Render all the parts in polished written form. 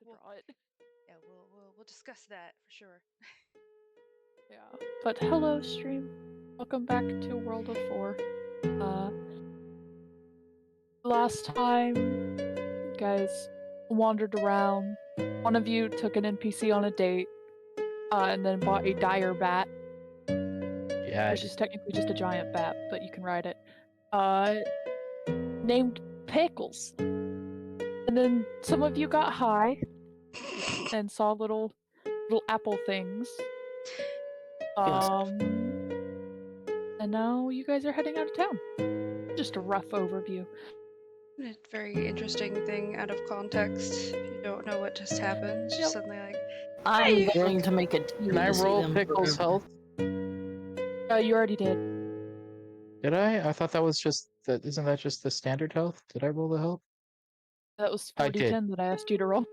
draw it. Yeah, we'll discuss that for sure. Yeah. But hello, stream. Welcome back to World of 4. Last time, you guys wandered around. One of you took an NPC on a date, and then bought a dire bat. Yeah, Which is technically just a giant bat, but you can ride it. Named Pickles. And then some of you got high and saw little apple things. And now you guys are heading out of town. Just a rough overview. A very interesting thing out of context. If you don't know what just happened, just suddenly like, I'm going to make a tea. Can I roll Pickles' health? You already did. Did I? I thought that was just the. Isn't that just the standard health? Did I roll the health? That was I did. 4d10 that I asked you to roll.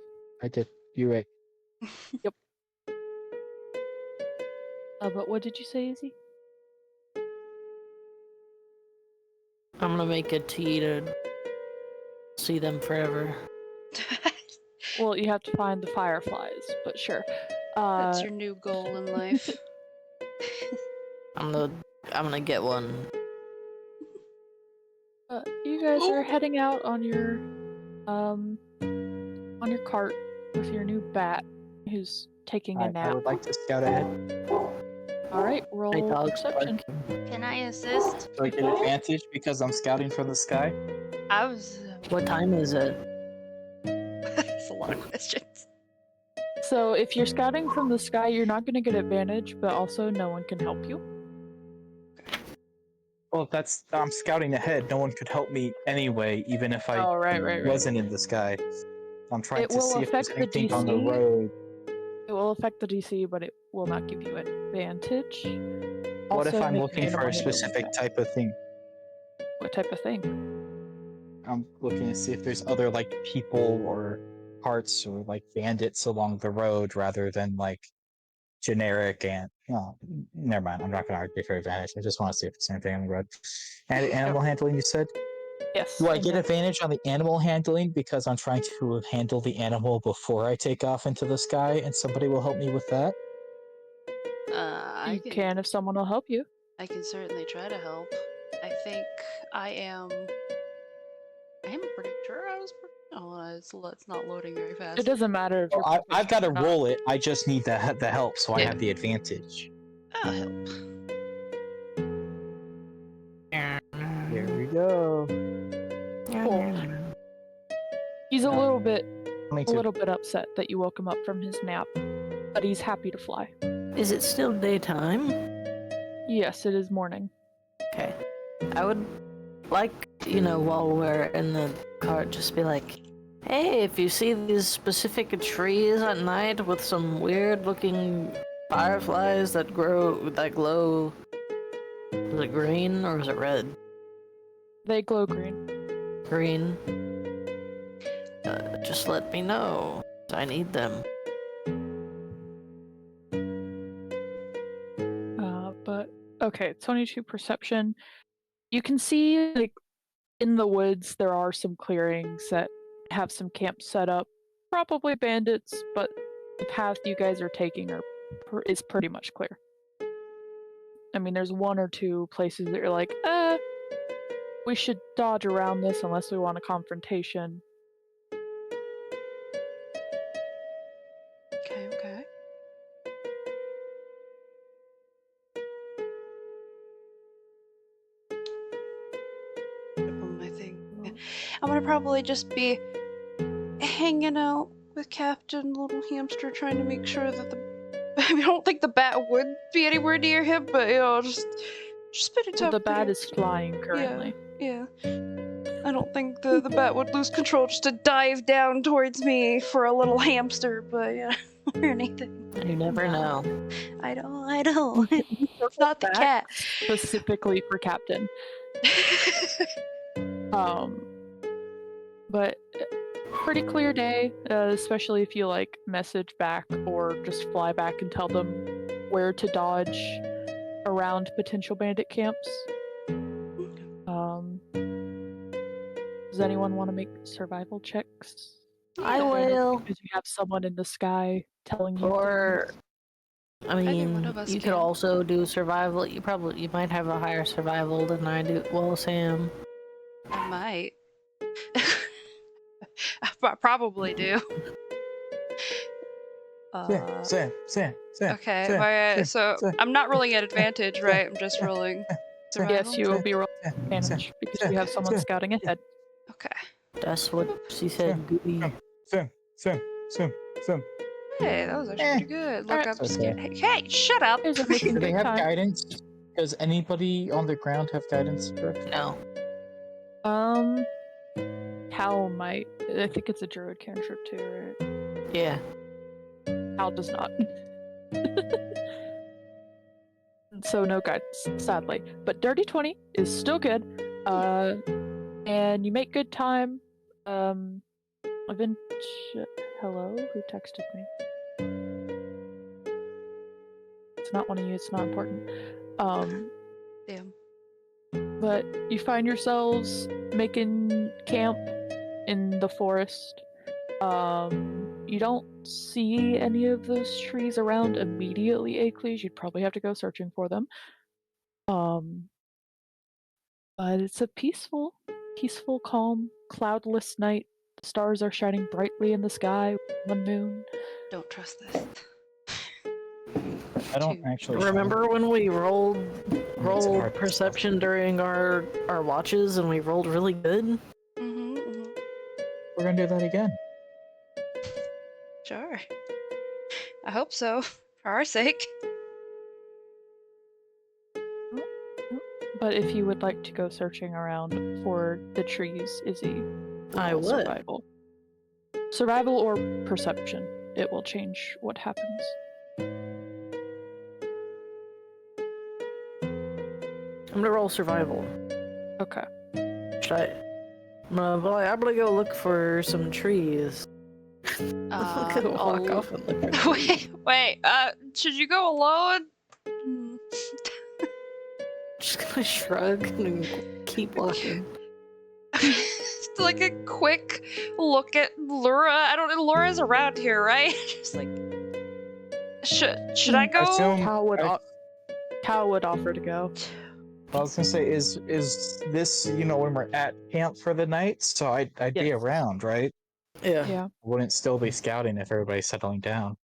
I did. You're right. Yep. But what did you say, Izzy? I'm gonna make a tea to see them forever. Well, you have to find the fireflies, but sure. That's your new goal in life. I'm gonna get one. You guys are heading out on your cart with your new bat, who's taking a nap. I would like to scout ahead. All right, roll perception. Can I assist? Do I get advantage because I'm scouting from the sky? I was. What time is it? That's a lot of questions. So if you're scouting from the sky, you're not going to get advantage, but also no one can help you. Well, if I'm scouting ahead, no one could help me anyway, even if I wasn't in the sky. I'm trying to see if there's anything on the road. It will affect the DC, but it will not give you advantage. What if I'm looking for a specific type of thing? What type of thing? I'm looking to see if there's other, like, people or carts or, like, bandits along the road rather than, like, generic and... No, never mind. I'm not going to argue for advantage. I just want to see if there's anything on the road. And animal handling, you said? Yes. Do I get advantage on the animal handling because I'm trying to handle the animal before I take off into the sky and somebody will help me with that? You can if someone will help you. I can certainly try to help. I think I am pretty sure I was it's not loading very fast. It doesn't matter if you're I've got to roll it. I just need the help, so I have the advantage. I'll help. Here we go. Cool. He's a little bit upset that you woke him up from his nap, but he's happy to fly. Is it still daytime? Yes, it is morning. Okay. I would like, while we're in the cart, just be like, hey, if you see these specific trees at night with some weird-looking fireflies that glow, is it green or is it red? They glow green. Green. Just let me know. I need them. But okay, 22 perception. You can see, like, in the woods there are some clearings that have some camps set up. Probably bandits, but the path you guys are taking is pretty much clear. I mean, there's one or two places that you're like, we should dodge around this unless we want a confrontation. Okay. My thing. I'm gonna probably just be hanging out with Captain Little Hamster, trying to make sure that I don't think the bat would be anywhere near him, but just spit it out. The bat is flying currently. Yeah. I don't think the bat would lose control just to dive down towards me for a little hamster, but or anything. You never know. I don't. It's not the cat. Specifically for Captain. But pretty clear day, especially if you message back or just fly back and tell them where to dodge around potential bandit camps. Does anyone want to make survival checks? I Yeah. will. Because you have someone in the sky telling you. Or, I think mean, one of us you could can. also do survival. You might have a higher survival than I do. Well, Sam. I might. I probably do. Sam. Okay, Sam, so Sam, I'm not rolling at advantage, right? I'm just rolling survival. Yes, you will be rolling Sam, advantage because Sam, you have someone Sam, scouting ahead. Okay. That's what she said, Gooey. Sam. Hey, that was actually pretty good. Look, Alright. I'm It's scared. okay. Hey, shut up! Here's a making Do they good have time. guidance? Does anybody on the ground have guidance? No. Cal might. I think it's a druid cantrip too, right? Yeah. Cal does not. So no guidance, sadly. But Dirty 20 is still good. And you make good time. I've been. Hello? Who texted me? It's not one of you, it's not important. Damn. But you find yourselves making camp in the forest. You don't see any of those trees around immediately, Acles. You'd probably have to go searching for them. But it's a peaceful, calm, cloudless night. The stars are shining brightly in the sky. One moon. Don't trust this. I don't Two. actually Remember when we rolled hard to perception during our watches and we rolled really good? We're gonna do that again. Sure. I hope so, for our sake. But if you would like to go searching around for the trees, Izzy, I roll would. survival. Survival or perception. It will change what happens. I'm gonna roll survival. Okay. Should I? I'm gonna go look for some trees. I'm gonna walk off and look for trees. wait, should you go alone? Just gonna shrug and keep walking. Just like a quick look at Laura. I don't know, Laura's around here, right? Just like, should I go? assume- Cal would offer to go. I was gonna say, is this when we're at camp for the night? So I'd be Yes. around, right? Yeah. Yeah. Wouldn't still be scouting if everybody's settling down.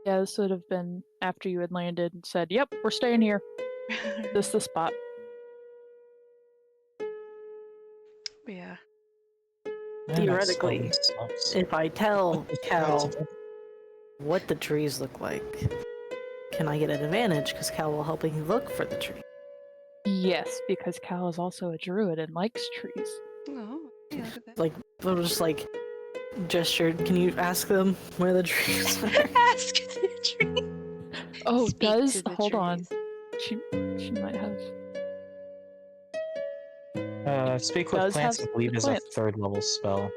Yeah, this would have been after you had landed and said, "Yep, we're staying here. This is the spot." Yeah. Theoretically, if I tell Cal what the trees look like, can I get an advantage? Because Cal will help me look for the tree. Yes, because Cal is also a druid and likes trees. Oh, yeah, look at that. Like, we'll just like gestured. Can you ask them where the trees are? Ask the tree. Oh, Speak does to the hold on. trees. She might have. Speak with does plants, have I believe, is a plants. 3rd level spell.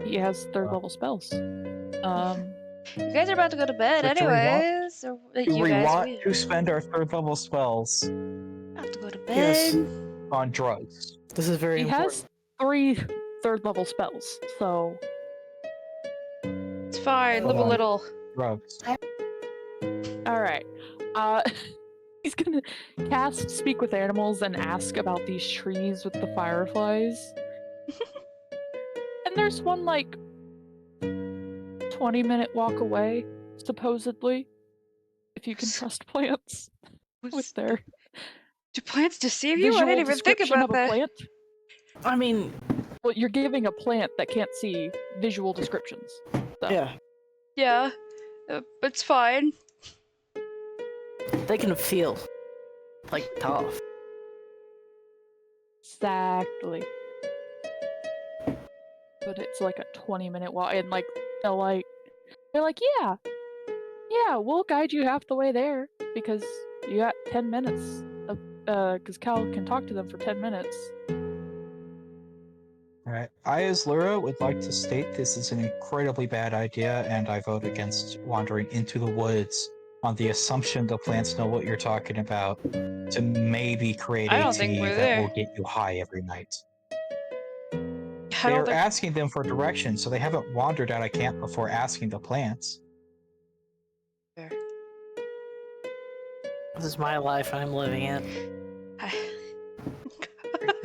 He has third level spells. You guys are about to go to bed But do we want- anyways. Or, like, Do you we guys want to spend our 3rd level spells have to go to bed. Yes. on drugs? This is very He important. has 3 third level spells, so It's fine. Live a Hold on. little. Drugs. all right. He's gonna cast Speak with Animals and ask about these trees with the fireflies. And there's one like 20-minute walk away, supposedly. If you can trust plants with their Do plants deceive you? I visual didn't even think description about of a that. plant. I mean, Well, you're giving a plant that can't see visual descriptions. So. yeah, Yeah, it's fine. they can feel like tough. Exactly. But it's like a 20-minute walk, and like they're like, yeah, we'll guide you half the way there because you got 10 minutes. Because Cal can talk to them for 10 minutes. Alright. I, as Lyra, would like to state this is an incredibly bad idea, and I vote against wandering into the woods on the assumption the plants know what you're talking about to maybe create I a don't think tea we're that will there. get you high every night. I don't They're think. asking them for direction, so they haven't wandered out of camp before asking the plants. Fair. This is my life I'm living it.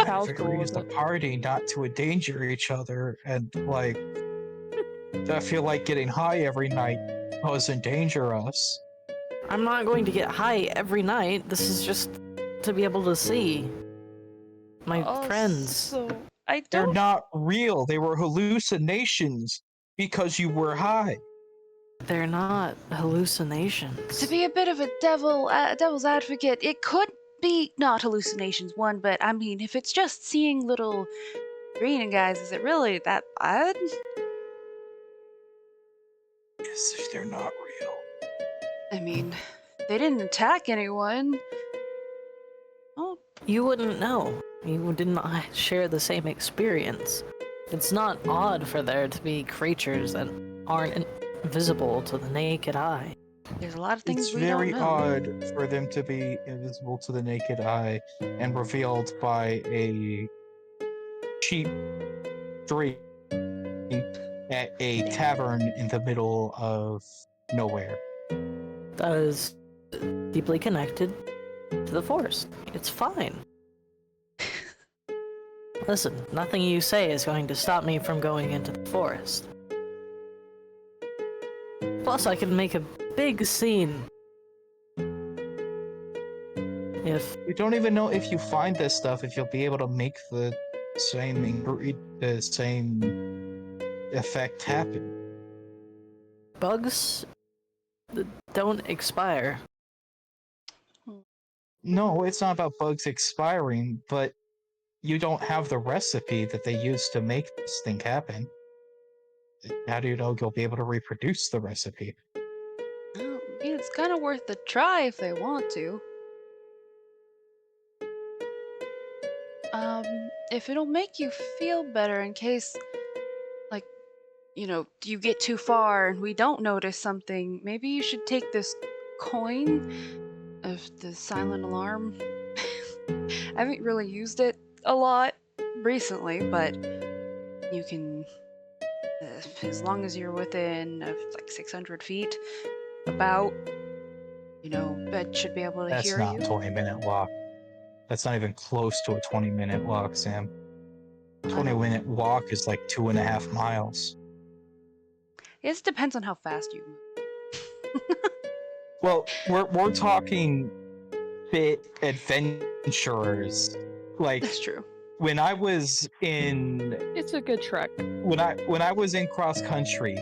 Cal's I've cool agreed with as the it. party not to endanger each other, and like, I feel like getting high every night does endanger us. I'm not going to get high every night. This is just to be able to see my friends. So I They're don't. not real. They were hallucinations because you were high. They're not hallucinations. To be a bit of a devil's advocate, it could be not hallucinations, one, but I mean, if it's just seeing little green guys, is it really that bad? Yes, they're not real. I mean, they didn't attack anyone. Oh, You wouldn't know. You did not share the same experience. It's not odd for there to be creatures that aren't visible to the naked eye. there's a lot of things It's we very don't know. odd for them to be invisible to the naked eye and revealed by a cheap drink at a tavern in the middle of nowhere. That is deeply connected to the forest. It's fine. Listen, nothing you say is going to stop me from going into the forest. Plus, I can make a big scene. If You don't even know if you find this stuff if you'll be able to make the same effect happen. bugs don't expire. No, it's not about bugs expiring, but you don't have the recipe that they use to make this thing happen. How do you know you'll be able to reproduce the recipe? Well, I mean, it's kind of worth a try if they want to. If it'll make you feel better in case, like, you get too far and we don't notice something, maybe you should take this coin of the silent alarm. I haven't really used it a lot recently, but you can, as long as you're within like 600 feet, about, it should be able to That's hear not you. a 20-minute walk. That's not even close to a 20-minute walk, Sam. A 20-minute walk is like 2.5 miles. It depends on how fast you move. Well, we're talking bit adventurers. Like That's true. when I was in It's a good trek. when I was in cross country,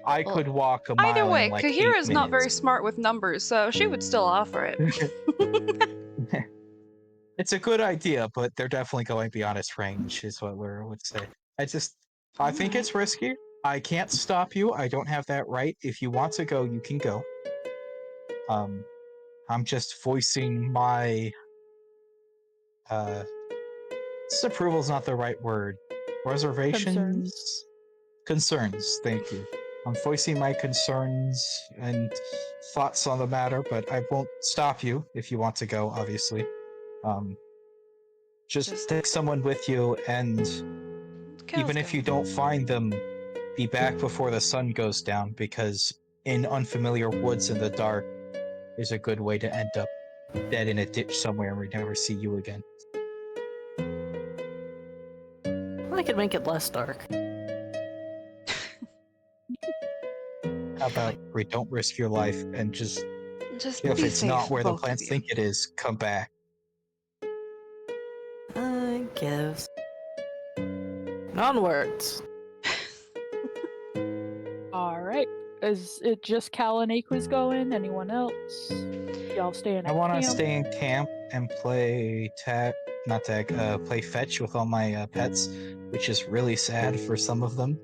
I Well, could walk a mile Either way, in like Kahira's 8 not very minutes. smart with numbers, so she would still offer it. It's a good idea, but they're definitely going beyond its range, is what we would say. I think it's risky. I can't stop you. I don't have that right. If you want to go, you can go. I'm just voicing my disapproval's not the right word. Reservations? Concerns, thank you. I'm voicing my concerns and thoughts on the matter, but I won't stop you if you want to go, obviously. Just take someone with you, and even if you don't find them, be back before the sun goes down, because in unfamiliar woods in the dark is a good way to end up dead in a ditch somewhere and we never see you again. I could make it less dark. How about we don't risk your life and just if be it's safe, not where the both of plants you. think it is, come back. I guess. Onwards. All right. Is it just Cal and Aqua's going? Anyone else? Y'all staying I at want to camp? stay in camp and play play fetch with all my pets, which is really sad for some of them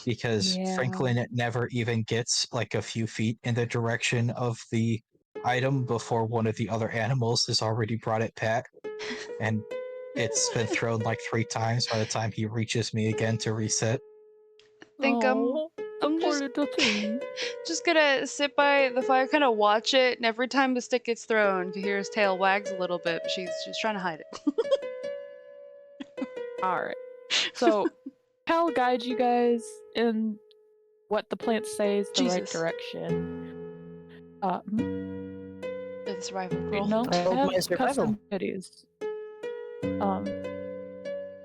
because Yeah. Franklin never even gets like a few feet in the direction of the item before one of the other animals has already brought it back, and it's been thrown like 3 times by the time he reaches me again to reset. Think Oh, I'm the just- poor little thing. just gonna sit by the fire, kind of watch it, and every time the stick gets thrown, Kahira's tail wags a little bit, but she's trying to hide it. All right. So, Cal guides you guys in what the plants say is the right Jesus. direction. The survival roll. No, I I rolled have my survival. custom goodies.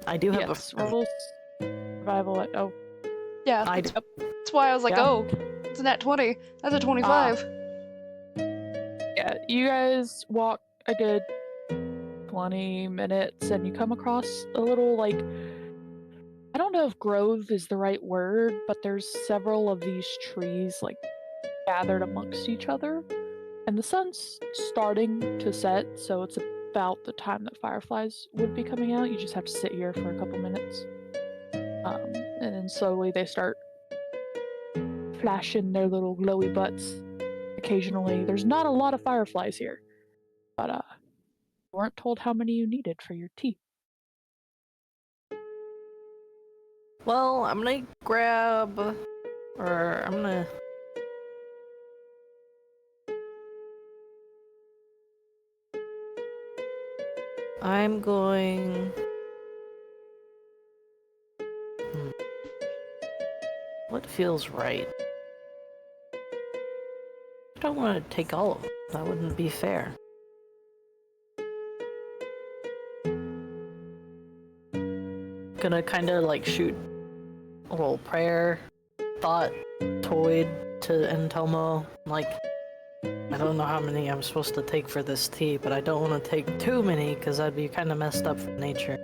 I do have Yes, a. roll survival. Oh, Yeah, I that's, do. that's why I was like, Yeah. oh, it's a nat 20. That's a 25. yeah. You guys walk a good 20 minutes, and you come across a little like. I don't know if grove is the right word, but there's several of these trees like gathered amongst each other. And the sun's starting to set, so it's about the time that fireflies would be coming out. You just have to sit here for a couple minutes. And then slowly they start flashing their little glowy butts occasionally. There's not a lot of fireflies here, but you weren't told how many you needed for your tea. Well, I'm gonna grab, or I'm gonna. I'm going. What feels right? I don't want to take all of them. That wouldn't be fair. Gonna kind of like shoot a little prayer, thought, toyed to Entomo. Like, I don't know how many I'm supposed to take for this tea, but I don't want to take too many because I'd be kind of messed up for nature.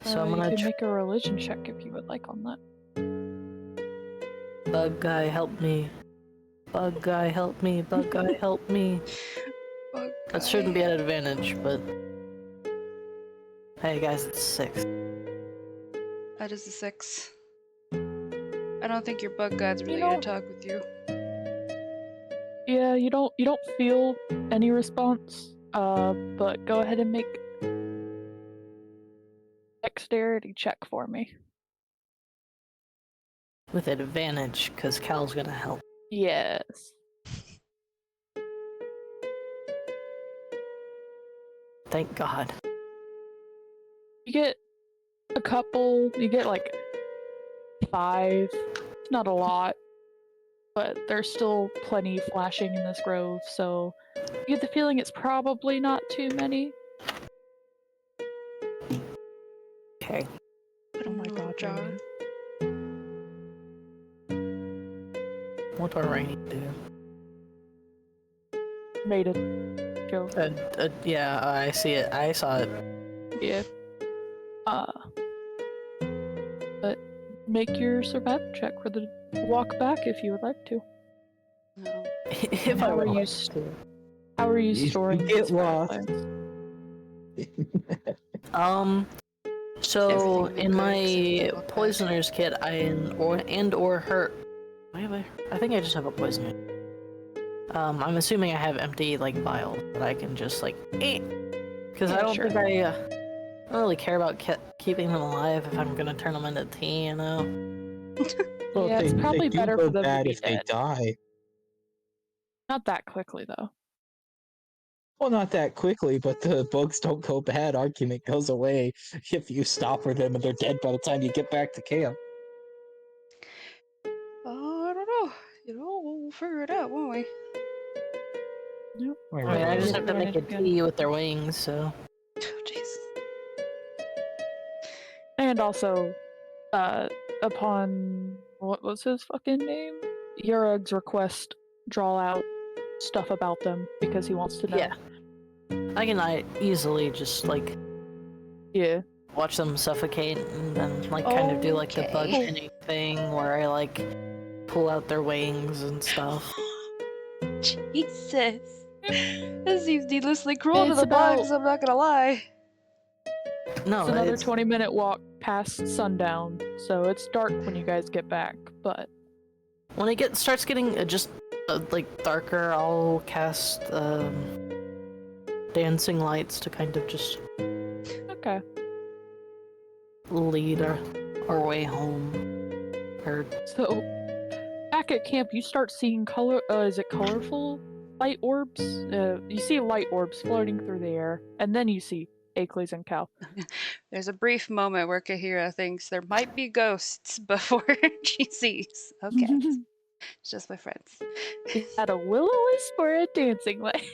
So I'm You gonna can make a religion check if you would like on that. Bug guy, help me. Bug guy, help me. Bug guy, help me. Bug That guy. shouldn't be an advantage, but... Hey guys, it's 6. That is a 6. I don't think your bug guide's really know- gonna talk with you. Yeah, you don't feel any response. But go ahead and make dexterity check for me. With advantage, because Cal's gonna help. Yes. Thank God. You get a couple, you get like 5. It's not a lot, but there's still plenty flashing in this grove, so you get the feeling it's probably not too many. Okay. Put Oh him my in a little god, jar. Rainy. What do Rainy do? Made a joke. Yeah, I see it. I saw it. Yeah. But make your survival check for the walk back if you would like to. No. If How I are were you you How are you You storing get these lost. fireflies? So Everything in but good my except for the poisoner's kit, or her. I think I just have a poisoner. I'm assuming I have empty like vials that I can just like because I Yeah, don't sure. think I don't really care about keeping them alive if I'm gonna turn them into tea, you know. Well, Yeah, it's probably do better go for them to bad be if dead. they die. Not that quickly though. Well, not that quickly, but the bugs don't go bad argument goes away if you stop for them and they're dead by the time you get back to camp. Oh, I don't know. You know, we'll figure it out, won't we? Yep. Wait, I mean, I wait, just wait. have to make a Advantage again. tea with their wings, so. Oh, jeez. And also, upon what was his fucking name? Yurug's request, draw out stuff about them because he wants to know. Yeah. I can easily just like Yeah. watch them suffocate and then like kind of do like the bug Okay. pinning thing where I like pull out their wings and stuff. Jesus. This seems needlessly cruel to It's the bugs, about- I'm not gonna lie. No, It's another it's 20-minute walk past sundown, so it's dark when you guys get back, but when it starts getting just like darker, I'll cast dancing lights to kind of just okay. lead our way home. Or So, back at camp, you start seeing is it colorful light orbs? You see light orbs floating through the air, and then you see Akeley's and Cal. There's a brief moment where Kahira thinks there might be ghosts before she sees. Okay, it's just my friends. Is that a will-o-wisp or a dancing light?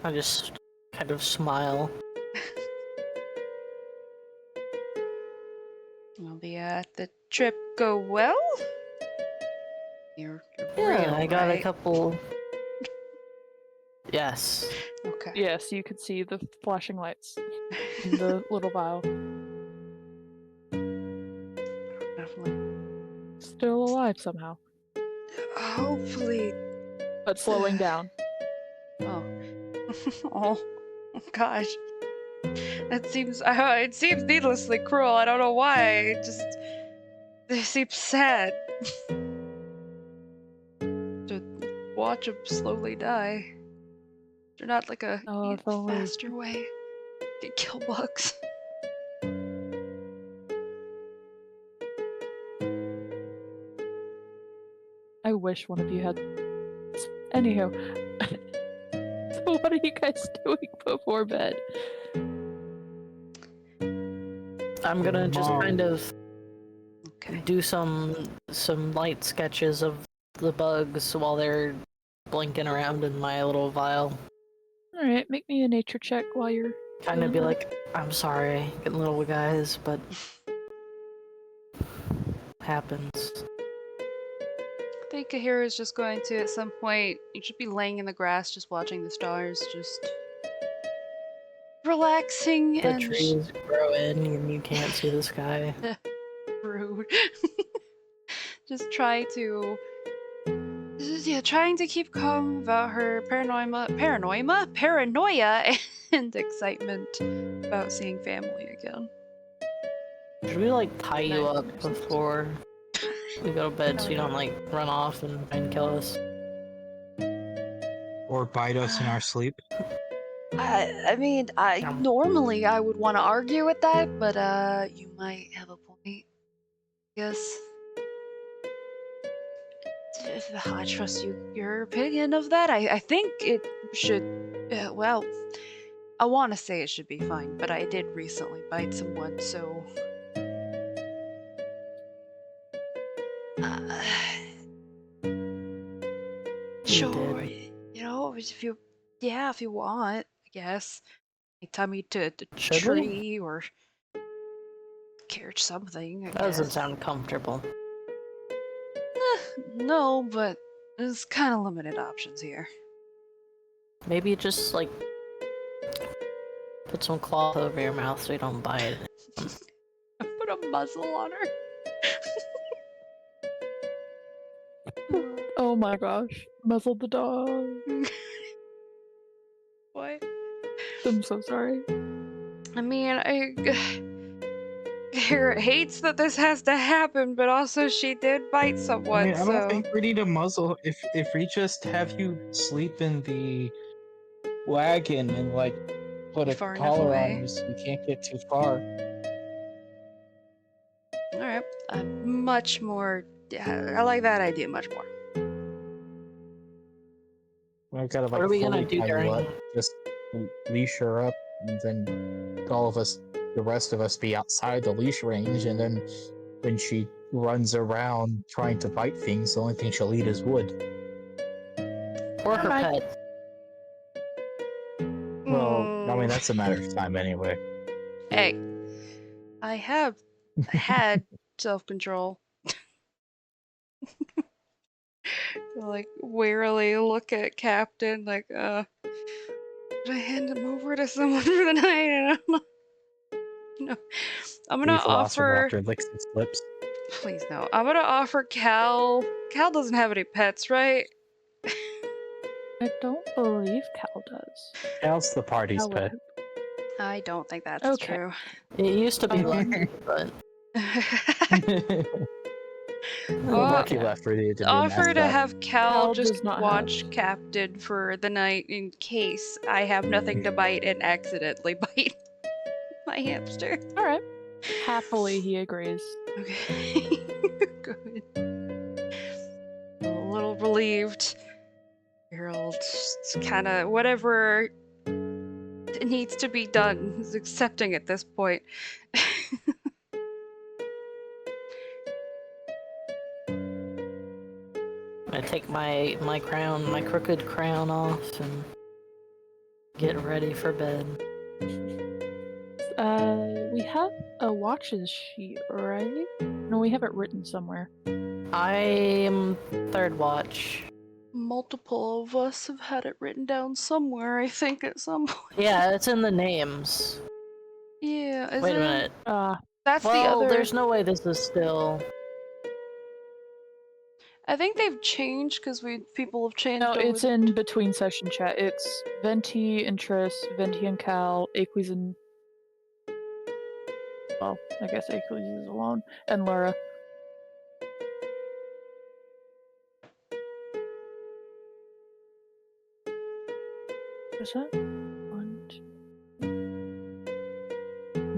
I just kind of smile. Will the trip go well? You're Yeah, real, I got right? a couple. Yes. Okay. Yes, you could see the flashing lights in the little vial. Definitely. Still alive somehow, Hopefully. but slowing down. Oh. Oh. Gosh. It seems needlessly cruel. I don't know why. It seems sad to watch him slowly die. They're not like a Oh, if only. faster way to kill bugs. I wish one of you had. Anywho, so what are you guys doing before bed? I'm gonna just Mom. kind of Okay. do some light sketches of the bugs while they're blinking around in my little vial. All right, make me a nature check while you're. Kind of be like, I'm sorry, getting little guys, but happens. I think Kahira is just going to, at some point, you should be laying in the grass just watching the stars, just relaxing The and trees grow in and you can't see the sky. rude. Just trying to keep calm about her paranoia and excitement about seeing family again. Should we like tie you Nice. up before we go to bed so you don't like run off and try and kill us? Or bite us in our sleep. I mean, normally I would want to argue with that, but you might have a point. Yes. I trust your opinion of that. I think it should. Well, I want to say it should be fine, but I did recently bite someone, so. Sure. did. You know, if you want, I guess. Tie me to the Should we? tree or carry something. I That doesn't guess. sound comfortable. No, but there's kind of limited options here. Maybe just like put some cloth over your mouth so you don't bite. Put a muzzle on her. Oh my gosh, muzzled the dog. What? I'm so sorry. I mean, Kara hates that this has to happen, but also she did bite someone, I mean, I so. don't think we need a muzzle. If we just have you sleep in the wagon and like put a Far enough collar away. on you so you can't get too far. Alright. Much more. Yeah, I like that idea much more. We've got to like What are we gonna fully do tie you during? up, just leash her up, and then all of us, the rest of us, be outside the leash range, and then when she runs around trying to bite things, the only thing she'll eat is wood. Or her Alright. pet. Well, I mean that's a matter of time anyway. Hey, I have had self-control. Like, warily look at Captain, like, should I hand him over to someone for the night? And I'm gonna The offer. Velociraptor licks its lips. Please no. I'm gonna offer Cal. Cal doesn't have any pets, right? I don't believe Cal does. Cal's the party's Cal pet. would. I don't think that's Okay. true. It used to be lucky, but Lucky left for you to be a Offer to mascot. have Cal Cal just does not watch have- Captain for the night in case I have nothing to bite and accidentally bite my hamster. All right. Happily, he agrees. Okay. Good. A little relieved. Harold, kind of whatever that needs to be done. He's accepting at this point. I take my crown, my crooked crown off and get ready for bed. We have a watches sheet, right? No, we have it written somewhere. I am third watch. Multiple of us have had it written down somewhere, I think, at some point. Yeah, it's in the names. Yeah, is Wait a it? minute. That's the Well, other. there's no way this is still. I think they've changed because people have changed. No, over it's the- in between session chat. It's Venti and Triss, Venti and Cal, Aquis and... Well, I guess Aquis is alone, and Laura. Is that one?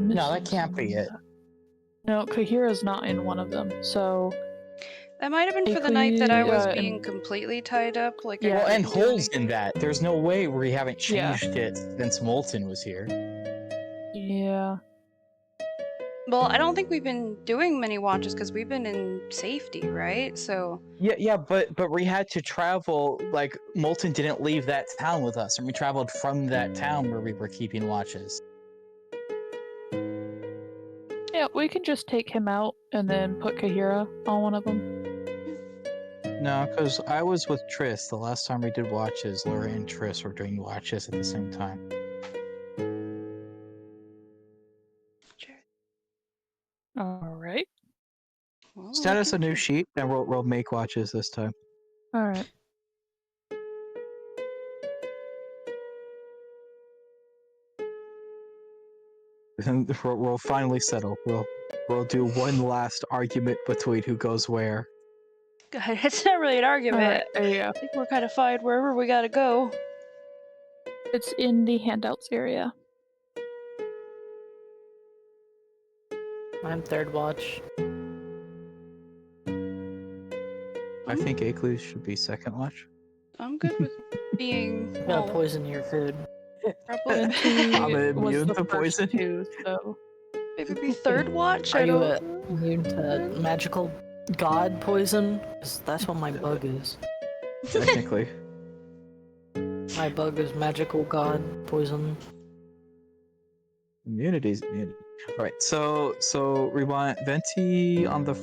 No, that can't be it. No, Kahira's not in one of them, so... That might have been for the night that I was Aquis, being and- completely tied up. Like, I Yeah. Well, and couldn't do holes anything. in that. There's no way we haven't Yeah. changed it since Molten was here. Yeah. Well, I don't think we've been doing many watches because we've been in safety, right? So Yeah, but we had to travel. Like Molten didn't leave that town with us, and we traveled from that town where we were keeping watches. Yeah, we can just take him out and then put Kahira on one of them. No, because I was with Triss the last time we did watches. Laura and Triss were doing watches at the same time. Alright. well, Send we us a can new try. sheet, and we'll make watches this time. Alright. And we'll finally settle. We'll do one last argument between who goes where. God, it's not really an argument. Alright, there you go. I think we're kind of fine wherever we gotta go. It's in the handouts area. I'm third watch. I think Akeley should be second watch. I'm good with being. I'm well, gonna poison your food. probably I'm was immune the to first poison. two, so... maybe be third watch. Are I you don't. immune to magical god poison? 'Cause that's what my bug is. Technically. My bug is magical god poison. Immunity's immunity. Alright, so rewind. Venti on the.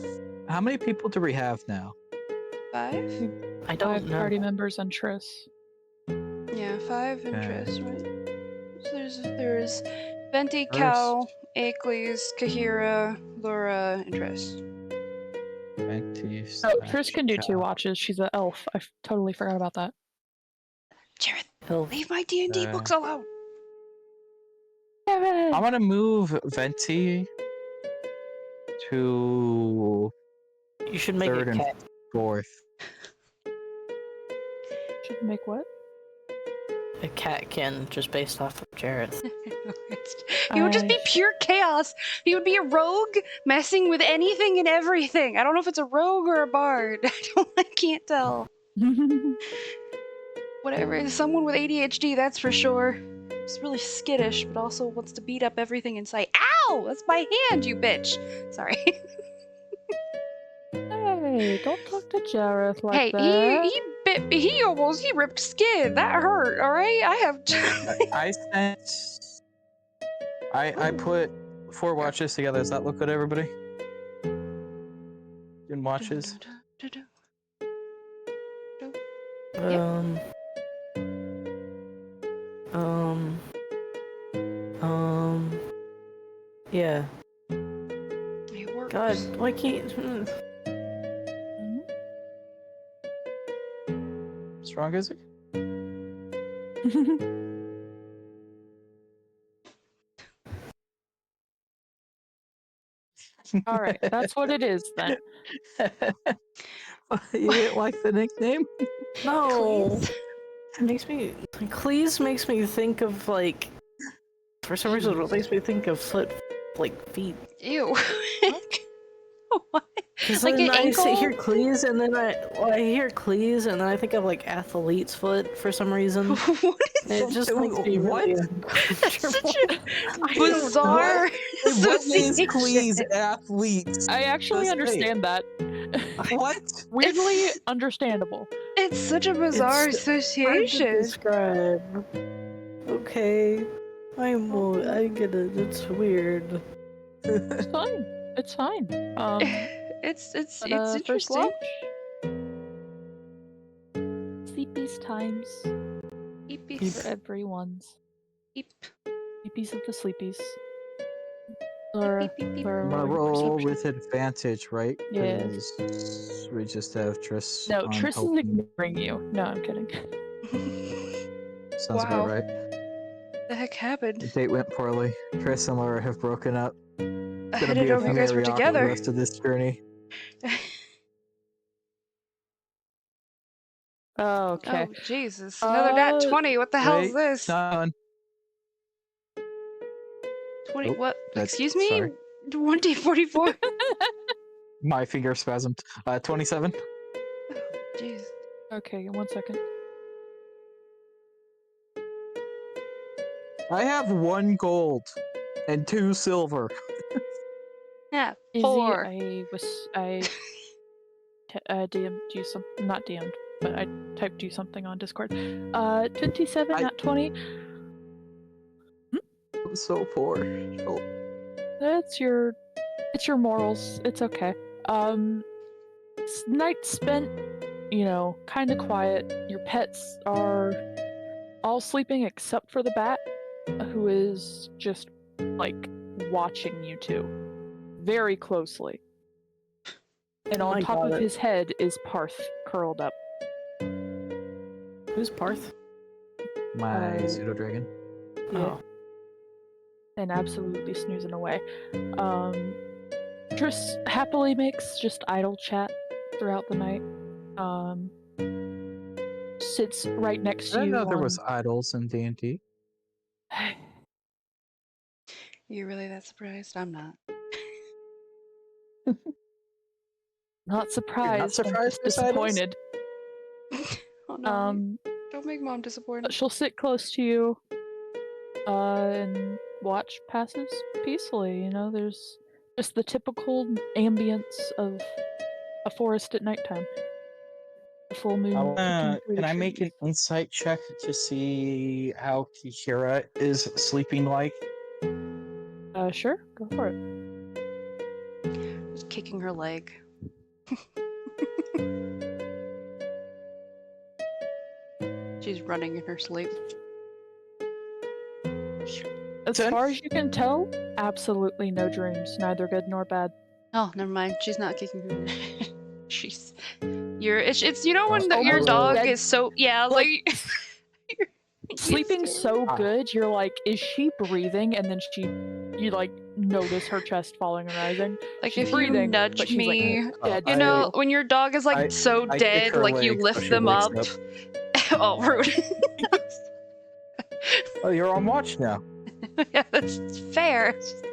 How many people do we have now? 5? I don't 5 know. party members and Triss. Yeah, 5 Okay. interests, right? So there's Venti, First. Cal, Akeley, Kahira, Laura, and Triss. Venti. Oh, slash Triss can do 2 Cal. watches. She's an elf. I totally forgot about that. Jared, He'll- leave my D&D books alone. I'm gonna move Venti to You should make third it and cat. fourth. Should make what? A catkin just based off of Jareth. He would just be I- pure chaos. He would be a rogue messing with anything and everything. I don't know if it's a rogue or a bard. I can't tell. Whatever. It's someone with ADHD, that's for sure. He's really skittish, but also wants to beat up everything in sight. Ow! That's my hand, you bitch. Sorry. Hey, don't talk to Jareth like Hey, that. he ripped skin. That hurt, alright? I have I sent. I put 4 watches together. Does that look good, everybody? In watches. Um. Yeah. It works. God, why can't? Strong is it? Alright, that's what it is then. You didn't like the nickname? No. It makes me. Cleese makes me think of like. For some reason, it makes me think of foot, like feet. Ew. What? Because Like then an I ankle? hear Cleese, and then I hear Cleese, and then I think of like athlete's foot for some reason. What is It just makes me What? really That's such uncomfortable. a I don't know. bizarre In what ways association. please athletes? I actually Just say it. understand that. What? Weirdly It's- understandable. It's such a bizarre It's hard to association. describe. Okay, I get it. It's weird. It's fine. It's fine. It's But, it's first interesting. watch. Sleepies times Eepies. for everyone's. Eep. Sleepies of the sleepies. Or Beep, beep, beep. for I'm gonna your roll perception. with advantage, right? Yes. 'Cause we just have Triss. No, on Triss is helping. ignoring you. No, I'm kidding. Sounds Wow. about right. The heck happened? The date went poorly. Triss and Laura have broken up. I Gonna didn't be know a you guys were very awkward together. rest of this journey. Okay. Oh Jesus! Another nat 20. What the hell is Wait, this? Done. 20. Oh, What? that's- Excuse me? sorry. 1d44. My finger spasmed. 27. Jeez. Okay, 1 second. I have 1 gold and 2 silver. Yeah. Izzy, 4. I DM'd you some, not DM'd, but I typed you something on Discord. 27, not 20. I'm so poor. Oh, It's your morals. It's okay. Night spent, kind of quiet. Your pets are all sleeping except for the bat, who is just like watching you two very closely. And Oh on my top God. of his head is Parth curled up. Who's Parth? my Uh, pseudo dragon. Yeah. Oh, And absolutely snoozing away. Triss happily makes just idle chat throughout the night. Sits right next I to didn't you. know there was idols in D&D. You really that surprised? I'm not. Not surprised. I'm surprised just there's idols? disappointed. Oh no! Don't make mom disappointed. She'll sit close to you, and watch passes peacefully. There's just the typical ambience of a forest at nighttime. The full moon. peeking through Can the I make an trees. insight check to see how Kihira is sleeping like? Sure, go for it. Just kicking her leg. She's running in her sleep. As 10? far as you can tell, absolutely no dreams, neither good nor bad. Oh, never mind. She's not kicking her. She's. It's when Oh, your almost dog dead. is so Like, you're Sleeping so Ah. good, you're like, is she breathing? And then you like notice her chest falling and rising. like She's if breathing, you nudge but she's like, me, dead. you know, when your dog is like I- so I kick dead, her like you leg so lift she them wakes up. up. Oh, rude. Oh, you're on watch now. Yeah, that's fair. It's just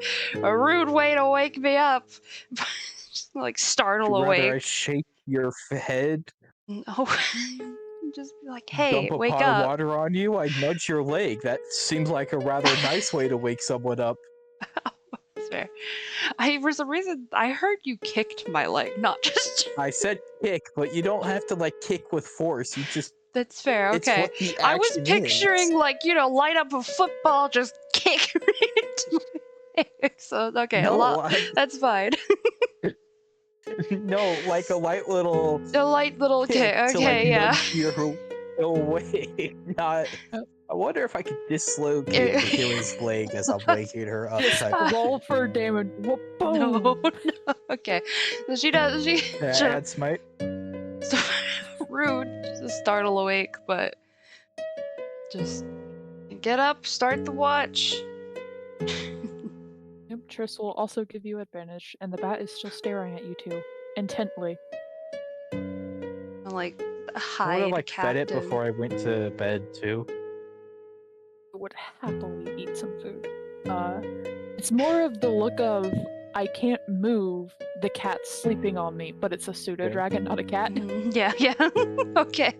a rude way to wake me up. Just, like startle Would you rather I awake. shake your head, No. Just be like, hey, dump a wake pot of up. water on you? I nudge your leg. That seems like a rather nice way to wake someone up. That's fair. For some reason, I heard you kicked my leg, not just. I said kick, but you don't have to like kick with force. You just That's fair. it's Okay. what the I was action picturing is. light up a football, just kick right into my leg. So okay, a No, lot. That's fine. no, like a light little A light little kick kick. to Okay, like yeah. nudge you away. Not. I wonder if I could dislocate Achilles' leg as I'm waking her up. Just type. roll for damage. Whoop, boom. No, no. Okay. So she does. She. Add smite. So rude. Just startle awake, but just get up, start the watch. Yep, Triss will also give you advantage, and the bat is still staring at you two intently. I'm like I would hide have like fed it captain. before I went to bed too. Would happily eat some food. It's more of the look of I can't move the cat sleeping on me, but it's a pseudo dragon, not a cat. Yeah, yeah. Okay.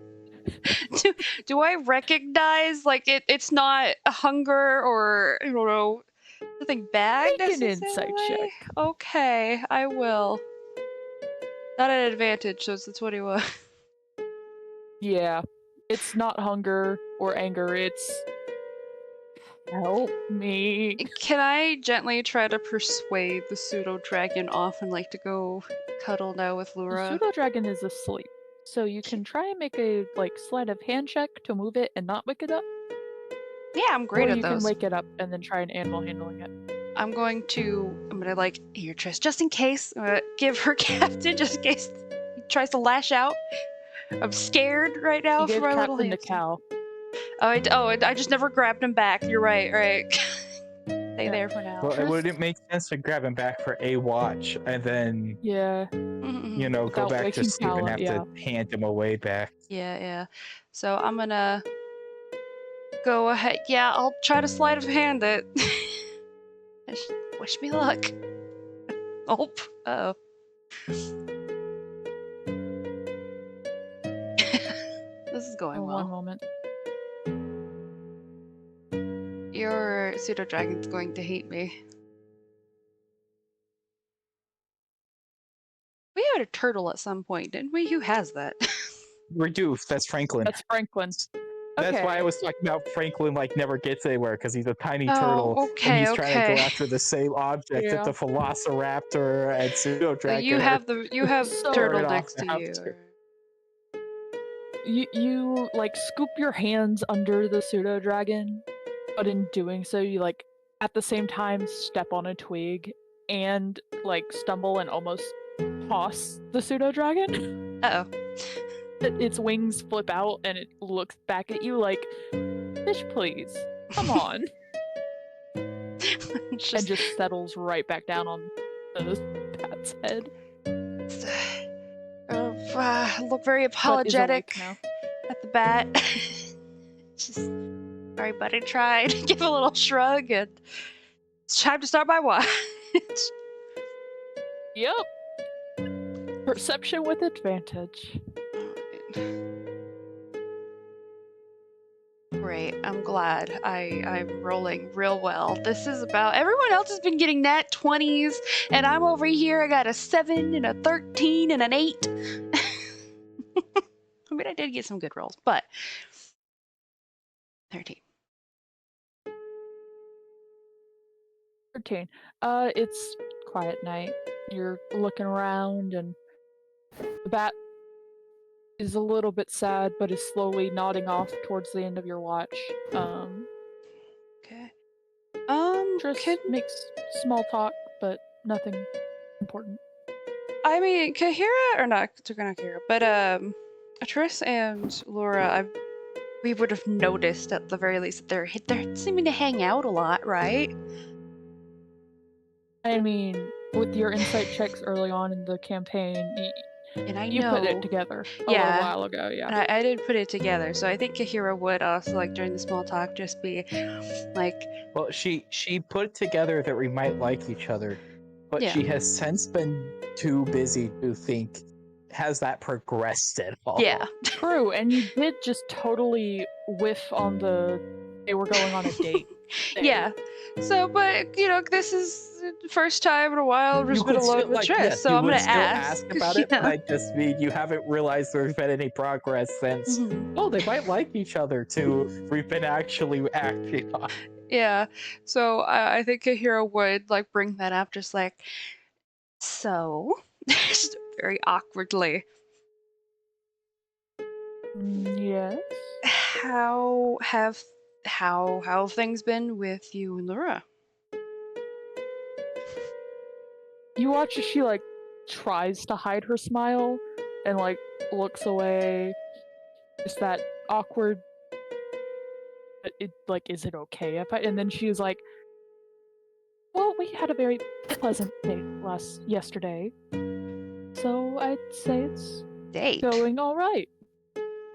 Do I recognize like it's not a hunger or I don't know something bad Make an insight necessarily? check. Okay, I will. Not an advantage, so it's the 21. Yeah, it's not hunger or anger. It's help me. Can I gently try to persuade the pseudo dragon off and like to go cuddle now with The Lura? pseudo dragon is asleep, so you can try and make a sleight of hand check to move it and not wake it up. Yeah, I'm great or at you those. can wake it up and then try an animal handling it. I'm gonna like here, Triss, just in case. I'm gonna give her captain just in case he tries to lash out. I'm scared right now You for gave my little Captain to hamster. Cal. I just never grabbed him back. You're right. Right. Stay Yeah. there for now. Well, Tris- would it make sense to grab him back for a watch and then, Yeah. you know, go Without back to waking sleep and Cal have up, to hand him away back? Yeah. So I'm gonna go ahead. Yeah, I'll try to sleight of hand it. Wish me luck. Oh. Uh-oh. This is going One well. moment. Your pseudo dragon's going to hate me. We had a turtle at some point, didn't we? Who has that? Redoof, that's Franklin. That's Franklin. That's Okay. why I was talking about Franklin like never gets anywhere because he's a tiny Oh, turtle okay, and he's trying to go okay. after the same object Yeah. that the Velociraptor and Pseudo So Dragon. you have So- turtle Turn off next to you. after. You like scoop your hands under the pseudo dragon, but in doing so, you like at the same time step on a twig and like stumble and almost toss the pseudo dragon. Uh-oh. Its wings flip out and it looks back at you like, "Fish, please, come on," It's and just, just settles right back down on the bat's head. look very But is apologetic awake now. at the bat. Just sorry, but I tried. Give a little shrug, and it's time to start my watch. Yep. Perception with advantage. Great, I'm glad. I'm rolling real well. This is about everyone else has been getting nat 20s, and I'm over here. I got a 7 and a 13 and an 8. I mean, I did get some good rolls, but 13. 13. It's quiet night. You're looking around, and the bat is a little bit sad, but is slowly nodding off towards the end of your watch. Okay. Tris Can makes small talk, but nothing important. I mean, Kahira or not Kahira, but Triss and Laura, we would have noticed at the very least that they're seeming to hang out a lot, right? I mean, with your insight checks early on in the campaign, And I you know. put it together a Yeah. little while ago, yeah. And I did put it together, so I think Kahira would also, like, during the small talk, just be like, Well, she put together that we might like each other, but Yeah. she has since been too busy to think has that progressed at all. yeah. True, and you did just totally whiff on they were going on a date. thing. Yeah. So, but, this is the first time in a while I've just You been could alone still, with like, Triss, yes, so you I'm would gonna still ask. about it, but Yeah. I just mean you haven't realized there's been any progress since. Mhm. Oh, they might like each other too. We've been actually acting on. Yeah. So I think Kahira would, like, bring that up, just like, so, just very awkwardly. Yes. How have things been with you and Laura? You watch as she like tries to hide her smile and like looks away. Just that awkward. Is it okay if I? And then she's like, "Well, we had a very pleasant date yesterday, so I'd say it's Date. going all right.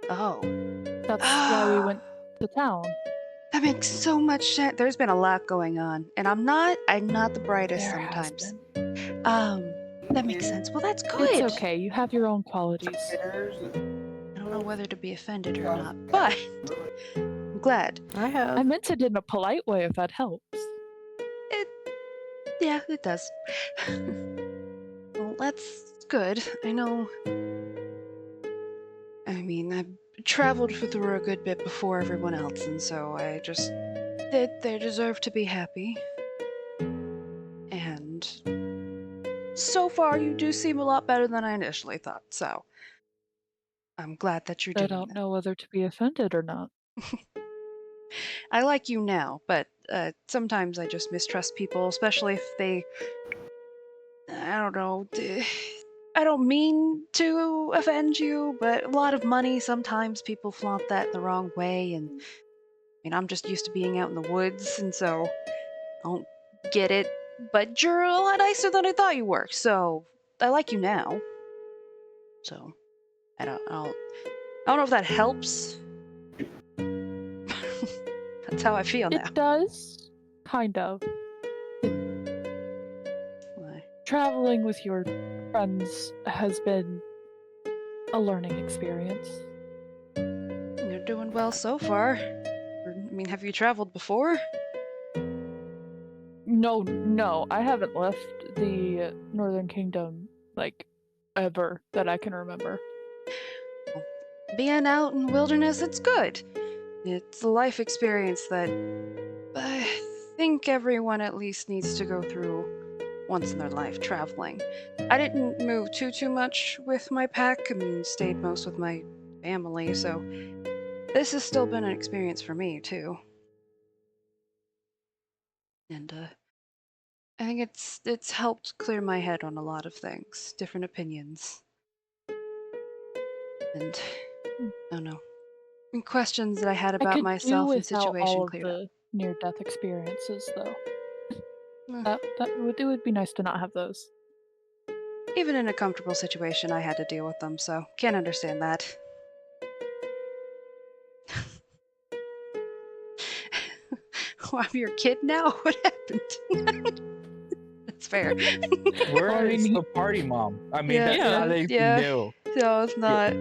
Oh. That's why we went to town." That makes so much sense. There's been a lot going on, and I'm not the brightest There has sometimes. been. That makes sense. Well, that's good. It's okay. You have your own qualities. I don't know whether to be offended or not, but I'm glad. I have. I meant it in a polite way, if that helps. Yeah, it does. Well, that's good. I know. I mean, I've traveled through a good bit before everyone else, and so I just. They deserve to be happy. And so far, you do seem a lot better than I initially thought, so I'm glad that you're I doing don't that. know whether to be offended or not. I like you now, but sometimes I just mistrust people, especially if they. I don't know. I don't mean to offend you, but a lot of money, sometimes people flaunt that the wrong way, and I mean, I'm just used to being out in the woods, and so I don't get it. But you're a lot nicer than I thought you were, so I like you now. So I don't know if that helps. That's how I feel now. It does, kind of. Why? Traveling with your friends has been a learning experience. You're doing well so far. I mean, have you traveled before? No, I haven't left the Northern Kingdom, like, ever that I can remember. Being out in the wilderness, it's good. It's a life experience that I think everyone at least needs to go through once in their life, traveling. I didn't move too much with my pack. I mean, stayed most with my family, so this has still been an experience for me, too. And, I think it's helped clear my head on a lot of things, different opinions. And, I don't know, and questions that I had I about could do myself and without situation all of cleared up. the near-death experiences, though. Mm. It would be nice to not have those. Even in a comfortable situation, I had to deal with them, so can't understand that. Oh, I'm your kid now? What happened? That's fair. Where Well, I is mean, the party mom? I mean, Yeah, that's not anything yeah. new. No, it's not.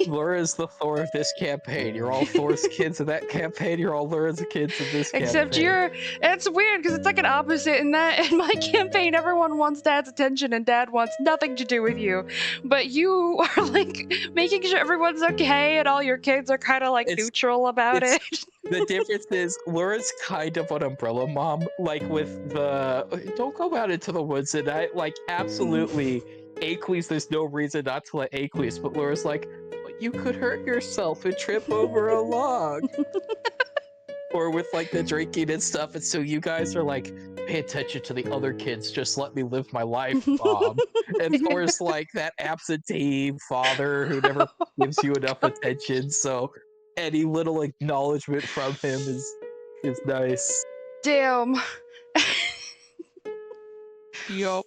Laura's the Thor of this campaign. You're all Thor's kids in that campaign. You're all Laura's kids in this Except campaign. it's weird because it's like an opposite in that in my campaign, everyone wants Dad's attention and Dad wants nothing to do with you. But you are like making sure everyone's okay and all your kids are kind of like It's- neutral about it. The difference is Laura's kind of an umbrella mom, like with the don't go out into the woods at night. Like absolutely, Aqueous. There's no reason not to let Aqueous, but Laura's like, but you could hurt yourself and trip over a log. Or with like the drinking and stuff, and so you guys are like, pay attention to the other kids, just let me live my life, Mom. And Thor's like that absentee father who never gives you enough attention, so any little acknowledgement from him is nice. Damn. yup.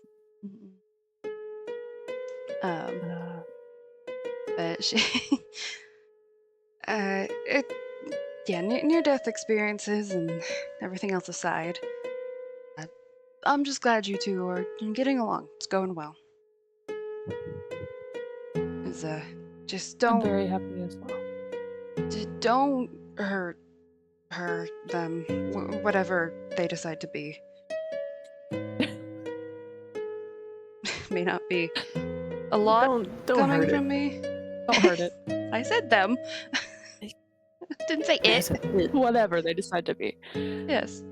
But she, near-death experiences and everything else aside, I'm just glad you two are getting along. It's going well. Just I'm don't very happy as well. don't hurt her, them, whatever they decide to be. May not be a lot Don't coming hurt from it. me. Don't hurt it. I said them. Didn't say I it. said it. Whatever they decide to be. Yes.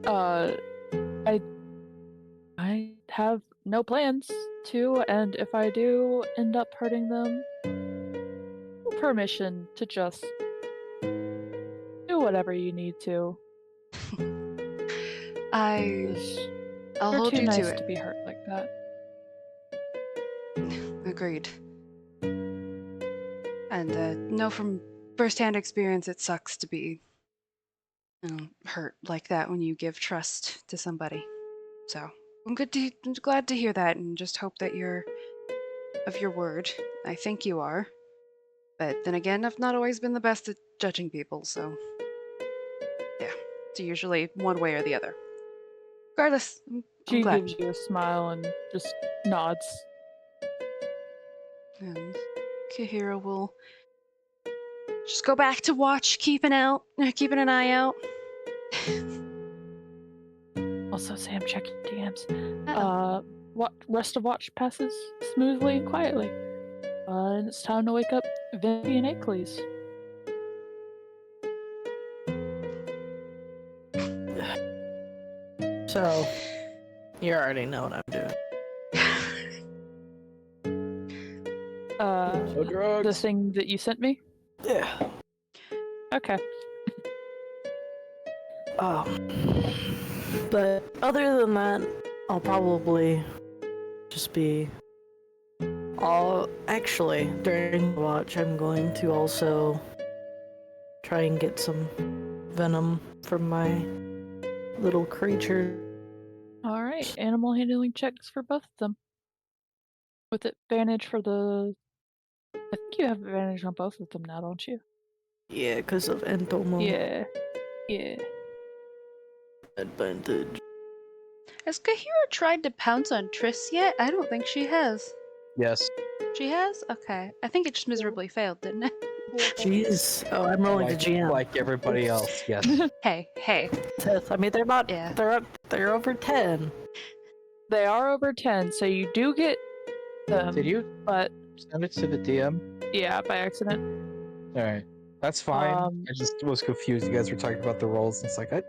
I have no plans to, and if I do end up hurting them, permission to just do whatever you need to. I'll You're hold too you nice to it. to be hurt like that. Agreed. And know from firsthand experience it sucks to be hurt like that when you give trust to somebody. So I'm glad to hear that, and just hope that you're of your word. I think you are. But then again, I've not always been the best at judging people, so yeah. It's usually one way or the other. Regardless, I'm She glad. gives you a smile and just nods. And Kahira will just go back to watch, keeping an eye out. Also, Sam, check your DMs. Uh-oh. Rest of watch passes smoothly and quietly. And it's time to wake up Vinny and Acles. So, you already know what I'm doing. No The drugs. thing that you sent me? Yeah. Okay. But other than that, I'll probably just be. Actually, during the watch, I'm going to also try and get some venom from my little creature. Alright, animal handling checks for both of them. With advantage for the... I think you have advantage on both of them now, don't you? Yeah, because of Entomo. Yeah. Yeah. Advantage. Has Kahira tried to pounce on Triss yet? I don't think she has. Yes. She has? Okay. I think it just miserably failed, didn't it? Jeez. Oh, I'm rolling Like, the GM. like everybody else. Yes. Hey. I mean, they're not. Yeah. They're over 10. They are over 10, so you do get them. Did you But, send it to the DM? yeah, by accident. All right. That's fine. I just was confused. You guys were talking about the rolls. And it's like, what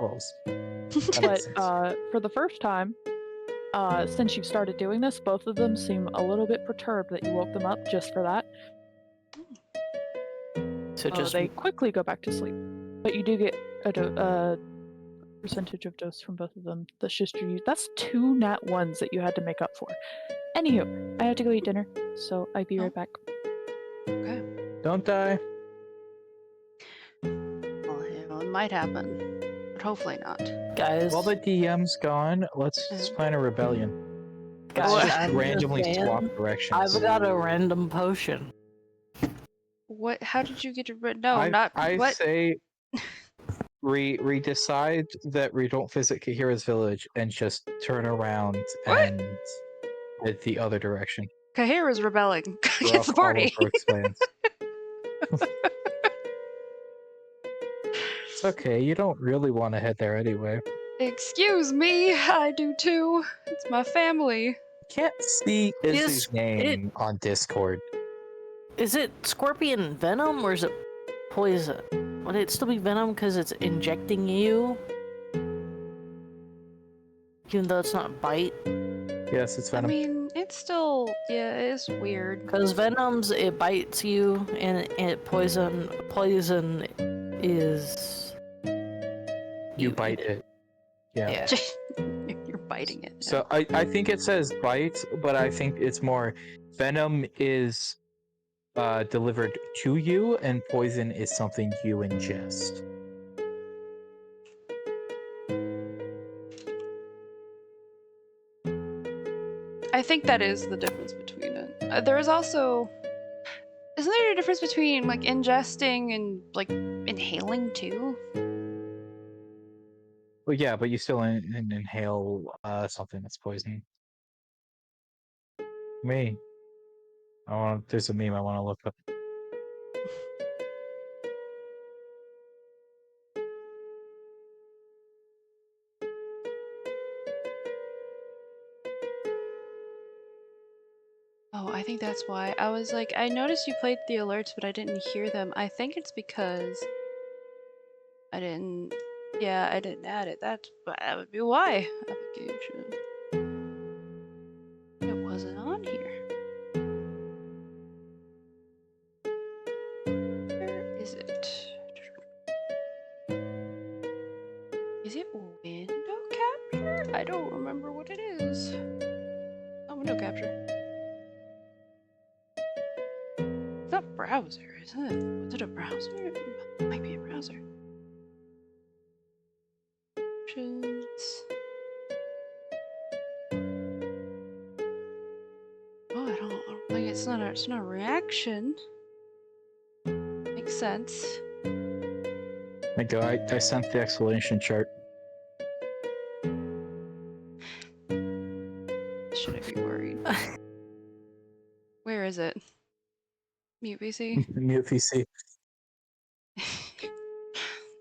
rolls? That But makes sense. for the first time, since you've started doing this, both of them seem a little bit perturbed that you woke them up just for that. So just They quickly go back to sleep. But you do get a percentage of dose from both of them. That's just that's 2 nat 1s that you had to make up for. Anywho, I have to go eat dinner, so I'll be right back. Okay. Don't die. Well, it might happen. But hopefully not. guys. While the DM's gone, let's just plan a rebellion. Let's Guys, just I'm just randomly saying, swap directions. I've got a random potion. What? How did you get to... No, I not... what? say we decide that we don't visit Kahira's village and just turn around What? and head the other direction. Kahira's rebelling We're against the off all party. of Brooks' plans. It's okay, you don't really want to head there anyway. Excuse me, I do too. It's my family. Can't see Izzy's Is name on Discord. Is it scorpion venom or is it poison? Would it still be venom because it's injecting you? Even though it's not bite? Yes, it's I Venom. mean, it's still... Yeah, it's weird. Because venoms, it bites you, and poison is... You bite it. Yeah. Yeah. You're biting it. So I think it says bite, but I think it's more venom is delivered to you, and poison is something you ingest. I think that is the difference between it. There is also... Isn't there a difference between, like, ingesting and, like, inhaling, too? Well, yeah, but you still inhale something that's poison. Me. There's a meme I want to look up. Oh, I think that's why. I was like, I noticed you played the alerts, but I didn't hear them. I think it's because I didn't... Yeah, I didn't add it. That would be why. Application. It wasn't on here. Where is it? Is it window capture? I don't remember what it is. Oh, window capture. It's not browser, is it? Was it a browser? It might be a browser. Options. Oh, I don't think it's not a reaction. Makes sense. There you go. I sent the explanation chart. Where is it? Mute VC. Mute PC.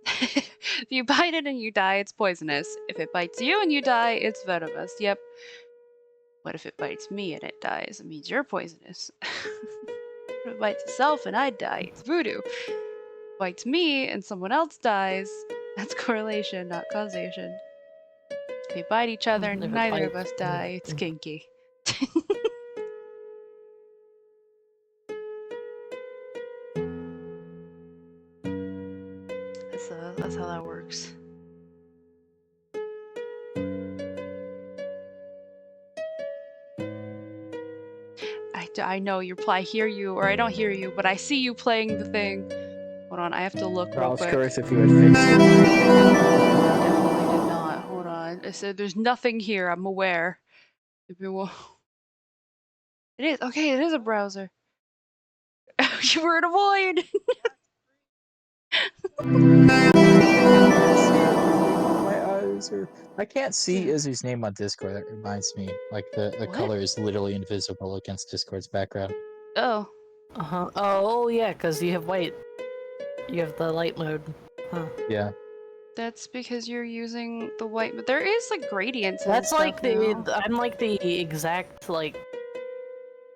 If you bite it and you die, it's poisonous. If it bites you and you die, it's venomous. Yep. What if it bites me and it dies? It means you're poisonous. If it bites itself and I die, it's voodoo. If it bites me and someone else dies, that's correlation, not causation. If we bite each other and If it neither of bites us me, die, it's kinky. That's how that works. I know I hear you, or I don't hear you, but I see you playing the thing. Hold on, I have to look I real was quick. curious if you had fixed it. Definitely did not. Hold on. It said there's nothing here. I'm aware. If you will. It is. Okay, it is a browser. You were in a void. My eyes are. I can't see Yeah. Izzy's name on Discord. That reminds me. Like the What? color is literally invisible against Discord's background. Oh. Uh-huh. Oh, yeah, because you have white. You have the light mode. Huh. Yeah. That's because you're using the white, but there is like gradients and That's stuff like now. I'm like the exact, like,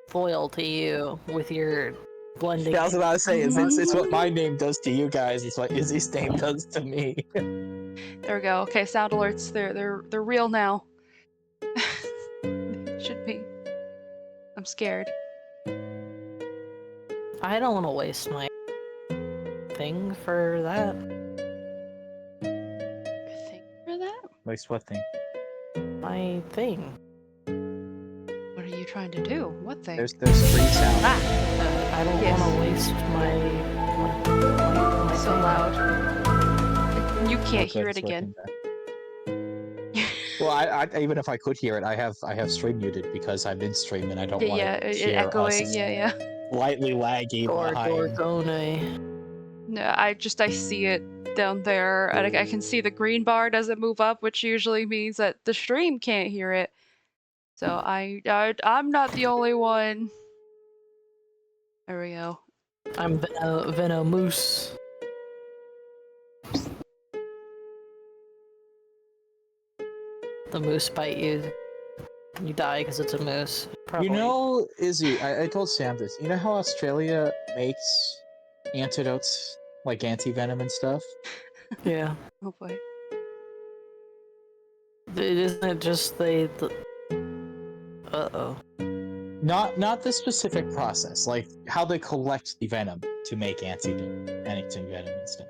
foil to you with your blending. I was about to say, it's what my name does to you guys. It's what Izzy's name does to me. There we go. Okay, sound alerts. They're real now. Should be. I'm scared. I don't want to waste my thing for that. Think for that? Waste what thing? My thing. What are you trying to do? What thing? There's free sound. Ah! I don't Yes. want to waste my So thing. loud. You can't Okay, hear it it's again. working back. Well, I even if I could hear it, I have stream muted because I'm in stream and I don't want to it hear echoing. us Yeah. slightly laggy behind. Gorgone. No, I see it down there. I can see the green bar doesn't move up, which usually means that the stream can't hear it. So I'm not the only one. There we go. I'm Venomoose. The moose bite you. You die because it's a moose. Probably. You know, Izzy, I told Sam this. You know how Australia makes antidotes like anti-venom and stuff? Yeah. Oh boy. Isn't it just they? Uh-oh. Not the specific process, like how they collect the venom to make anti-venom and stuff.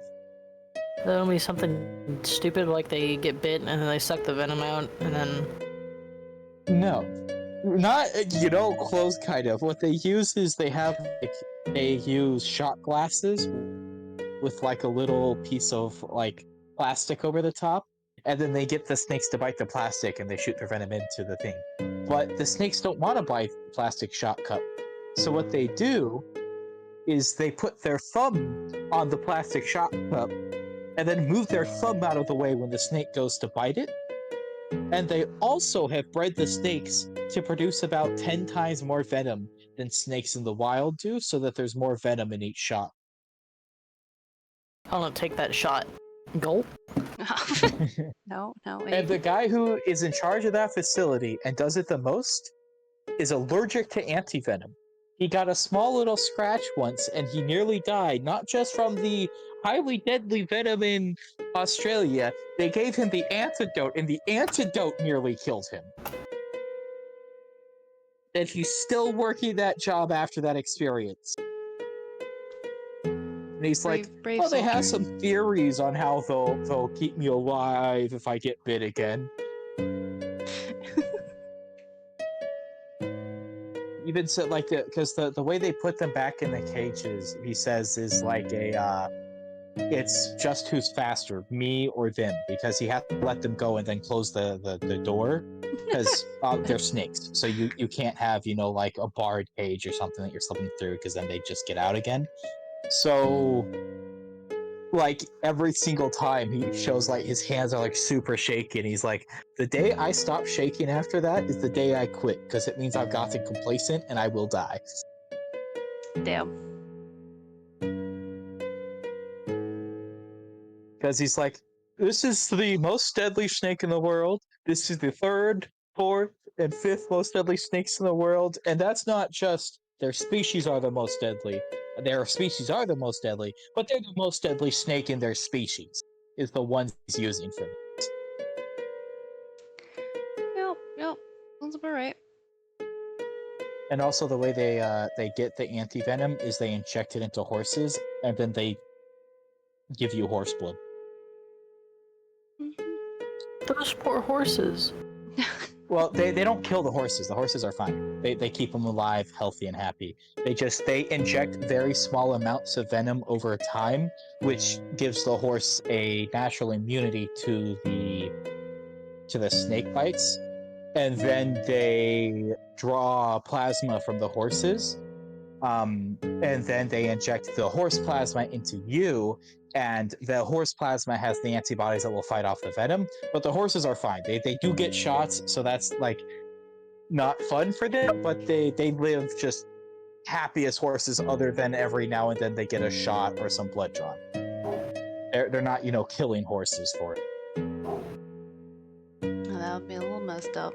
That'll be something stupid like they get bit and then they suck the venom out and then. No, not close kind of. What they use is they use shot glasses with like a little piece of like plastic over the top, and then they get the snakes to bite the plastic and they shoot their venom into the thing. But the snakes don't want to bite the plastic shot cup, so what they do is they put their thumb on the plastic shot cup and then move their thumb out of the way when the snake goes to bite it. And they also have bred the snakes to produce about 10 times more venom than snakes in the wild do, so that there's more venom in each shot. I'll not take that shot. Gulp. No. And the guy who is in charge of that facility and does it the most is allergic to anti-venom. He got a small little scratch once and he nearly died, not just from the highly deadly venom in Australia. They gave him the antidote and the antidote nearly killed him. And he's still working that job after that experience. And he's like, brave well, they have soldier. some theories on how they'll keep me alive if I get bit again. Even so, like, because the way they put them back in the cages, he says, is like it's just who's faster, me or them, because he has to let them go and then close the door, because they're snakes, so you can't have, like a barred cage or something that you're slipping through, because then they just get out again. So, like, every single time he shows, like, his hands are like super shaky, and he's like, the day I stop shaking after that is the day I quit, because it means I've gotten complacent and I will die. Damn. Because he's like, this is the most deadly snake in the world. This is the third, fourth, and fifth most deadly snakes in the world. And that's not just their species are the most deadly. Their species are the most deadly, but they're the most deadly snake in their species, is the one he's using for this. Yep. Sounds about right. And also the way they get the anti-venom is they inject it into horses, and then they give you horse blood. Those poor horses. Well, they don't kill the horses. The horses are fine. They keep them alive, healthy, and happy. They inject very small amounts of venom over time, which gives the horse a natural immunity to the snake bites. And then they draw plasma from the horses. And then they inject the horse plasma into you, and the horse plasma has the antibodies that will fight off the venom, but the horses are fine. They do get shots, so that's like not fun for them, but they live just happy as horses, other than every now and then they get a shot or some blood drawn. They're not, killing horses for it. That would be a little messed up.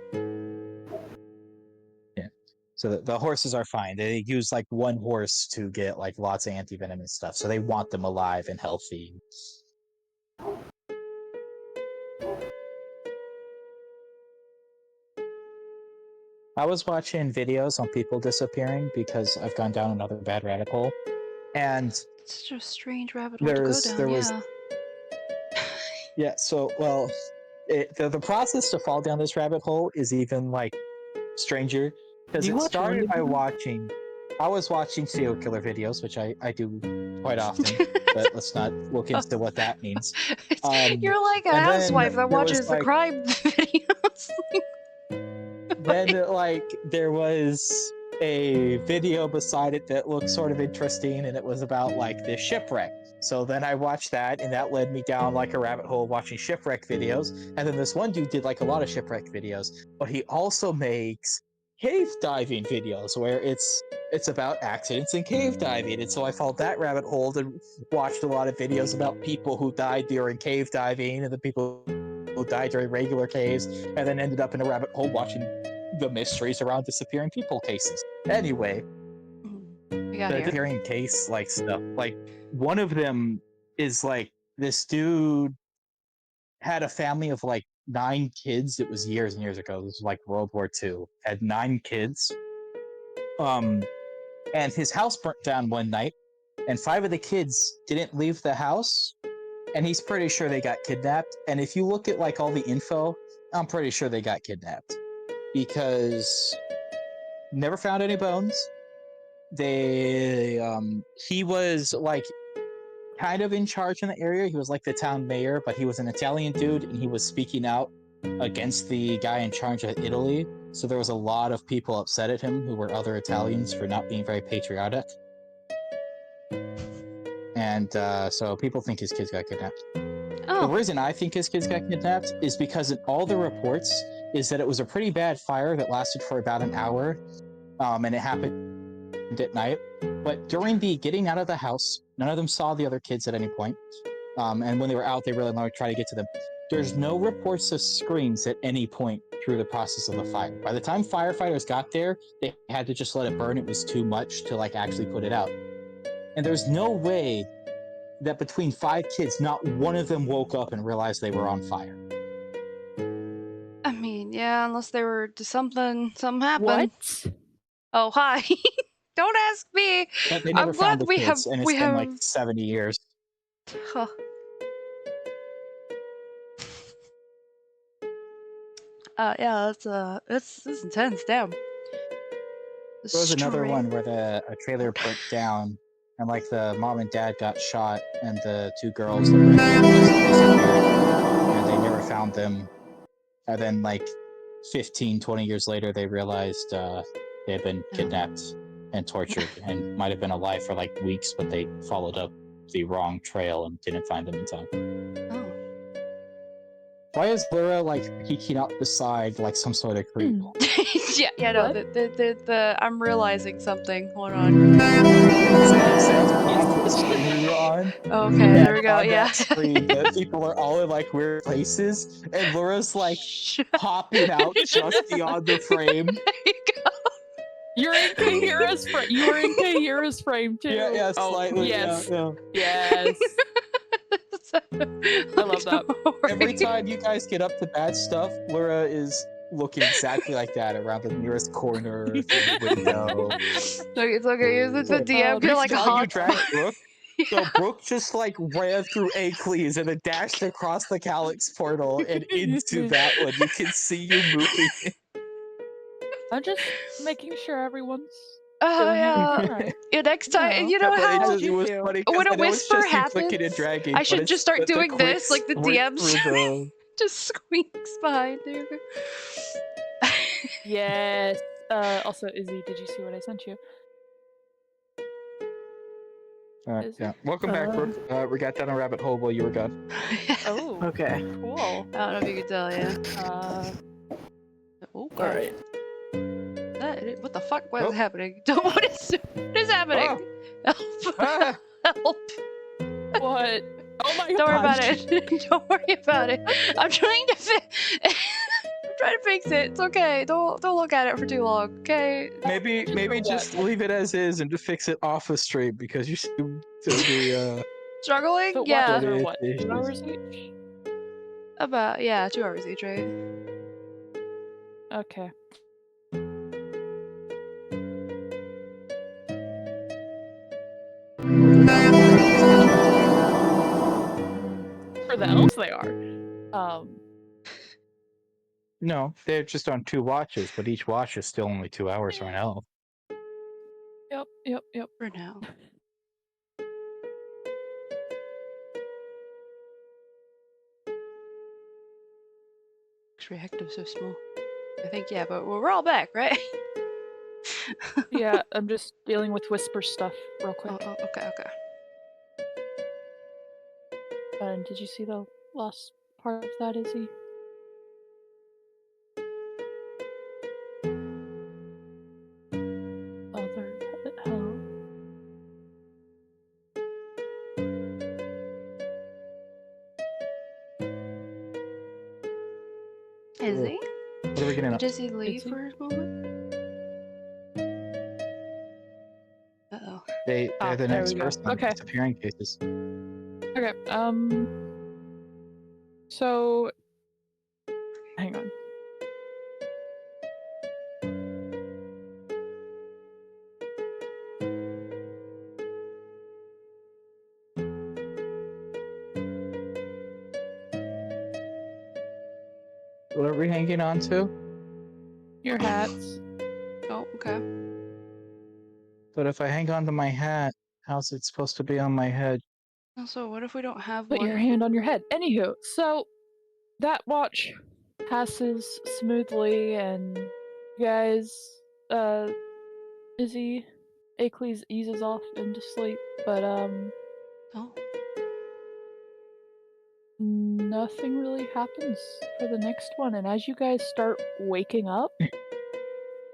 So the horses are fine. They use like one horse to get like lots of anti-venom and stuff, so they want them alive and healthy. I was watching videos on people disappearing because I've gone down another bad rabbit hole, and It's such a strange rabbit hole to go down. there was- yeah. So the process to fall down this rabbit hole is even like stranger, because You it watch started by Running I was watching serial killer videos, which I do quite often, but let's not look into what that means. You're like a and then housewife that there was, watches the like- crime videos. Then there was a video beside it that looked sort of interesting, and it was about like this shipwreck. So then I watched that, and that led me down like a rabbit hole watching shipwreck videos. And then this one dude did like a lot of shipwreck videos, but he also makes cave diving videos where it's about accidents in cave diving. And so I followed that rabbit hole and watched a lot of videos about people who died during cave diving and the people who died during regular caves, and then ended up in a rabbit hole watching the mysteries around disappearing people cases. Anyway, We got the here. disappearing case like stuff, like one of them is like this dude had a family of like 9 kids. It was years and years ago. This was like World War II. Had 9 kids. And his house burnt down one night, and 5 of the kids didn't leave the house, and he's pretty sure they got kidnapped. And if you look at like all the info, I'm pretty sure they got kidnapped, because never found any bones. He was like kind of in charge in the area. He was like the town mayor, but he was an Italian dude, and he was speaking out against the guy in charge of Italy. So there was a lot of people upset at him who were other Italians for not being very patriotic. And so people think his kids got kidnapped. The Oh, reason I think his kids got kidnapped is because in all the reports is that it was a pretty bad fire that lasted for about an hour, and it happened at night. But during the getting out of the house, none of them saw the other kids at any point. And when they were out, they really wanted to try to get to them. There's no reports of screams at any point through the process of the fire. By the time firefighters got there, they had to just let it burn. It was too much to like actually put it out. And there's no way that between 5 kids, not one of them woke up and realized they were on fire. I mean, yeah, unless they were something happened. What? Oh, hi. Don't ask me. But they never I'm found glad the we kids, have- and it's we been like have- 70 years. Huh. Yeah, it's intense. Damn. There was another one where a trailer burnt down, and like the mom and dad got shot, and the 2 girls that were in the disappeared, and they never found them. And then like 15, 20 years later, they realized they had been kidnapped and tortured, and might have been alive for like weeks, but they followed up the wrong trail and didn't find them in time. Oh. Why is Lyra like peeking out the side like some sort of creep? yeah, no, What? the I'm realizing something. Hold on. Sam's off the screen we were on. Okay, there we And go. on Yeah. that screen, the people are all in like weird places, and Lyra's like popping out just beyond the frame. There you go. You're in Kahira's frame. You were in Kahira's frame too. Yeah, Oh, slightly. yes. Yeah. Yes. I love that. Every time you guys get up to bad stuff, Lyra is looking exactly like that around the nearest corner through the window. It's okay. It's the DM This can like value hop. drag Brooke. So Brooke just like ran through Acles and then dashed across the Calyx portal and into that one. You can see you moving. I'm just making sure everyone's doing Yeah. everything right. Yeah, next time, No. you know But how it was do? funny 'cause when a I know it's whisper just you clicking and happens, dragging. I but should it's just start the doing this, clicks like the right DMs through the- just squeaks behind you. Yes. Also, Izzy, did you see what I sent you? Is yeah. it? Welcome back, Brooke. We got down a rabbit hole while you were gone. Oh, Okay. cool. I don't know if you can tell, yeah. Alright. What the fuck? What is Oh. happening? What is happening? Help! Ah! Help! What? Oh my Don't worry about gosh. it. Don't worry about it. I'm trying to I'm trying to fix it. It's okay. Don't look at it for too long. Okay. Maybe just leave it as is and just fix it off the stream because you seem to be Struggling? So Yeah. watches are what? Issues. 2 hours each? About 2 hours each, right? Okay. For the elves, they are. No, they're just on 2 watches, but each watch is still only 2 hours for an elf. Yep. For now. Reactive so small. I think but we're all back, right? Yeah, I'm just dealing with whisper stuff real quick. Oh, okay. And did you see the last part of that, Izzy? Other hell. Is he? What are we getting up? Does he leave Is he? for a moment? Uh-oh. They're the there next we go. person on Okay. disappearing cases. Okay, so hang on. What are we hanging on to? Your hats. Oh, okay. But if I hang on to my hat, how's it supposed to be on my head? Also, what if we don't have Put one? your hand on your head. Anywho, so that watch passes smoothly and you guys Izzy Acles eases off into sleep, but Oh. nothing really happens for the next one, and as you guys start waking up,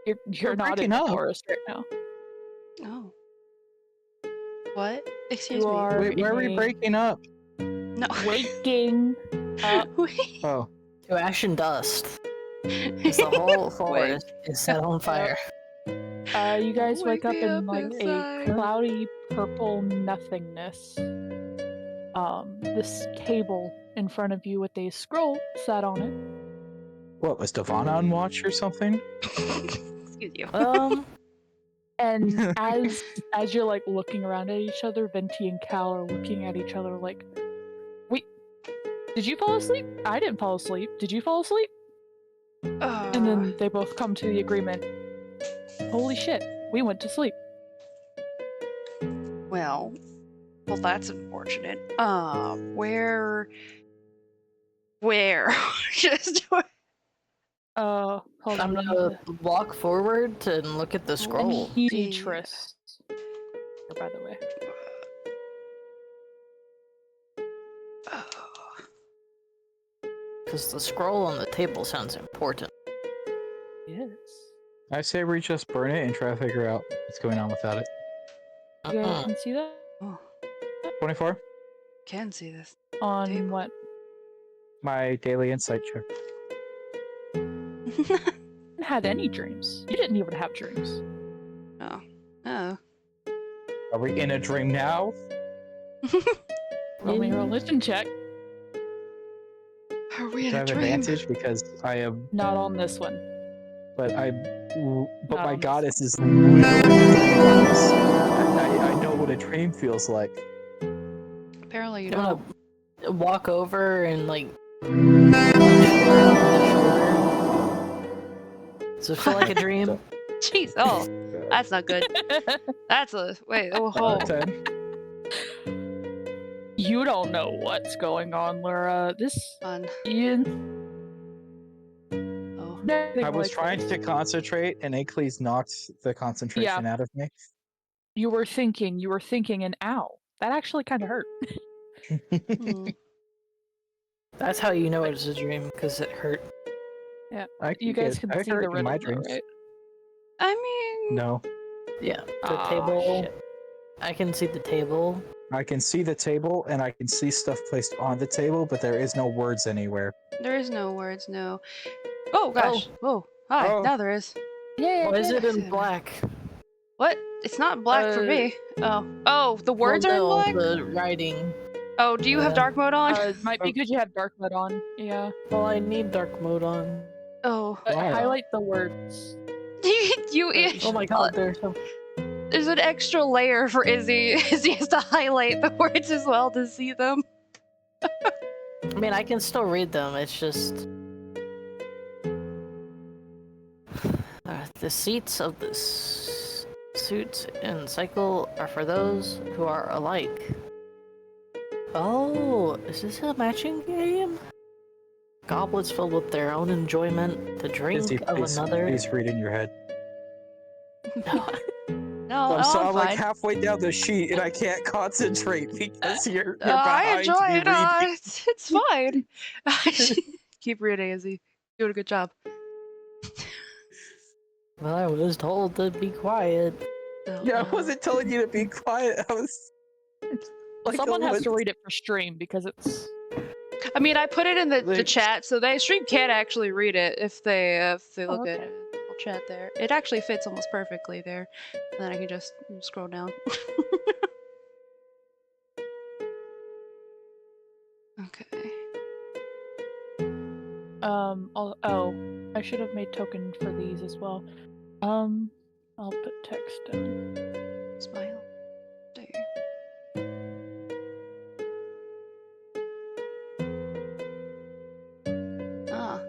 you're We're not in breaking the up. forest right now. Oh. What? Excuse You me. are Wait, where are we in a breaking up? No. waking up. Wait. Oh, To ash and dust. As the whole forest is set on fire. You guys wake up Wake me in up like inside. a cloudy purple nothingness. This table in front of you with a scroll sat on it. what was Devon on watch or something? Excuse you. And as you're like looking around at each other, Venti and Cal are looking at each other like, "Wait, did you fall asleep? I didn't fall asleep. Did you fall asleep?" And then they both come to the agreement. Holy shit, we went to sleep. Well, that's unfortunate. Where? Just Hold I'm on. gonna walk forward to look at the scroll. Beatrice. By the way. Because the scroll on the table sounds important. Yes. I say we just burn it and try to figure out what's going on without it. You guys Uh-uh. can see that? Oh, 24. can see this. On Table. what? My daily insight check. Had any dreams? You didn't even have dreams. Oh. Oh. Are we in a dream now? Roll me a religion check. Are we Do in I a have dream? advantage because I am? Not on this one. But Not my on this goddess is literally a dream goddess. I know what a dream feels like. Apparently you You don't. wanna walk over and like punch her on the shoulder? Does it feel like a dream? Jeez. Oh, that's not good. That's a wait. Oh, hold. 10. You don't know what's going on, Laura. This Fun. Ian. Oh. I was trying to concentrate, and Acles knocked the concentration out of me. You were thinking, and ow, that actually kind of hurt. Hmm. That's how you know it's a dream, because it hurt. You guys can see the in riddle, my though, dreams. right? I mean, No, Yeah, the Aw, table. shit. I can see the table. I can see the table, and I can see stuff placed on the table, but there is no words anywhere. there is no words. No. Oh gosh. Whoa. Hi. Oh. Now there is. Yeah. Why is it in Yeah. black? What? It's not black for me. Oh. Oh, the words are in Well, black. no, the writing. Oh, do you have Yeah. dark mode on? Might be because you have dark mode on. Yeah. Well, I need dark mode on. Oh. Why? Highlight the words. you. Oh my god, there's some. There's an extra layer for Izzy. Izzy has to highlight the words as well to see them. I mean, I can still read them. It's just the seats of this suit and cycle are for those who are alike. Oh, is this a matching game? Goblets filled with their own enjoyment, the drink Izzy, of another. please read in your head. No, I'm I'm like fine. halfway down the sheet, and I can't concentrate because you're I behind enjoy me it. reading. It's fine. Keep reading, Izzy. Doing a good job. Well, I was told to be quiet. Oh, Yeah, I no. wasn't telling you to be quiet. I was like, Someone has to was- read it for stream because it's. I mean, I put it in the Like- chat, so they stream can't actually read it if they look at okay. it. We'll chat there. It actually fits almost perfectly there. And then I can just scroll down. Okay. I should have made token for these as well. I'll put text down. Smile. There. Ah.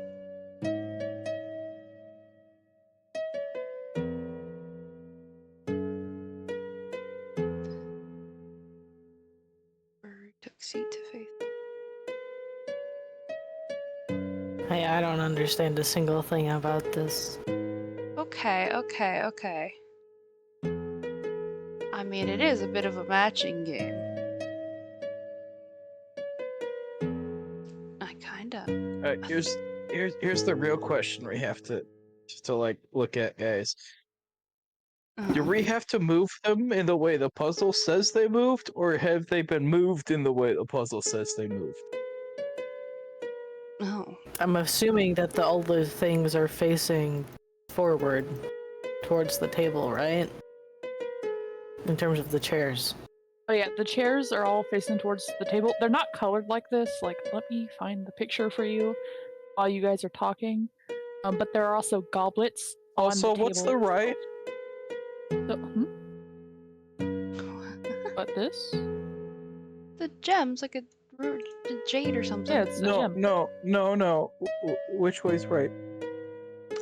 Bird took seat to face. Hey, I don't understand a single thing about this. Okay. I mean, it is a bit of a matching game. I kinda. Here's the real question we have to like look at, guys. Do we have to move them in the way the puzzle says they moved, or have they been moved in the way the puzzle says they moved? Oh. I'm assuming that all the things are facing forward towards the table, right? In terms of the chairs. Oh yeah, the chairs are all facing towards the table. They're not colored like this. Like, let me find the picture for you while you guys are talking. But there are also goblets on Also, the what's table. the right? What this? The gems, like a jade or something. Yeah, it's a gem. No. Which way's right?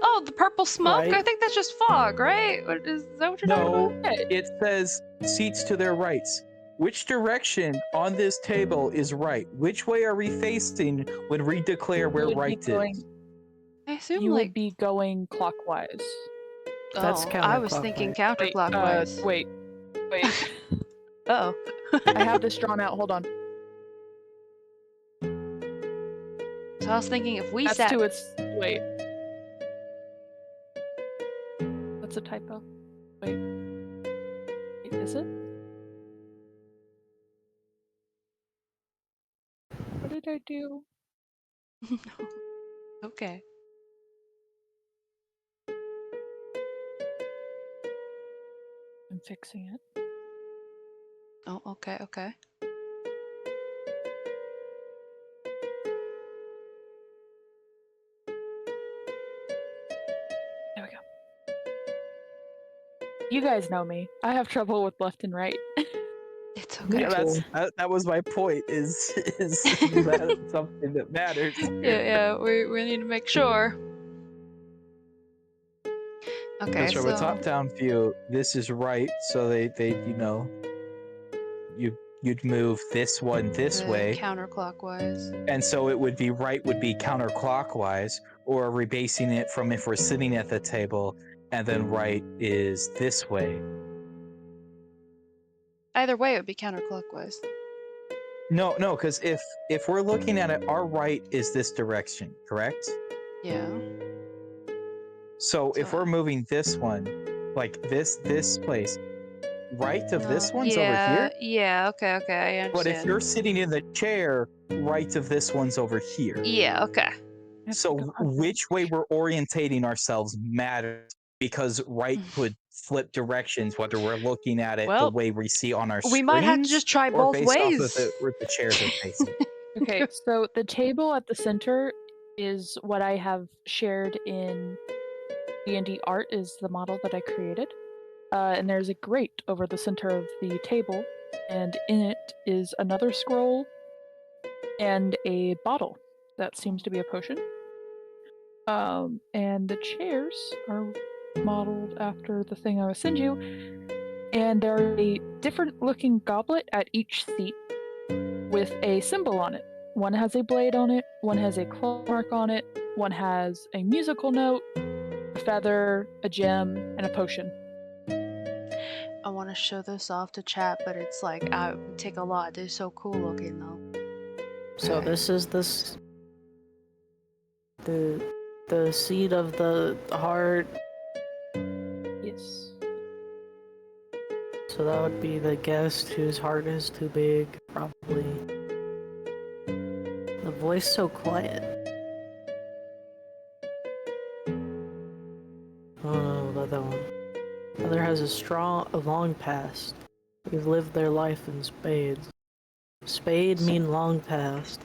Oh, the purple smoke? Right. I think that's just fog, right? Is that what you're talking No, about? it says seats to their rights. Which direction on this table is right? Which way are we facing when we declare where You would be right going- is? I assume You like would be going clockwise. That's I was thinking counterclockwise. counterclockwise. Wait. Oh. I have this drawn out. Hold on. So I was thinking if we That's sat. to its. Wait. That's a typo. Wait. Wait, is it? What did I do? No. Okay. I'm fixing it. Oh, okay, okay. There we go. You guys know me. I have trouble with left and right. It's Me okay. Yeah, too. that was my point. Is that something that matters? Yeah, we need to make sure. Okay, Because from a so top-down view, this is right. So they you'd move this one this way, counterclockwise. and so it would be right would be counterclockwise, or are we basing it from if we're sitting at the table, and then right is this way? Either way, it would be counterclockwise. No, because if we're looking at it, our right is this direction, correct? Yeah. So if So- we're moving this one, like this place, right of this one's yeah, over here. Yeah, okay, I understand. But if you're sitting in the chair, right of this one's over here. Yeah, okay. So which way we're orientating ourselves matters, because right could flip directions whether we're looking at it Well, the way we see on our we might have to screens, just try or both based off of ways. where the chairs are facing. Okay, so the table at the center is what I have shared in D&D art, is the model that I created. And there's a grate over the center of the table, and in it is another scroll and a bottle that seems to be a potion. And the chairs are modeled after the thing I will send you, and there are a different looking goblet at each seat with a symbol on it. One has a blade on it, one has a claw mark on it, one has a musical note, a feather, a gem, and a potion. I want to show this off to chat, but it's like, it would take a lot. They're so cool looking, though. So Okay. this is the seed of the heart. Yes. So that would be the guest whose heart is too big, probably. The voice so quiet. Oh no, the other one. The other has a long past. We've lived their life in spades. Spade mean long past.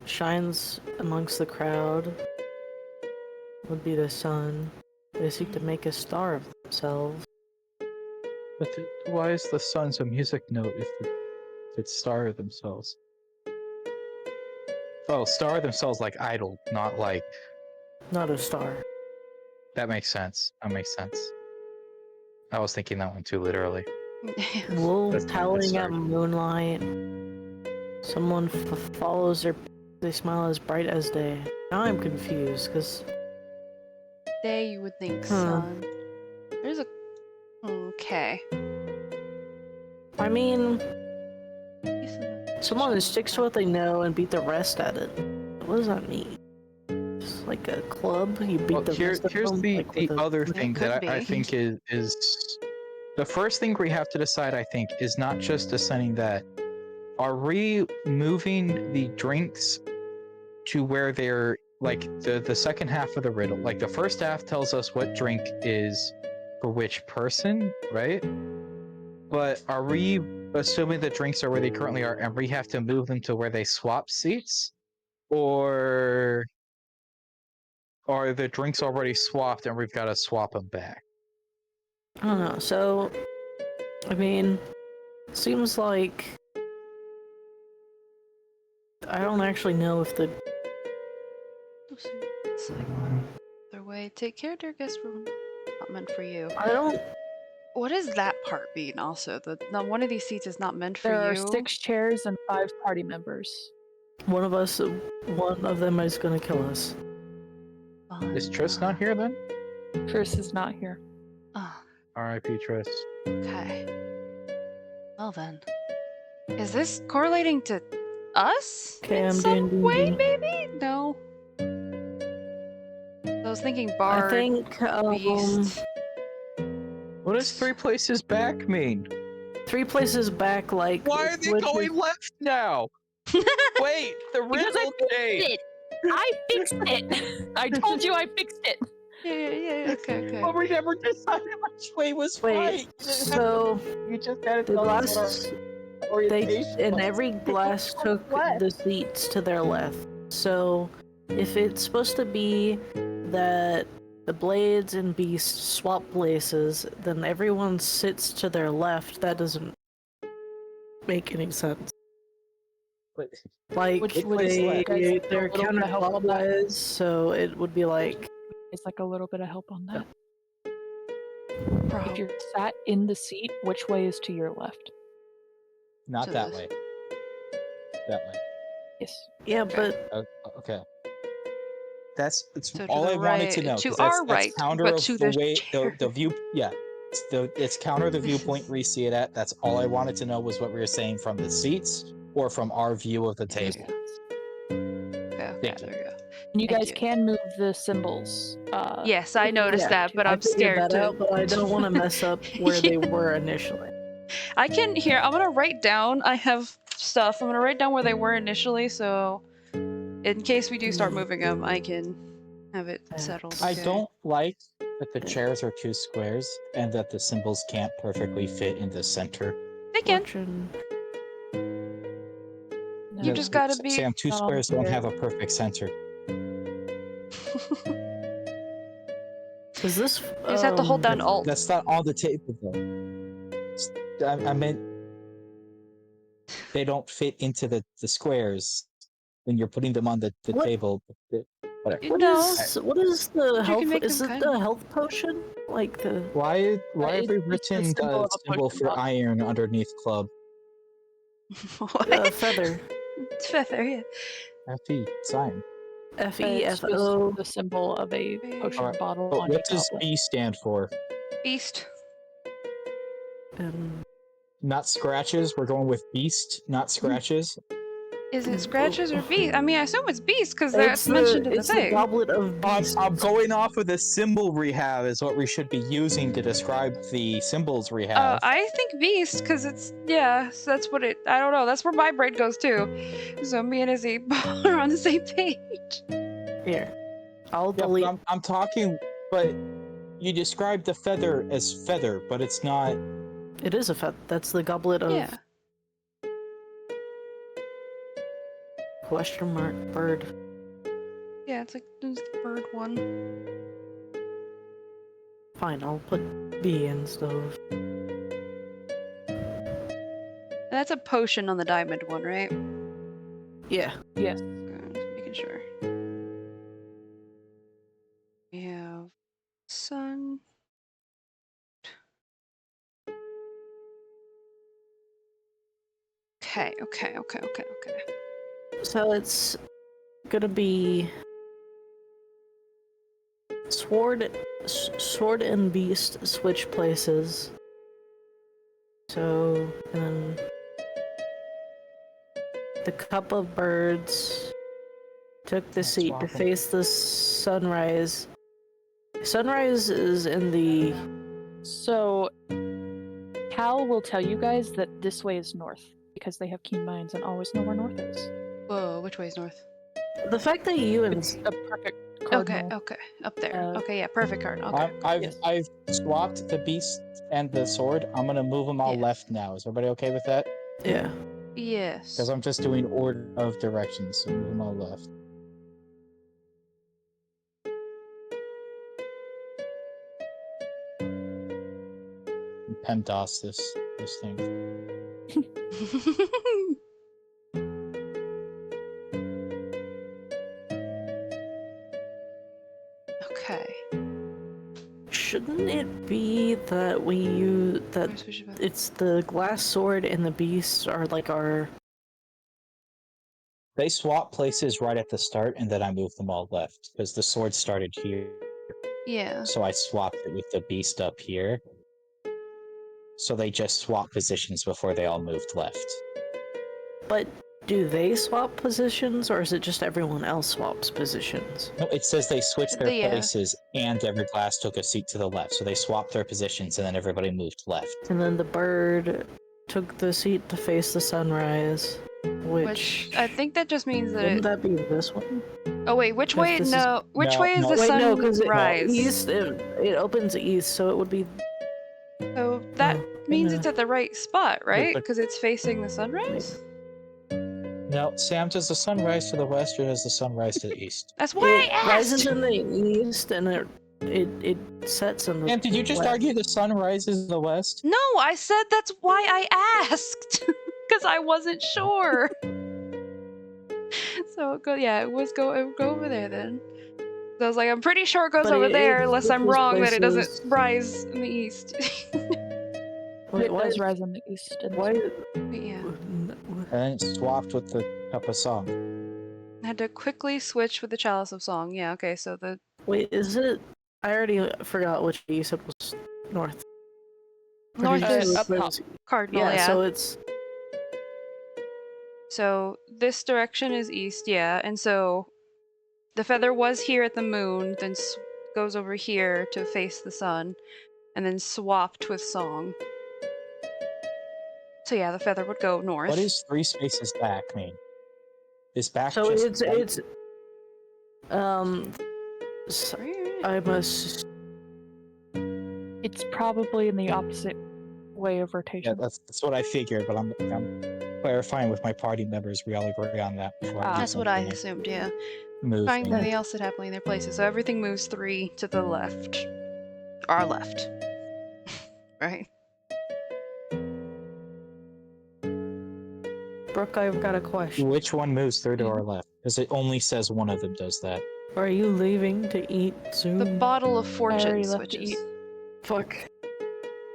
Shines amongst the crowd. Would be the sun. They seek to make a star of themselves. But why is the sun's a music note if it's star themselves? Oh, star themselves like idol, not like. Not a star. That makes sense. That makes sense. I was thinking that one too literally. Wolves That's kinda howling at absurd. moonlight. Someone follows their. They smile as bright as day. Now I'm confused, because Day, you would think sun. There's a. Okay. I mean, someone who sticks to what they know and beat the rest at it. What does that mean? It's like a club. You beat Well, the rest of here's them. the like, with a- other It thing that could I be. think is the first thing we have to decide. I think is not just assigning that. Are we moving the drinks to where they're like the second half of the riddle? Like the first half tells us what drink is for which person, right? But are we assuming the drinks are where they currently are, and we have to move them to where they swap seats, or are the drinks already swapped and we've got to swap them back? I don't know. So, I mean, seems like I don't actually know if the It's like their way. Take care, dear guest room. Not meant for you. I don't. What does that part mean? Also, no, one of these seats is not meant for There are you. 6 chairs and 5 party members. One of them is gonna kill us. Is Triss not here then? Triss is not here. Oh, R.I.P. Triss. okay. Well then, is this correlating to us Okay, in I'm some doing way, D&D. maybe? No. I was thinking I bard, think beast. What does 3 places back mean? 3 places back, like Why are they would going be- left now? Wait, the Because I riddle fixed changed. it. I fixed it. I told you I fixed it. Yeah, okay. But we never decided which way was Wait, right. You didn't have so to- you just had to the tell us what glass our orientation and was. every glass took the seats to their left. So if it's supposed to be that the blades and beasts swap places, then everyone sits to their left. That doesn't make any sense. But Like Which way guys need a they're little bit of help on that? counterclockwise, so it would be like It's like a little bit of help on that. Bro. If you're sat in the seat, which way is to your left? not To that this. way. That way. Yes. yeah, Okay. but Okay. That's So to all the I wanted to right- know. to 'Cause that's, our that's right, counter but of to the the way chair. the view. Yeah, it's counter the viewpoint we see it at. That's all I wanted to know was what we were saying from the seats or from our view of the table. Okay, Thank you. there we go. And you Thank guys you. can move the symbols. Yes, I noticed yeah, that, but I I'm figured scared that to. out, but I don't want to mess up where they were initially. I can here. I'm gonna write down. I have stuff. I'm gonna write down where they were initially, so in case we do start moving them, I can have it settled. I okay? don't like that the chairs are 2 squares and that the symbols can't perfectly fit in the center. They can. Fortune. You No. just gotta be. Sam, 2 Oh, squares don't here. have a perfect center. Is this? You just have to hold down Alt. That's not on the table though. I meant they don't fit into the squares when you're putting them on the What? table. Whatever. What No. is the can health? make Is them it kind the of- health potion? Like the Why have we it's the written symbol the of a symbol potion for bottle. iron underneath club? What? feather? It's feather, yeah. FE, it's iron. It's just FEFO. the symbol of a potion Alright, bottle But on what a does goblet. B stand for? Beast. Not scratches. We're going with beast, not scratches. Is it scratches or beast? I mean, I assume it's beast because that's mentioned in the It's the thing. goblet of beasts. I'm going off of the symbol we have is what we should be using to describe the symbols we have. I think beast because it's so that's what it. I don't know. That's where my brain goes too. So me and Izzy are on the same page. Here, I'll Yeah, but delete. I'm talking, but you described the feather as feather, but it's not. It is a feather. That's the goblet of Yeah. question mark bird. Yeah, it's like there's the bird one. Fine, I'll put B instead of. That's a potion on the diamond one, right? Yeah. Yes. Just making sure. We have sun. Okay. So it's gonna be sword and beast switch places. So and then the cup of birds took the Let's seat swap to 'em. face the sunrise. Sunrise is in the So, Cal will tell you guys that this way is north because they have keen minds and always know where north is. Whoa, which way is north? the fact that you and It's a perfect Okay, cardinal. okay, up there. Uh, Okay, yeah, perfect card. Okay. I've Yes. swapped the beast and the sword. I'm gonna move them all Yeah. left now. Is everybody okay with that? yeah. Yes. Because I'm just doing order of directions, so move them all left. PEMDAS this thing. Okay. Shouldn't it be that we use that Where's Fishback? it's the glass sword and the beast are like our They swap places right at the start, and then I moved them all left because the sword started here. Yeah. So I swapped it with the beast up here. So they just swapped positions before they all moved left. but do they swap positions, or is it just everyone else swaps positions? No, it says they switched their Yeah. places and every class took a seat to the left. So they swapped their positions and then everybody moved left. And then the bird took the seat to face the sunrise, Which I think that just means that. wouldn't that be this one? Oh wait, which 'Cause way? this is- No, which No, way is no. the Wait, no, because sunrise? east it opens east, so it would be. So that Oh, means yeah. it's at the right spot, right? but- Because it's facing the sunrise. No, Sam, does the sun rise to the west or does the sun rise to the east? That's why It I rises asked. in the east and it sets in the. Sam, did you just west. argue the sun rises in the west? No, I said that's why I asked because I wasn't sure. So it would go over there then. So I was like, I'm pretty sure it goes But over it there, unless I'm switches wrong that it doesn't places. rise in the east. Wait, It why? does rise in the east. And Why? But yeah, And then it swapped with the cup of song. I had to quickly switch with the chalice of song. Yeah, okay, so the Wait, is it? I already forgot which you said was north. Or north did you is say up top. was- cardinal. Yeah, Yeah, so it's so this direction is east. Yeah, and so the feather was here at the moon, then goes over here to face the sun, and then swapped with song. So yeah, the feather would go north. What does 3 spaces back mean? Is back so just it's right? it's s- I must. it's probably in the opposite way of Yeah, rotation. that's what I figured, but I'm clarifying with my party members. We all agree on that. Before I do That's what I something assumed. Yeah. Move Find thing. everything else that happily in their places. So everything moves 3 to the left. Our left. Right? Brooke, I've got a question. Which one moves through to our left? Because it only says one of them does that. Are you leaving to eat soon? The bottle of fortune already left to switches. eat. Fuck.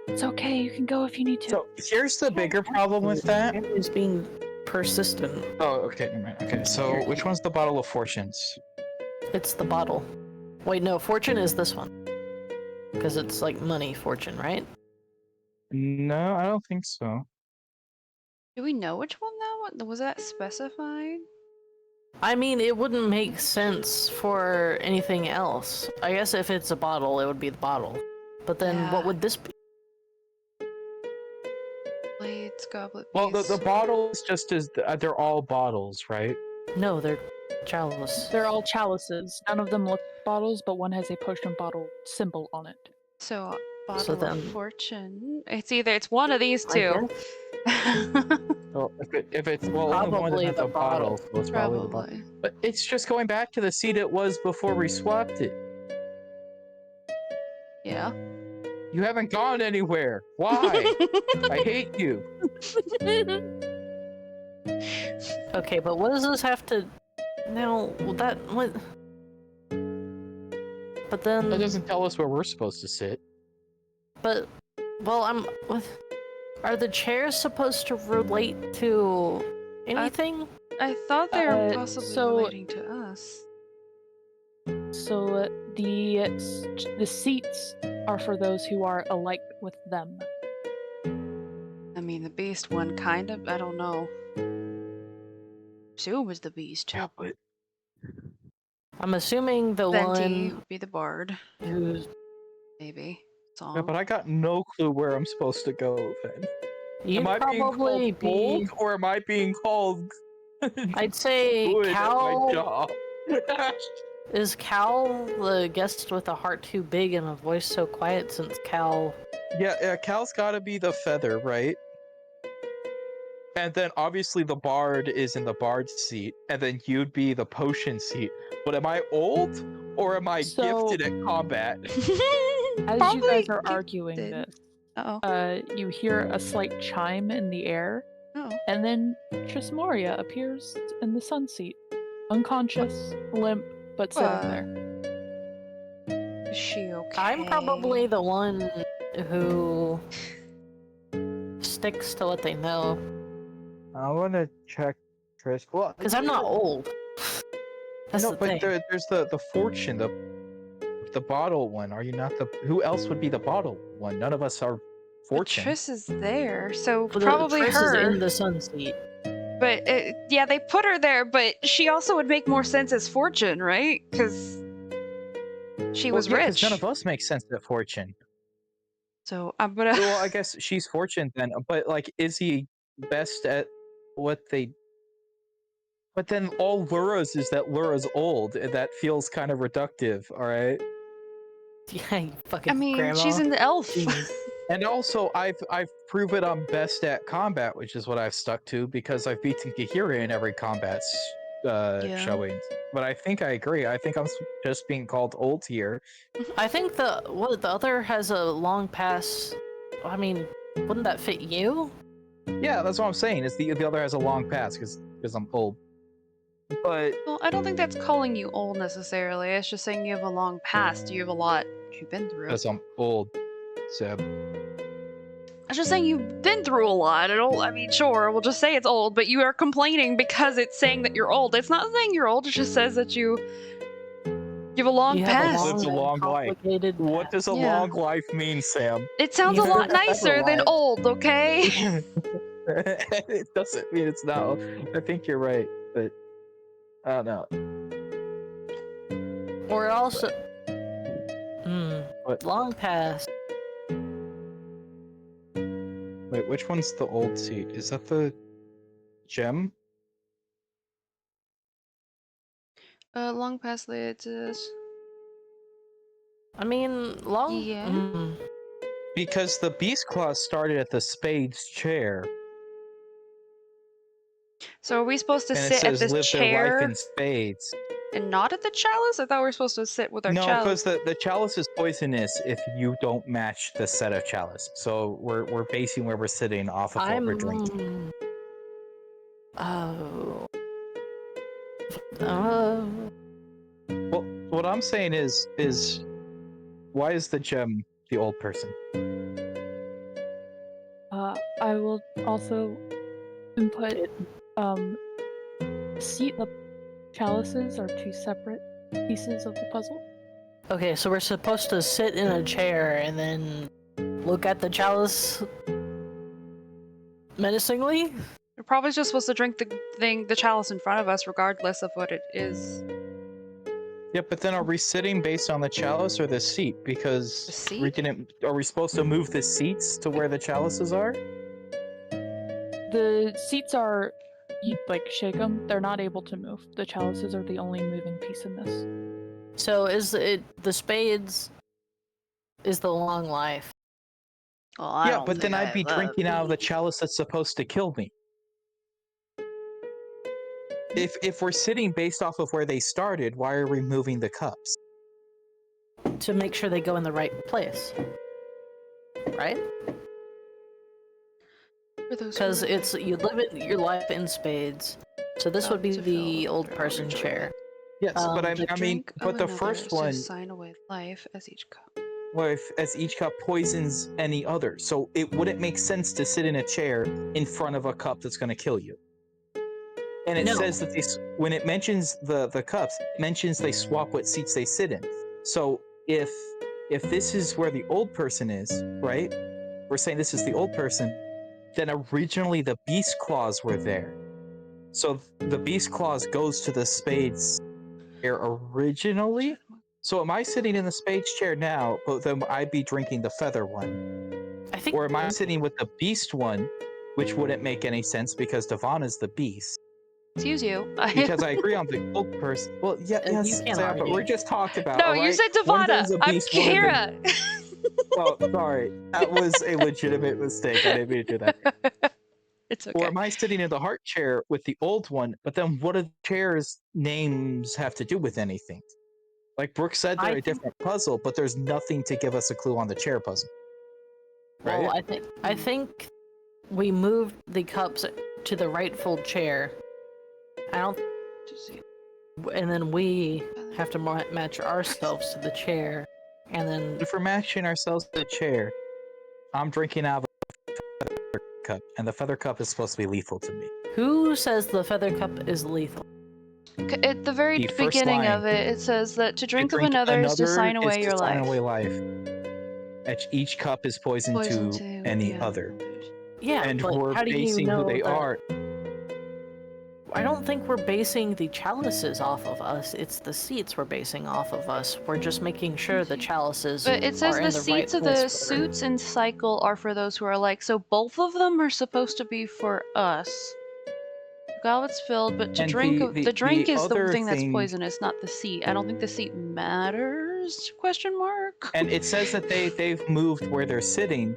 It's okay. You can go if you need to. So here's the bigger problem with that. Is being persistent. Oh, okay, never mind. Okay, so which one's the bottle of fortunes? It's the bottle. Wait, no, fortune is this one. Because it's like money, fortune, right? No, I don't think so. Do we know which one that one? Was that specified? I mean, it wouldn't make sense for anything else. I guess if it's a bottle, it would be the bottle. But then Yeah. what would this be? Blades, goblet. Well, the piece. bottle is just as they're all bottles, right? No, they're chalice. They're all chalices. None of them look bottles, but one has a potion bottle symbol on it. So bottle then- of fortune. It's one of these I two. Well, if it's well, only one of Probably them has the a bottle, so it's probably the bottle. Probably. But it's just going back to the seat it was before we swapped it. Yeah. You haven't gone anywhere. Why? I hate you. Okay, but what does this have to... Now, that... What... But then... That doesn't tell us where we're supposed to sit. But... Well, what... Are the chairs supposed to relate to anything? I thought they were Uh, possibly so- relating to us. So the seats are for those who are alike with them. I mean, the beast one kind of. I don't know. Sue was the beast too. Yeah, but I'm assuming the Venti one would be the bard, who's... maybe. yeah, Song. but I got no clue where I'm supposed to go then. You'd Am I being probably called be... bold, or am I being called I'd say good at my Cal... job? Is Cal the guest with a heart too big and a voice so quiet since Cal... Yeah, Cal's gotta be the feather, right? And then obviously the bard is in the bard seat, and then you'd be the potion seat. But am I old, or am I So- gifted at combat? As you guys are Probably arguing gifted. this, Uh-oh. you hear a slight chime in the air, Oh. and then Trismoria appears in the sun seat, unconscious, limp, but sitting there. Is she okay? I'm probably the one who sticks to what they know. I want to check Trish. Well, Because I'm not old. That's no, the but thing. there's the fortune, the bottle one. Are you not the? Who else would be the bottle one? None of us are But fortune. Triss is there, so But probably Triss her. is in the sun seat. But yeah, they put her there, but she also would make more sense as Fortune, right? Because she was yeah, rich. none of us make sense at Fortune. So I'm gonna. Well, I guess she's Fortune then, but like, is he best at what they? But then all Lura's is that Lura's old, and that feels kind of reductive. All right. Yeah, you fucking I mean, grandma. she's an elf. Jesus. And also, I've proven I'm best at combat, which is what I've stuck to because I've beaten Gahira in every combat Yeah. showing. But I think I agree. I think I'm just being called old here. I think the other has a long pass. I mean, wouldn't that fit you? Yeah, that's what I'm saying. Is the other has a long pass because I'm old. But Well, I don't think that's calling you old necessarily. It's just saying you have a long past. You have a lot you've been through. because I'm old, so It's just saying you've been through a lot. I mean, sure, we'll just say it's old, but you are complaining because it's saying that you're old. It's not saying you're old. It just says that you have a long You have past. Lived a and long life. complicated what does a Yeah. long life mean, Sam? It sounds You a have lot a nicer than life. old, okay? It doesn't mean it's not. I think you're right, but I don't know. Or also, What? long pass. Wait, which one's the old seat? Is that the gem? Long past it says. I mean, long. Yeah. Because the beast claws started at the spades chair, So are we supposed to and it sit at says this live their life chair in spades. and not at the chalice? I thought we were supposed to sit with our No, chalice. because the chalice is poisonous if you don't match the set of chalice. So we're basing where we're sitting off of what we're drinking. Oh. Well, what I'm saying is why is the gem the old person? I will also input seat and the chalices are two separate pieces of the puzzle. Okay, so we're supposed to sit in a chair and then look at the chalice menacingly? We're probably just supposed to drink the chalice in front of us, regardless of what it is. Yeah, but then are we sitting based on the chalice or the seat? Because The seat? are we supposed to move the seats to where the chalices are? The seats are, you like shake them, they're not able to move. The chalices are the only moving piece in this. So is it the spades is the long life? Well, I Yeah, don't but then think I I'd be have that. drinking out of the chalice that's supposed to kill me. If we're sitting based off of where they started, why are we moving the cups? To make sure they go in the right place. Right? For those Because who- it's you live it your life in spades. So this would be to the fill old their person overjoyed. chair. Yes, but The I mean, Drink but of the another first is to one, sign away life as each cup. well, as each cup poisons any other, so it wouldn't make sense to sit in a chair in front of a cup that's going to kill you. And it No. says that when it mentions the cups, it mentions they swap what seats they sit in. So if this is where the old person is, right? We're saying this is the old person. Then originally the beast claws were there. So the beast claws goes to the spades chair originally. So am I sitting in the spades chair now, but then I'd be drinking the feather one? I think Or am I sitting with the beast one, which wouldn't make any sense because Devon is the beast? Excuse you. Because I agree on the old person. Well, yeah, You yes, can't Sarah, but argue. we're just talking about. No, all you right? said One of Devana. them's a I'm beast, one of them- Kira. Oh, sorry, that was a legitimate mistake. I didn't mean to do that. It's Or okay. am I sitting in the heart chair with the old one? But then, what do the chairs' names have to do with anything? Like Brooke said, they're I a think- different puzzle, but there's nothing to give us a clue on the chair puzzle. Right? Well, I think we moved the cups to the rightful chair. I don't, and then we have to match ourselves to the chair, and then If we're matching ourselves to the chair, I'm drinking out of a feather cup, and the feather cup is supposed to be lethal to me. who says the feather cup is lethal? At the very The first beginning line. of it, it says that to drink of drink another is to another sign is away to your sign life. away life. Each cup is poison, Poison to any yeah. other. Yeah, And but we're how do you basing know who they that- are. I don't think we're basing the chalices off of us. It's the seats we're basing off of us. We're just making sure the chalices But it says are the in the seats right of place the for her. suits and cycle are for those who are like, so both of them are supposed to be for us. Goblet's filled, but to And drink the drink is the other thing that's thing, poisonous, not the seat. I don't think the seat matters? Question mark. and it says that they've moved where they're sitting,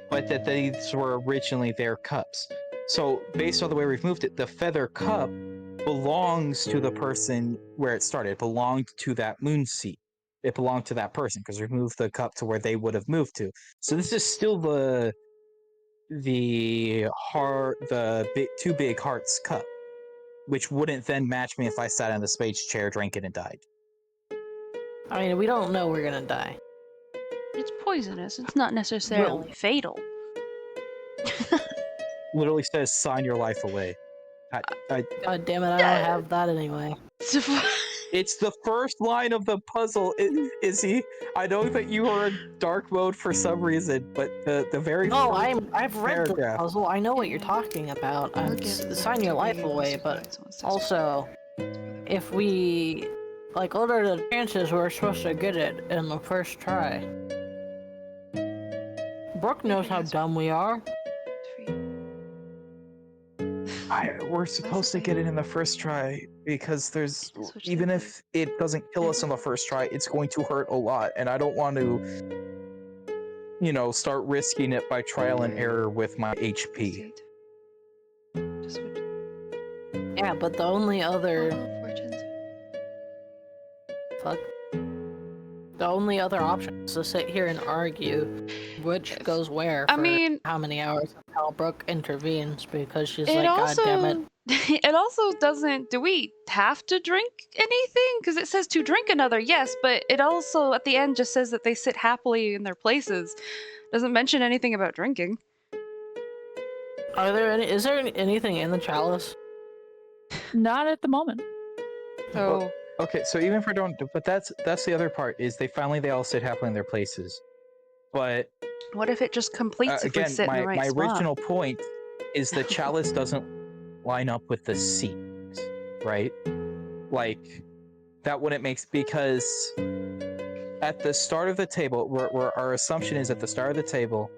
but that these were originally their cups. So based on the way we've moved it, the feather cup belongs to the person where it started. It belonged to that moon seat. It belonged to that person because we moved the cup to where they would have moved to. So this is still the two big hearts cup, which wouldn't then match me if I sat in the spades chair, drank it, and died. I mean, we don't know we're gonna die. It's poisonous. It's not necessarily fatal. Literally says, "Sign your life away." God damn it, I don't have that anyway. It's the first line of the puzzle, Izzy. I know that you are in dark mode for some reason, but the very Oh, first I've read the paragraph. puzzle. I know what you're talking about. Sign your life away, but also, if we like, what are the chances we're supposed to get it in the first try? Brooke knows how dumb we are. We're supposed to get it in the first try because there's Switch even the if it doesn't kill us on the first try, it's going to hurt a lot, and I don't want to, start risking it by trial and error with my HP. Yeah, but the only other the only other option is to sit here and argue which goes where. I For mean, how many hours until Brooke intervenes because she's it like, also, God damn it. it also doesn't. Do we have to drink anything? Because it says to drink another, yes, but it also at the end just says that they sit happily in their places. Doesn't mention anything about drinking. Is there anything in the chalice? Not at the moment. So Okay, so even if we don't, but that's the other part is they all sit happily in their places. But what if it just completes if we again, sit in the right my spot? original point is the chalice doesn't line up with the seat, right? Like that wouldn't make because at the start of the table, where our assumption is at the start of the table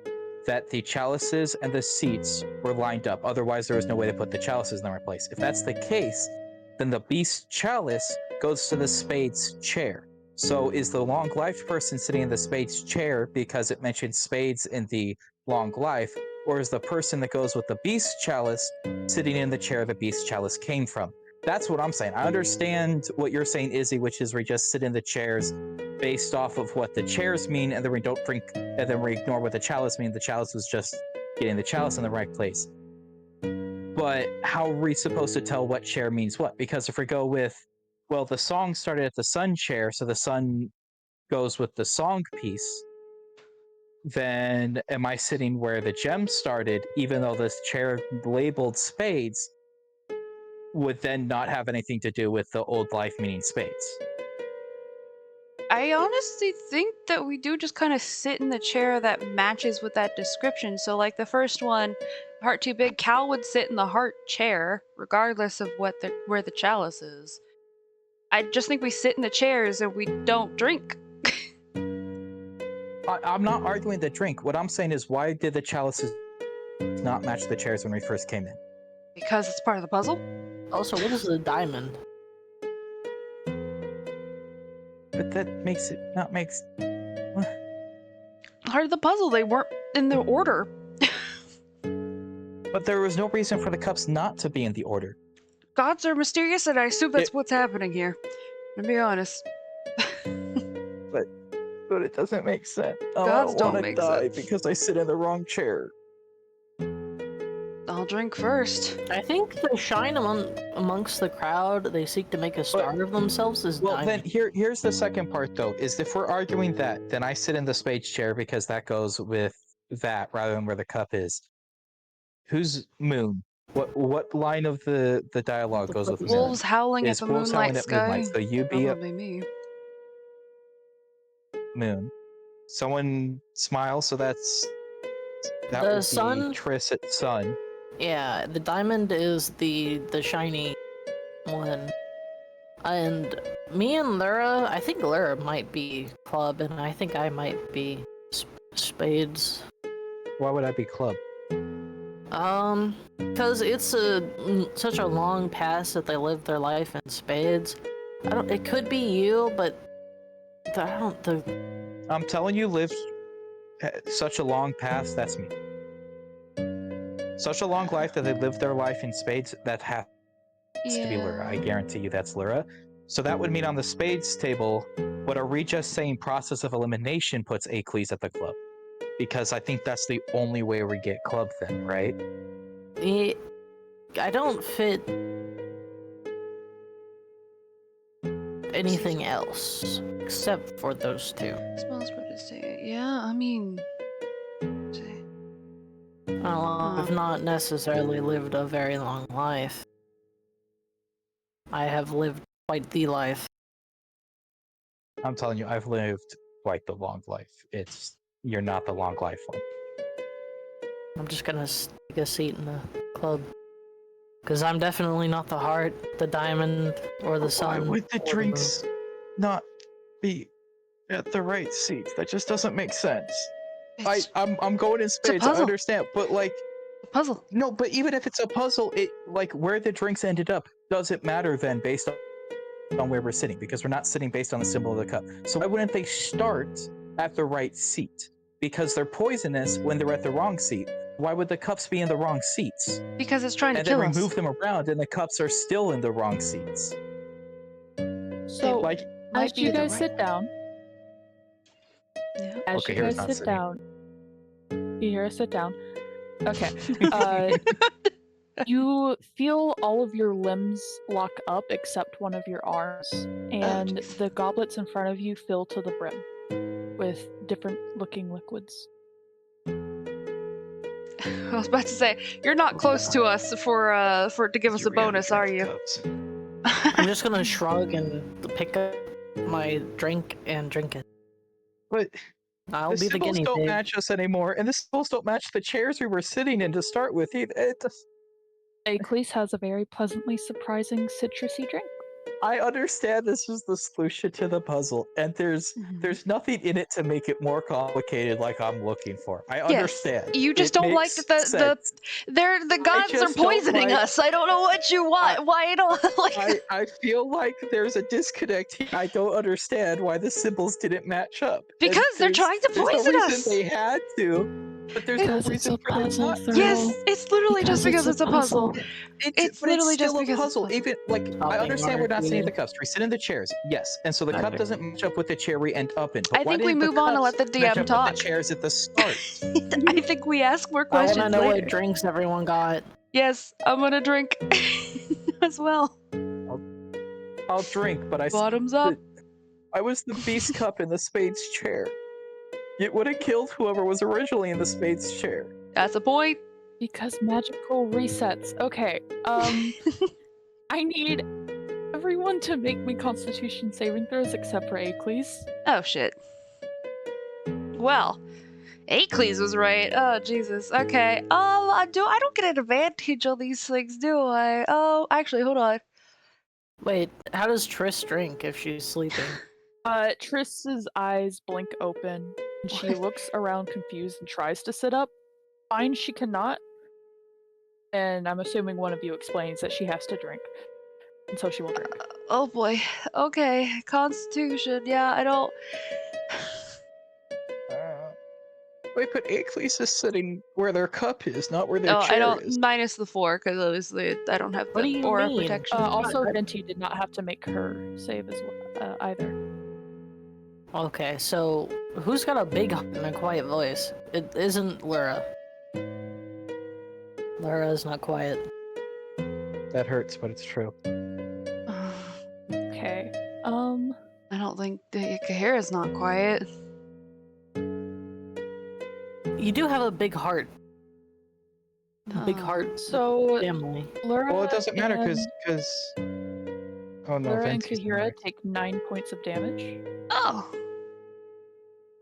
that the chalices and the seats were lined up. Otherwise, there was no way to put the chalices in the right place. If that's the case, then the beast chalice goes to the spades chair. So is the long life person sitting in the spades chair because it mentioned spades in the long life, or is the person that goes with the beast chalice sitting in the chair the beast chalice came from? That's what I'm saying. I understand what you're saying, Izzy, which is we just sit in the chairs based off of what the chairs mean, and then we don't drink, and then we ignore what the chalice means. The chalice was just getting the chalice in the right place. But how are we supposed to tell what chair means what? Because if we go with, well, the song started at the sun chair, so the sun goes with the song piece, then am I sitting where the gem started, even though this chair labeled spades would then not have anything to do with the old life meaning spades? I honestly think that we do just kind of sit in the chair that matches with that description. So, like the first one, heart too big, Cal would sit in the heart chair, regardless of where the chalice is. I just think we sit in the chairs and we don't drink. I'm not arguing the drink. What I'm saying is, why did the chalices not match the chairs when we first came in? Because it's part of the puzzle. Also, what is the diamond? But that makes it not makes. Part of the puzzle. They weren't in the order. But there was no reason for the cups not to be in the order. Gods are mysterious, and I assume that's what's happening here. To be honest. But it doesn't make sense. Gods don't make sense. Because I sit in the wrong chair. I'll drink first. I think the shine amongst the crowd they seek to make a star of themselves is Well, diamond. then here's the second part though, is if we're arguing that, then I sit in the spades chair because that goes with that rather than where the cup is. Who's Moon? What line of the dialogue goes with Moon? Wolves howling at the Wolves howling moonlight at sky. moonlight, so you'd be Probably me. Moon. Someone smile, so that The would be sun- Triss at sun. Yeah, the diamond is the shiny one. And me and Lyra, I think Lyra might be club, and I think I might be spades. Why would I be club? Because it's such a long past that they live their life in spades. It could be you, but I'm telling you, lived such a long past. That's me. Such a long life that they lived their life in spades. That has to be Lyra. I guarantee you that's Lyra. So that would mean on the spades table, but are we just saying process of elimination puts Acles at the club? Because I think that's the only way we get club then, right? I don't fit anything else except for those two. Smells what to say. Yeah, I mean. Say. I've not necessarily lived a very long life. I have lived quite the life. I'm telling you, I've lived quite the long life. You're not the long life one. I'm just gonna take a seat in the club. Because I'm definitely not the heart, the diamond, or the sun. Why would the or drinks not be at the right seats? That just doesn't make sense. I'm going in spades. I puzzle. understand, but like, A puzzle. no. But even if it's a puzzle, it like where the drinks ended up doesn't matter then based on where we're sitting, because we're not sitting based on the symbol of the cup. So why wouldn't they start at the right seat? Because they're poisonous when they're at the wrong seat. Why would the cups be in the wrong seats? Because it's trying to And then kill us. remove them around, and the cups are still in the wrong seats. So, Like, Might as be you the guys right- sit down, Yeah. as Okay, you here's guys not sit sitting. down, you hear us sit down. Okay. You feel all of your limbs lock up except one of your arms, and jeez. the goblets in front of you fill to the brim with different looking liquids. I was about to say, you're not close to us for to give us a bonus, are you? I'm just gonna shrug and pick up my drink and drink it. but I'll the be the symbols guinea don't pig. match us anymore, and the symbols don't match the chairs we were sitting in to start with. Acles has a very pleasantly surprising citrusy drink. I understand this is the solution to the puzzle, and there's nothing in it to make it more complicated like I'm looking for. I understand. You just It don't like makes that the sense. the gods are just don't poisoning like- us. I don't know what you want. Why I don't like I feel like there's a disconnect here. I don't understand why the symbols didn't match up. And Because they're trying to there's poison no us. reason they had to, but there's no Because it's reason a for them puzzle, not. Thurl. Yes, it's literally just because Because it's a puzzle. It's but literally just still because a it's a puzzle. puzzle. Even like Stop I being understand we're not sitting in the arguing. cups. We sit in the chairs, yes, and so the cup Magic. doesn't match up with the chair we end up in. But I why think we didn't the move on and let cups the match DM up talk. with the chairs at the start? I think we ask more I questions wanna know later. what drinks everyone got. Yes, I'm gonna drink as well. I'll drink, but Bottoms up. I was the beast cup in the spades chair. It would have killed whoever was originally in the spades chair. That's a point. Because magical resets. Okay. I need everyone to make me Constitution saving throws except for Acles. Oh shit. Well, Acles was right. Oh Jesus. Okay. I don't get an advantage on these things, do I? Oh, actually, hold on. Wait, how does Triss drink if she's sleeping? Triss's eyes blink open, and she What? looks around confused and tries to sit up. Finds she cannot, and I'm assuming one of you explains that she has to drink, and so she will drink. Oh boy. Okay. Constitution. Yeah, I don't. Wait, but Acles is sitting where their cup is, not where their No, chair I don't. is. Minus the 4, because obviously I don't have What do the you aura mean? protection. Also, Venti did not have to make her save as well either. Okay, so who's got a big heart and a quiet voice? It isn't Lyra. Lyra is not quiet. That hurts, but it's true. Okay. I don't think the Kahira's not quiet. You do have a big heart. Big heart So family. Laura. Well, it doesn't matter and- because. Oh no, Laura and Venti's Kahira next. take 9 points of damage. Oh,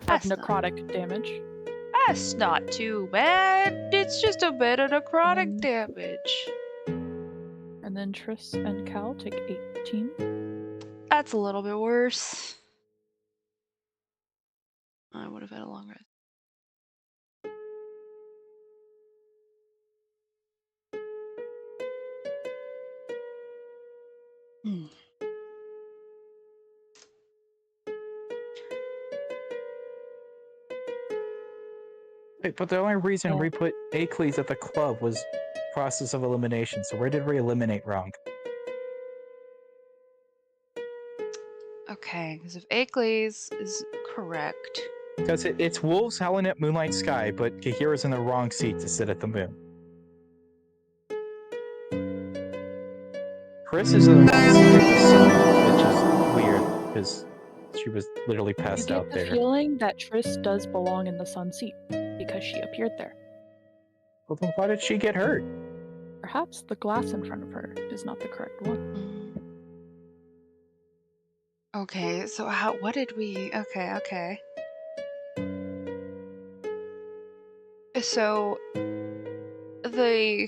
Of That's not- necrotic damage. That's not too bad. It's just a bit of necrotic Mm. damage. And then Triss and Cal take 18. That's a little bit worse. I would have had a long rest. Hmm. Wait, but the only reason Yeah. we put Acles at the club was process of elimination. So where did we eliminate wrong? Okay, because if Acles is correct. Because it's wolves howling at Moonlight Sky, but Kahira's in the wrong seat to sit at the moon. Chris is in the wrong seat at the sun, which is weird because she was literally You passed get out the there. feeling that Triss does belong in the sun seat because she appeared there. Well, then why did she get hurt? Perhaps the glass in front of her is not the correct one. Okay, so what did we... Okay. So, the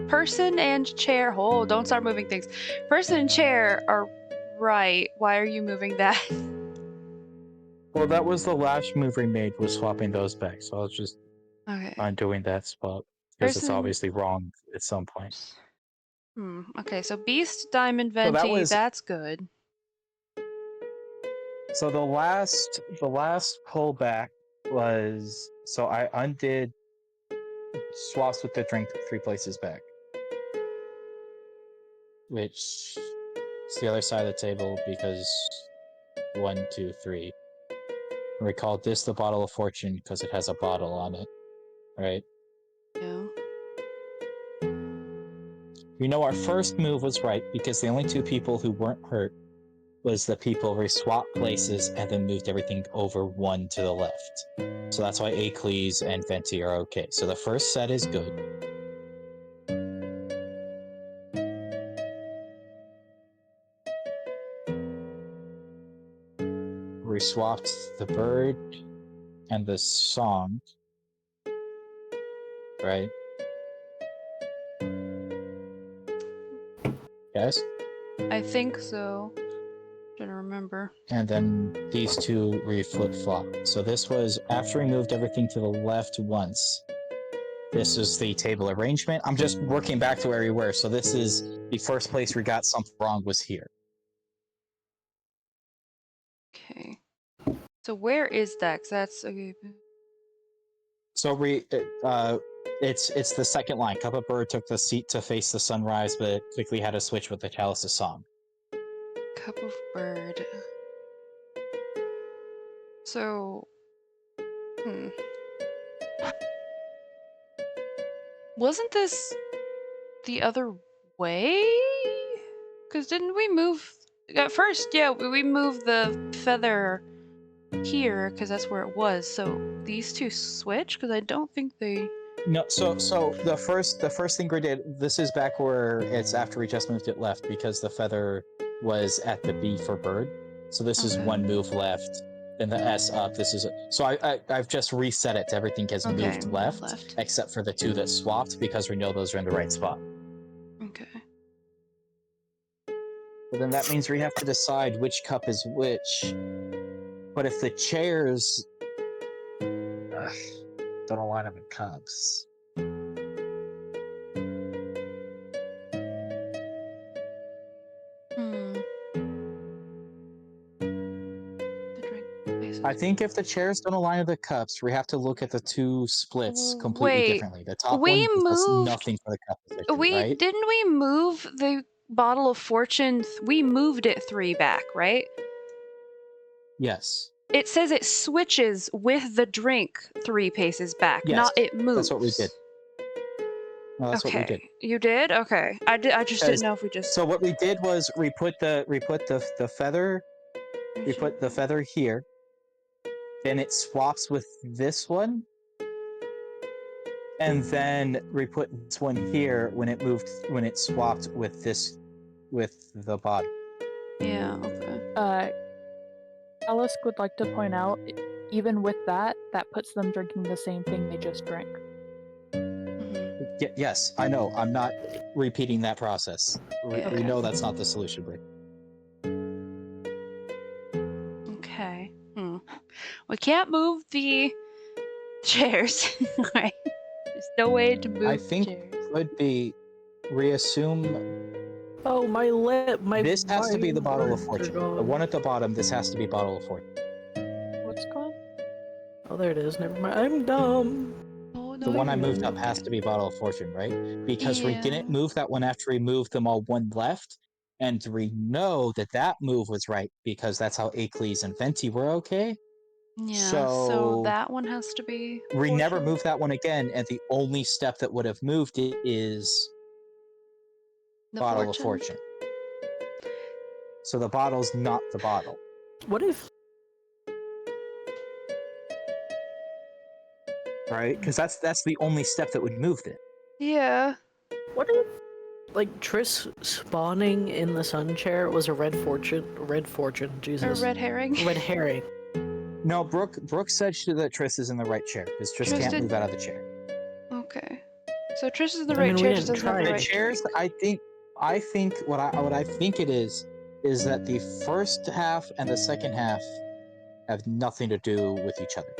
person and chair... Oh, don't start moving things. Person and chair are right. Why are you moving that? Well, that was the last move we made, was swapping those back. So I was just Okay. undoing that spot because it's Person- obviously wrong at some point. Okay, so Beast, Diamond, So that Venti, was- that's good. So the last pullback was, so I undid swaps with the drink 3 places back, which is the other side of the table because 1, 2, 3. And we called this the Bottle of Fortune because it has a bottle on it, right? Yeah. We know our first move was right because the only 2 people who weren't hurt was the people we swapped places and then moved everything over 1 to the left. So that's why Acles and Venti are okay. So the first set is good. We swapped the bird and the song, right? Yes? I think so. Trying to remember. And then these 2 flip-flop. So this was after we moved everything to the left once. This is the table arrangement. I'm just working back to where we were. So this is the first place we got something wrong was here. Okay. So where is that? 'Cause that's... Okay. So it's the second line. Cup of Bird took the seat to face the sunrise, but it quickly had a switch with the Chalice of Song. Cup of Bird. So... Wasn't this the other way? Because didn't we move... At first, yeah, we moved the feather here because that's where it was. So these 2 switch? Because I don't think they... No, so the first thing we did, this is back where it's after we just moved it left because the feather was at the B for bird. So this is Okay. 1 move left. Then the S up. This is so I've just reset it to everything has moved left, except for the 2 that swapped because we know those are in the right spot. Okay. But then that means we have to decide which cup is which. But if the chairs don't align them in cups. I think if the chairs don't align with the cups, we have to look at the 2 splits completely Wait, differently. The top we one does moved- nothing for the cup position, right? Didn't we move the Bottle of Fortune? We moved it 3 back, right? Yes. It says it switches with the drink 3 paces back, Yes, not it moves. that's what we did. No, that's okay. what we did. You did? Okay. I just Because- didn't know if we just... So what we did was we put the feather, we put the feather here. Then it swaps with this one. And then we put this one here when it swapped with this, with the body. Yeah, okay. Alice would like to point out even with that, that puts them drinking the same thing they just drank. Yes, I know. I'm not repeating that process. We Okay. know that's not the solution, but Okay. We can't move the chairs. Right. There's no way to move I the think chairs. would be reassume Oh, my lip, my. this has to be the my bottle of words are fortune. The gone. one at the bottom, this has to be bottle of fortune. What's gone? Oh, there it is. Never mind. I'm dumb. Oh no. The one I you're moved up not. has to be bottle of fortune, right? Because we didn't Yeah. move that one after we moved them all one left, and we know that that move was right because that's how Acles and Venti were okay. Yeah. So So that one has to be. we never fortune. moved that one again, and the only step that would have moved it is The bottle of fortune. So the bottle's not the bottle. What if? Right? Because that's the only step that would move it. Yeah. What if? Like Triss spawning in the sun chair was a red fortune. Red fortune. A Jesus. red herring. Red herring. No, Brooke said that Triss is in the right chair because Triss can't Tristan- move out of the chair. Okay. So Trish is in the I right mean, we chair, just didn't doesn't have the try. The right chairs, drink. I think what I think it is that the first half and the second half have nothing to do with each other.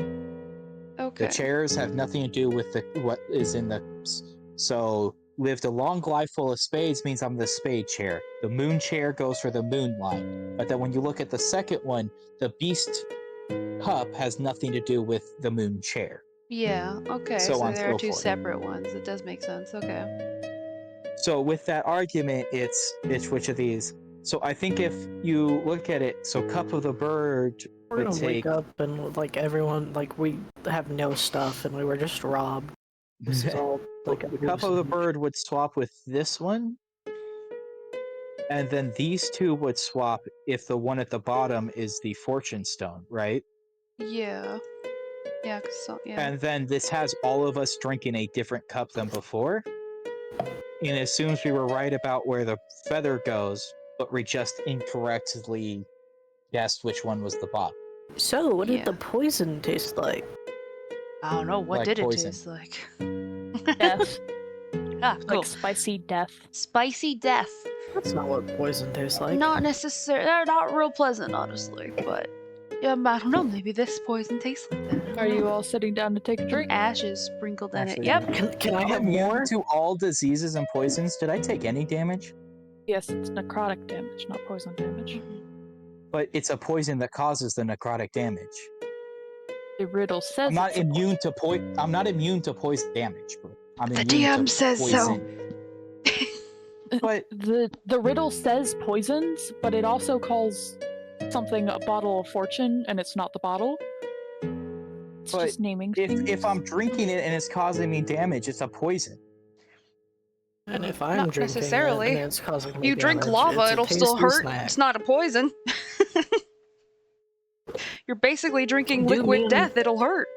Okay. The chairs have nothing to do with what is in the. So lived a long life full of spades means I'm the spade chair. The moon chair goes for the moon line. But then when you look at the second one, the beast cup has nothing to do with the moon chair. Yeah. Okay. So So on there are so two forth. separate ones. It does make sense. Okay. So with that argument, it's which of these. So I think if you look at it, so cup of the bird We're would gonna take. wake up and like everyone, like we have no stuff and we were just robbed. This is all like a The cup of the hallucination. bird would swap with this one, and then these two would swap if the one at the bottom is the fortune stone, right? Yeah. Yeah. Yeah. And then this has all of us drinking a different cup than before. And as soon as we were right about where the feather goes, but we just incorrectly guessed which one was the bottom. So, what did Yeah. the poison taste like? I don't know. What Like did it poison. taste like? Death. Ah, cool. Like spicy death. Spicy death. That's not what poison tastes like. Not necessarily. They're not real pleasant, honestly. But yeah, I don't know. Maybe this poison tastes like that. Oh. I Are don't you know. all sitting down to take a drink? Ashes sprinkled in it. Actually, Yep. Can I I'm have immune more? to all diseases and poisons. Did I take any damage? Yes, it's necrotic damage, not poison damage. But it's a poison that causes the necrotic damage. The riddle says I'm not it's a immune to I'm not immune to poison damage, but I'm The immune DM to says so. poison. But The riddle says poisons, but it also calls something a bottle of fortune, and it's not the bottle. It's But just naming things. if I'm drinking it and it's causing me damage, it's a poison. And if I'm Not drinking necessarily. it and it's causing me You drink damage, lava, it's a it'll still tasty hurt. snack. It's not a poison. You're basically drinking Do liquid me- death. It'll hurt.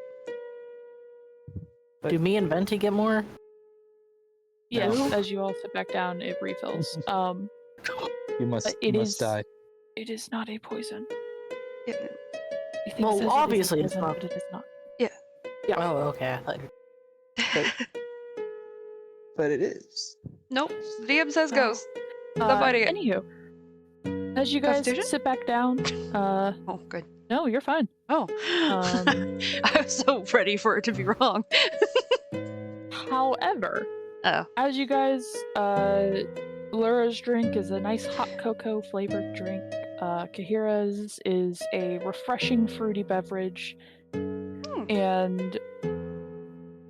Do me and Venti get more? Yes, No? as you all sit back down, it refills. You must, But it you is must die. It is not a poison. Yeah. You think it Well, says it is a obviously it's poison, not. but it is not. Oh, okay. I thought But it is. Nope. The DM says Oh. goes. Stop fighting it. Anywho, as you guys Constitution? sit back down, Oh, good. no, you're fine. Oh. I was so ready for it to be wrong. However, Oh. as you guys, Lura's drink is a nice hot cocoa flavored drink. Kahira's is a refreshing fruity beverage, and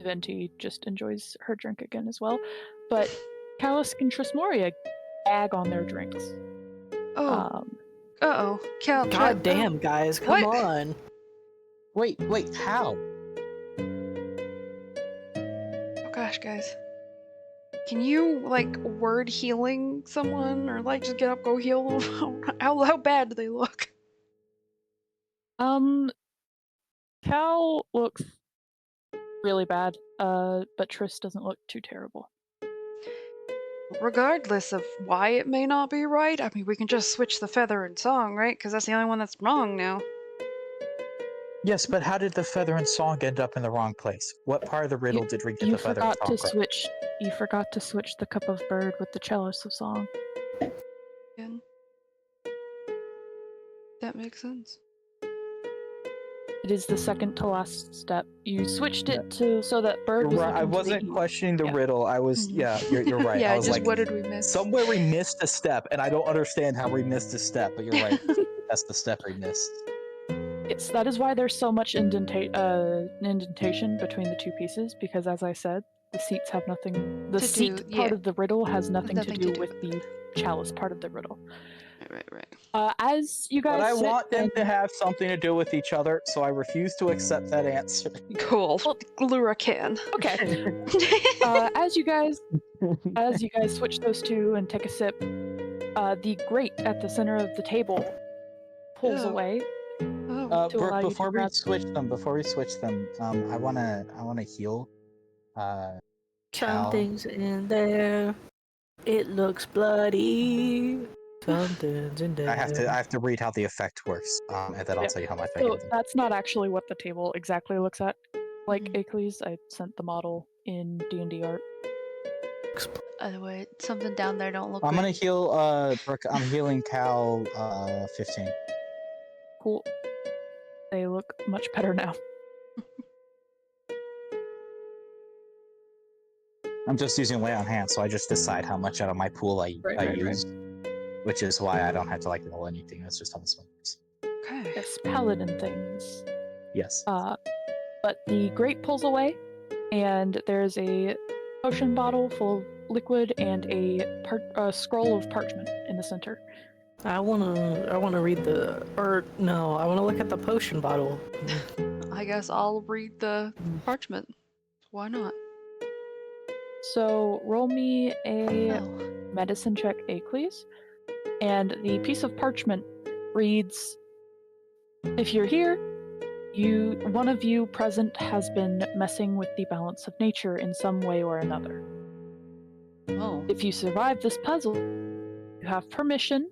Venti just enjoys her drink again as well. But Kalisk and Trismoria gag on their drinks. Oh. Uh-oh. Cal, try- God damn, guys, come What? on. Wait, how? Oh gosh, guys. Can you, like, word healing someone? Or, like, just get up, go heal them? How bad do they look? Cal looks really bad, but Triss doesn't look too terrible. Regardless of why it may not be right, I mean, we can just switch the feather and song, right? Because that's the only one that's wrong now. Yes, but how did the feather and song end up in the wrong place? What part of the riddle did we get You the feather and forgot song to from? switch. You forgot to switch the cup of bird with the chalice of song. Again. That makes sense. It is the second to last step. You switched it to so that bird You're was right. I looking to the wasn't east. questioning the Yeah. riddle. I was, Mhm. yeah, you're right. Yeah, I was just like, what did we miss? somewhere we missed a step, and I don't understand how we missed a step, but you're right. That's the step we missed. Yes, that is why there's so much indentation between the two pieces, because as I said, the seats have nothing. The To seat do- part yeah. of the riddle has nothing to Nothing to do do with with the chalice part of the riddle. Right. As you guys But I sit want them and- to have something to do with each other, so I refuse to accept that answer. Cool. Well- Lura can. Okay. As you guys switch those two and take a sip, the grate at the center of the table pulls Oh. away. Oh, To allow Brooke, you to before we grab- switch them, I wanna heal. Cal. Something's in there. It looks bloody. Something's in there. I have to read how the effect works, and then I'll Yeah. tell you how much I So give them. that's not actually what the table exactly looks at. Like Mhm. Acles, I sent the model in D&D art. by the way, something down there don't look I'm good. gonna heal Brooke. I'm healing Cal 15. Cool. They look much better now. I'm just using lay on hand, so I just decide how much out of my pool I Right. use, which is why I don't have to like roll anything. That's just how this one works. Okay. Yes, paladin things. Yes. But the grate pulls away, and there's a potion bottle full of liquid and a scroll of parchment in the center. I wanna read I wanna look at the potion bottle. I guess I'll read the parchment. Why not? So roll me a Oh. medicine check, Acles, and the piece of parchment reads, "If you're here, one of you present has been messing with the balance of nature in some way or another. Oh. If you survive this puzzle, you have permission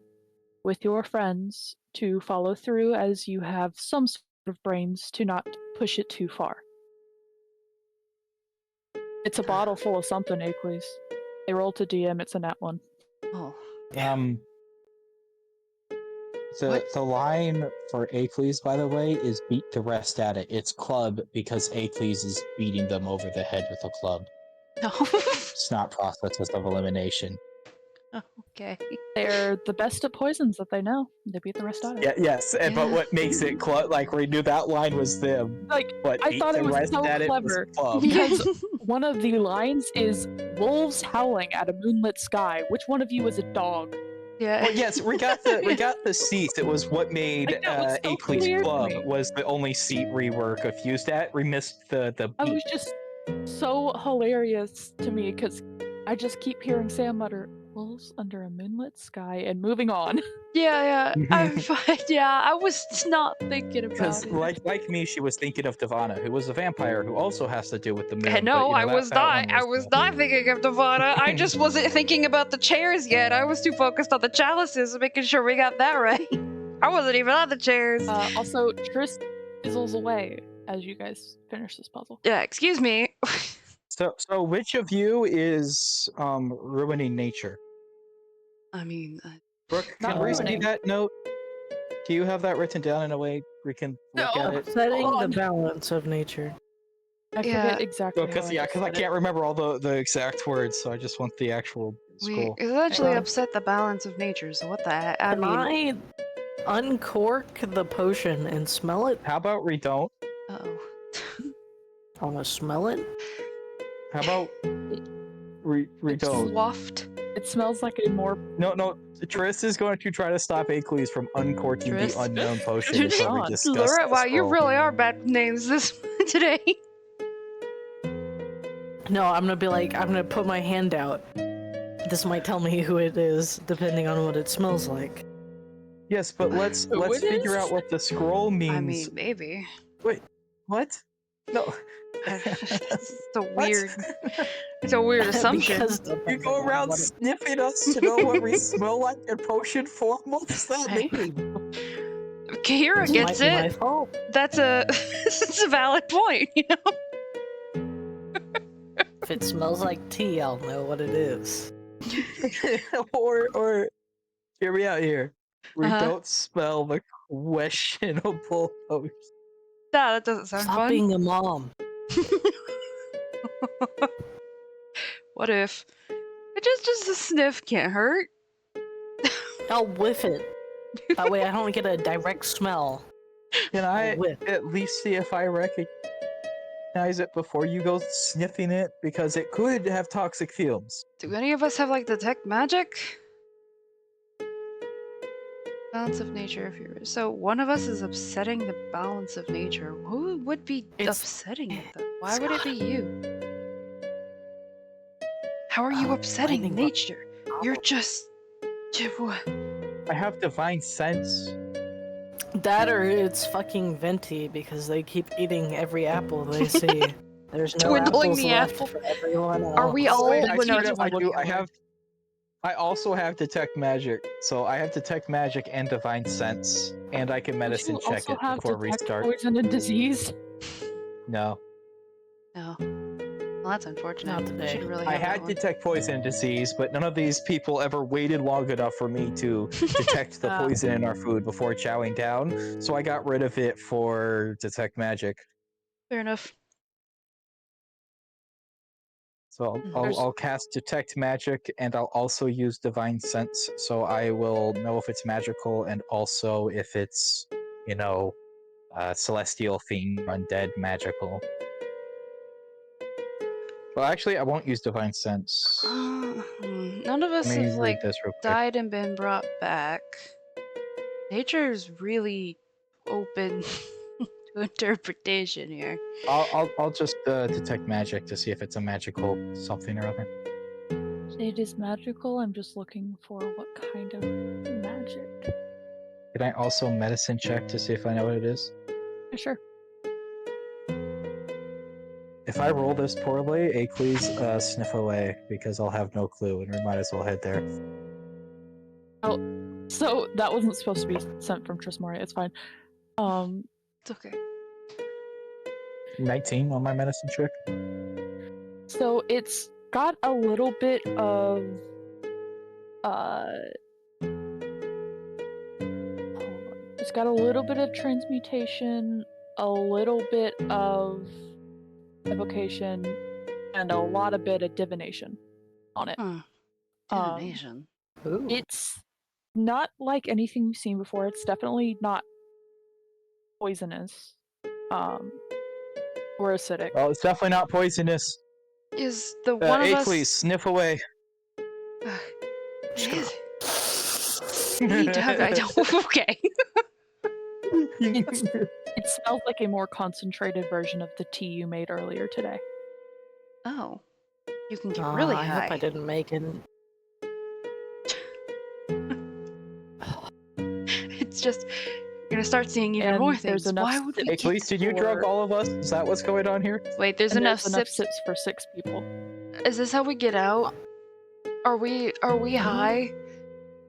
with your friends to follow through, as you have some sort of brains to not push it too far." It's a bottle full of something, Acles. They roll to DM, it's a nat one. Oh. The line for Acles, by the way, is beat the rest at it. It's club because Acles is beating them over the head with a club. No. It's not processes of elimination. Okay. They're the best at poisons that they know. They beat the rest out of it. Yeah, yes, but Yeah. what makes it club? Like we knew that line was them, Like, but I beat thought the it was rest so at clever. it was club. Because one of the lines is wolves howling at a moonlit sky. Which one of you is a dog? Yeah. Well, yes, we got the seat. It was what made I know, it's so Acles clear to Club me. was the only seat we were confused at. We missed the I beat. was just so hilarious to me because I just keep hearing Sam mutter, "Wolves under a moonlit sky," and moving on. Yeah. I'm fine. Yeah, I was not thinking Because about it. like me, she was thinking of Devana, who was a vampire who also has to do with the moon. I but, know, you I that- was that not. one I was not thinking of Devana. I just wasn't thinking about the chairs yet. I was too focused on the chalices and making sure we got that right. I wasn't even on the chairs. Also, Triss fizzles away as you guys finish this puzzle. Yeah, excuse me. So which of you is ruining nature? I mean, Brooke, Not can we see ruining. that note? Do you have that written down in a way we can look No. at it? Upsetting Hold the on. balance of nature. I Yeah. forget exactly. Because how I said it. can't remember all the exact words, so I just want the actual we scroll. essentially Well- upset the balance of nature, so what the heck? I Can mean, I uncork the potion and smell it? How about we don't? uh-oh. I wanna smell it? How about we It's don't? Waft. It smells like a more. No. Triss is going to try to stop Acles from uncorking Triss? the unknown potion before we Sean. discuss Laura, the wow, you scroll. really are bad with names this today. No, I'm gonna put my hand out. This might tell me who it is, depending on what it smells like. Yes, but let's Who it figure is? out what the scroll means. I mean, maybe. What? No. It's a What? weird. It's a weird assumption. Because You go around sniffing us to know what we smell like in potion form? What does that mean? Kahira This gets might be my it. fault. That's a it's a valid point, you know. If it smells like tea, I'll know what it is. or hear me out here. We Uh-huh. don't spell the questionable potion. No, that doesn't sound Stop fun. being a mom. What if just a sniff can't hurt? I'll whiff it. That way I don't get a direct smell. Can I Whiff. at least see if I recognize it before you go sniffing it? Because it could have toxic fumes. Do any of us have like detect magic? Balance of nature if you're so one of us is upsetting the balance of nature. Who would be It's- upsetting it though? Why would it be you? How are you upsetting lightning bug. nature? You're just what? I have divine sense. That or it's fucking Venti because they keep eating every apple they see. There's no Dwindling apples the left apple. for everyone else. Are we all Wait, I, when straight are up, I do. looking I away? have. I also have detect magic, so I have detect magic and divine sense, and I can medicine Don't you check also it have before detect restart. poison and disease? No, No. Well, that's unfortunate. Not We today. should really I have that had one. detect poison and disease, but none of these people ever waited long enough for me to detect the Ah. poison in our food before chowing down. So I got rid of it for detect magic. Fair enough. So There's- I'll cast detect magic, and I'll also use divine sense. So I will know if it's magical, and also if it's, celestial, fiend, undead, magical. Well, actually, I won't use divine sense. None of us Let me have read like this real quick. died and been brought back. Nature is really open to interpretation here. I'll just detect magic to see if it's a magical something or other. It is magical. I'm just looking for what kind of magic. Can I also medicine check to see if I know what it is? Yeah, sure. If I roll this poorly, please sniff away because I'll have no clue, and we might as well head there. So that wasn't supposed to be sent from Trismori. It's fine. It's okay. 19 on my medicine check. So it's got a little bit of hold on. It's got a little bit of transmutation, a little bit of evocation, and a lot of bit of divination on it. Divination. Ooh. It's not like anything we've seen before. It's definitely not poisonous. Or acidic. Well, it's definitely not poisonous. Is the one of us? please sniff away. I don't. Okay. It smells like a more concentrated version of the tea you made earlier today. Oh, you can get really I high. hope I didn't make it. It's just you're gonna start seeing even And more there's things. enough Why would we? sips Please, did you drug for- all of us? Is that what's going on here? Wait, there's and enough enough sips. sips for 6 people. Is this how we get out? Are we high?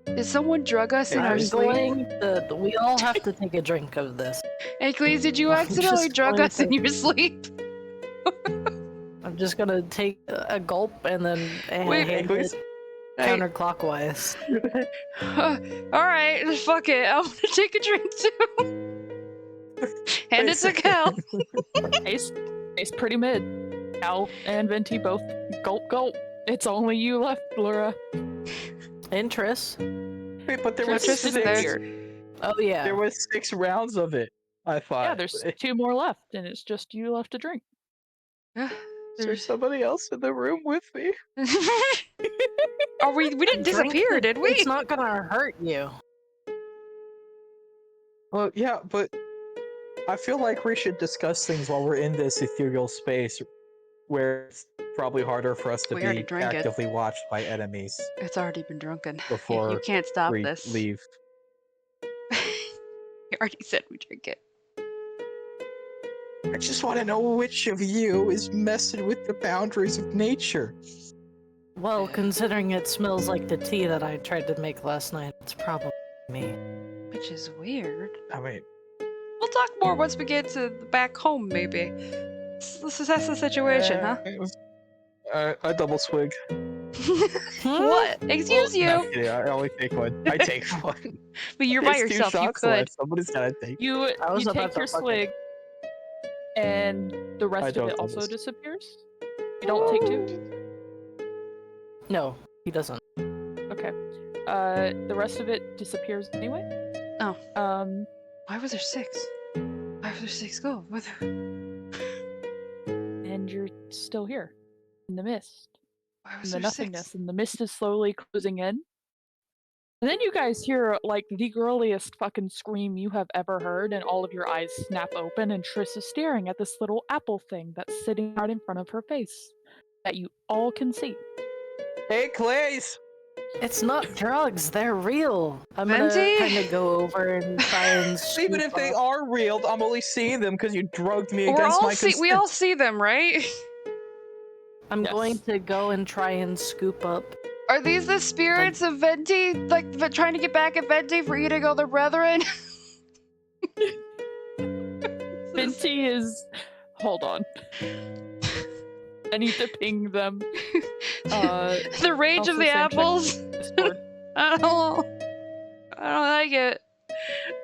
Did someone drug us in our I'm sleep? going to, we all have to take a drink of this. Hey, Cleese, did you I'm accidentally just drug going us in to- your sleep? I'm just gonna take a gulp and then Wait, hand please. it Hey, counterclockwise. Alright, fuck it. I'm gonna take a drink too. Hand it to Cal. Ace pretty mid. Cal and Venti both gulp gulp. It's only you left, Laura. Interest. Wait, but there was Tris is there. six. Oh yeah. There was 6 rounds of it. I thought. Yeah, there's 2 more left, and it's just you left to drink. Is there somebody else in the room with me? We didn't Drink disappear, it. did we? It's not gonna hurt you. Well, yeah, but I feel like we should discuss things while we're in this ethereal space where it's probably harder for us to We already be drank it. actively watched by enemies It's already been drunken. before You can't stop we this. leave. You already said we drink it. I just want to know which of you is messing with the boundaries of nature. Well, considering it smells like the tea that I tried to make last night, it's probably me. Which is weird. I mean, We'll talk more once we get to the back home, maybe. Let's assess the situation, huh? I double swig. What? Excuse you. No, kidding, I only take one. I take one. But you're by There's 2 yourself, you shots could. left. Somebody's gotta take. You I was you about take to your fucking- swig, and the rest of don't it do also this. disappears. You don't take 2. No, he doesn't. Okay. The rest of it disappears anyway. Oh. Why was there 6? Why was there 6 go? What the... And you're still here, in the mist, Why in was the there nothingness, 6? and the mist is slowly closing in. And then you guys hear like the girliest fucking scream you have ever heard, and all of your eyes snap open, and Triss is staring at this little apple thing that's sitting right in front of her face that you all can see. Hey, Clays! It's not drugs, they're real. I'm Venti? gonna kind of go over and try and Even scoop if they up- are real, I'm only seeing them because you drugged me We're against all my we all consent. see them, right? I'm Yes. going to go and try and scoop up. Are these the spirits of Venti, like trying to get back at Venti for eating all their brethren? Binti is. Hold on. I need to ping them. The rage also of the send check- apples. Discord. I don't like it.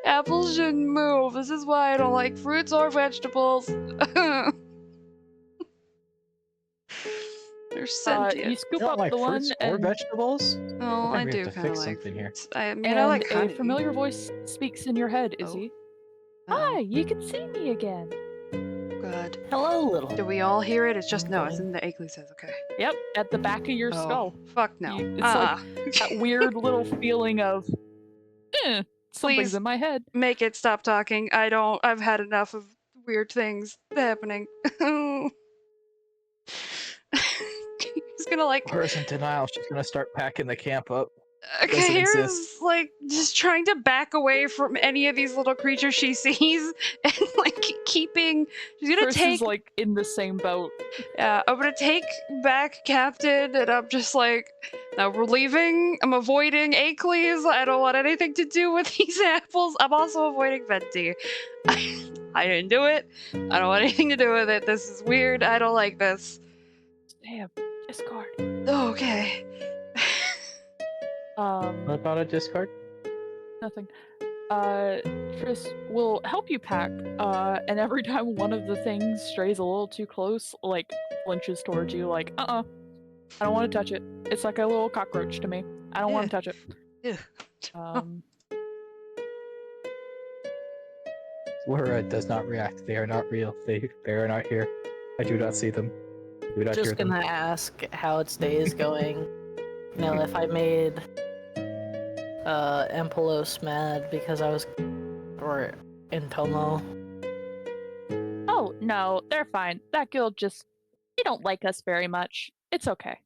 Apples shouldn't move. This is why I don't like fruits or vegetables. They're You sentient. scoop You don't up like the one, fruits or and, vegetables? Oh, I we do have to kind of fix like something here. fruits. I mean, and I like honey. a familiar voice speaks in your head, Izzy. Oh, Hi, you can see me again. good. Hello, little. Do we all hear it? It's just no. It's Okay. in the Akeley says. Okay. Yep, at the back of your Oh, skull. Fuck no. It's like that weird little feeling of, something's Please. in my head. Make it stop talking. I don't. I've had enough of weird things happening. He's gonna like. Laura's in denial. She's gonna start packing the camp up. Okay, exist. here's like just trying to back away from any of these little creatures she sees, and like keeping. She's gonna Chris take. is like in the same boat. Yeah, I'm gonna take back Captain, and I'm just like, no, we're leaving. I'm avoiding Akeley's. I don't want anything to do with these apples. I'm also avoiding Venti. I didn't do it. I don't want anything to do with it. This is weird. I don't like this. Damn, discard. Okay. What about a discard? Nothing. Triss will help you pack, and every time one of the things strays a little too close, like, flinches towards you, like, I don't want to touch it. It's like a little cockroach to me. I don't want to touch it. Ew. Laura does not react. They are not real. They are not here. I do not see them. I do not hear Just them. gonna ask how its day is going. You know, if I made Empolos mad because I was or in Tomo. Oh, no, they're fine. That guild just, they don't like us very much. It's okay.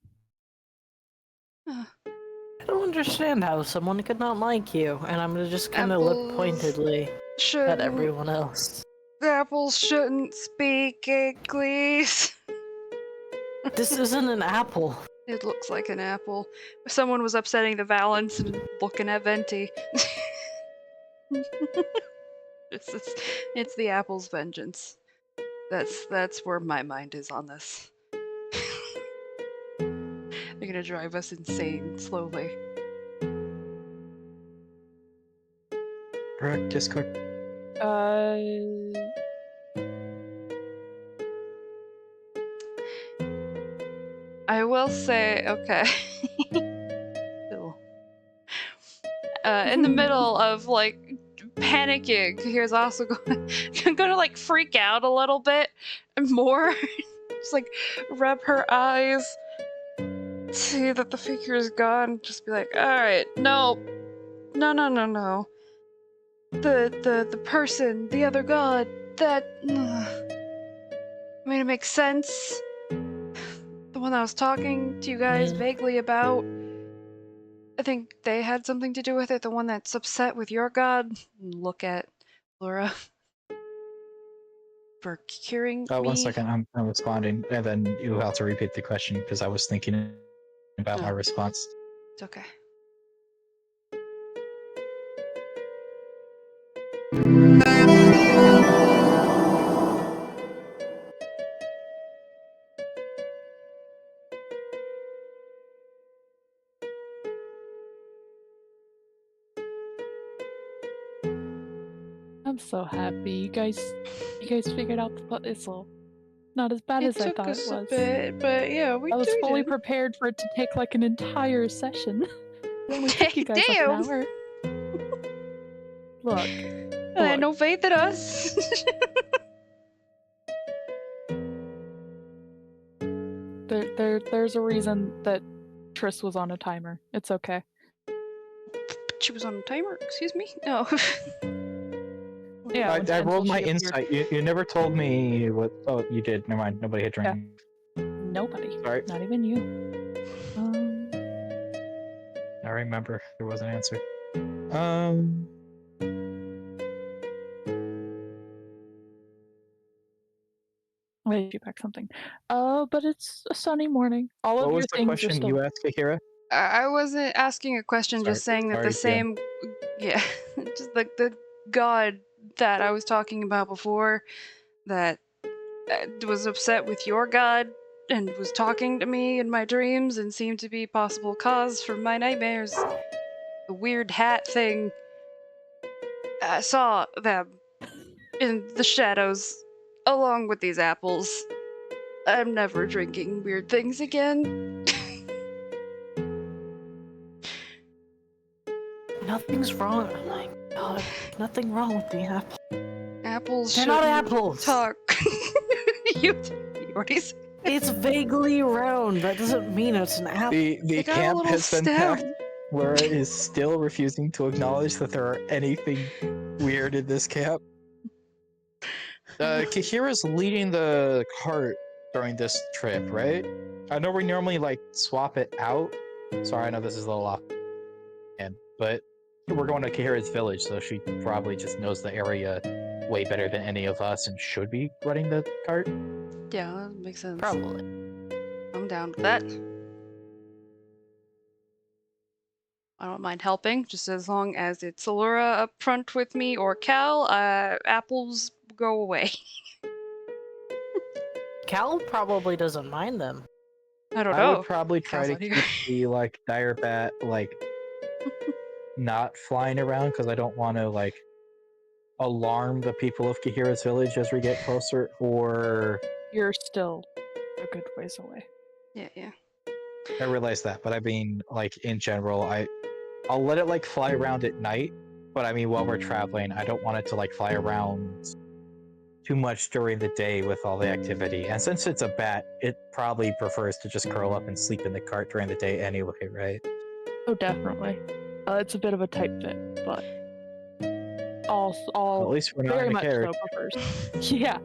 I don't understand how someone could not like you, and I'm gonna just kind of look Apples. pointedly at Shouldn't everyone else. apples shouldn't speak, Akeley's. This isn't an apple. It looks like an apple. Someone was upsetting the Valence and looking at Venti. It's the apple's vengeance. That's where my mind is on this. They're gonna drive us insane slowly. Correct, discard. I will say, okay. Ew. In the middle of like panicking, here's also gonna like freak out a little bit more. Just like rub her eyes, see that the figure is gone. Just be like, all right, no. The person, the other god, that. I mean, it makes sense. The one I was talking to you guys vaguely about. I think they had something to do with it. The one that's upset with your god. Look at Laura. For curing me. 1 second, I'm responding, and then you'll have to repeat the question because I was thinking about my Oh. response. It's okay. I'm so happy. You guys figured out the puzzle. Not as bad It as I took thought us it was. a bit, but yeah, we I was fully did. prepared for it to take like an entire session. It only took you guys like an Damn. hour. Look, I look. no faith in us. There's a reason that Triss was on a timer. It's okay. She was on a timer. Excuse me. No. Yeah, I until rolled she my appeared. insight. You never told me what. Oh, you did. Never mind. Nobody had drank. Nobody. Sorry. Not even you. I remember there was an answer. Wait, you back something. But it's a sunny morning. All What of was your the things are question still. you asked, Akira? I wasn't asking a question, just saying that sorry, the same, yeah, just like the god that I was talking about before, that was upset with your god and was talking to me in my dreams and seemed to be possible cause for my nightmares. The weird hat thing. I saw them in the shadows along with these apples. I'm never drinking weird things again. Nothing's wrong. Oh my god, nothing wrong with the apple. Apples They're not shouldn't apples. talk. you already said It's vaguely round. That doesn't mean it's an apple. The They got a camp little has been stem. packed. Laura is still refusing to acknowledge that there are anything weird in this camp. Kahira's leading the cart during this trip, right? I know we normally like swap it out. Sorry, I know this is a little off, but we're going to Kahira's village, so she probably just knows the area way better than any of us and should be running the cart. Yeah, that makes sense. Probably. I'm down with that. I don't mind helping, just as long as it's Allura up front with me or Cal. Apples go away. Cal probably doesn't mind them. I don't I know. would probably try Cal's to not here. keep the like dire bat not flying around because I don't want to like alarm the people of Kahira's village as we get closer, or You're still a good ways away. Yeah. I realize that, but I mean like in general, I'll let it like fly around at night, but I mean while we're traveling, I don't want it to like fly around too much during the day with all the activity. And since it's a bat, it probably prefers to just curl up and sleep in the cart during the day anyway, right? Oh, definitely. It's a bit of a tight fit, but all At least we're not very in a much carriage. so prefers. Yeah.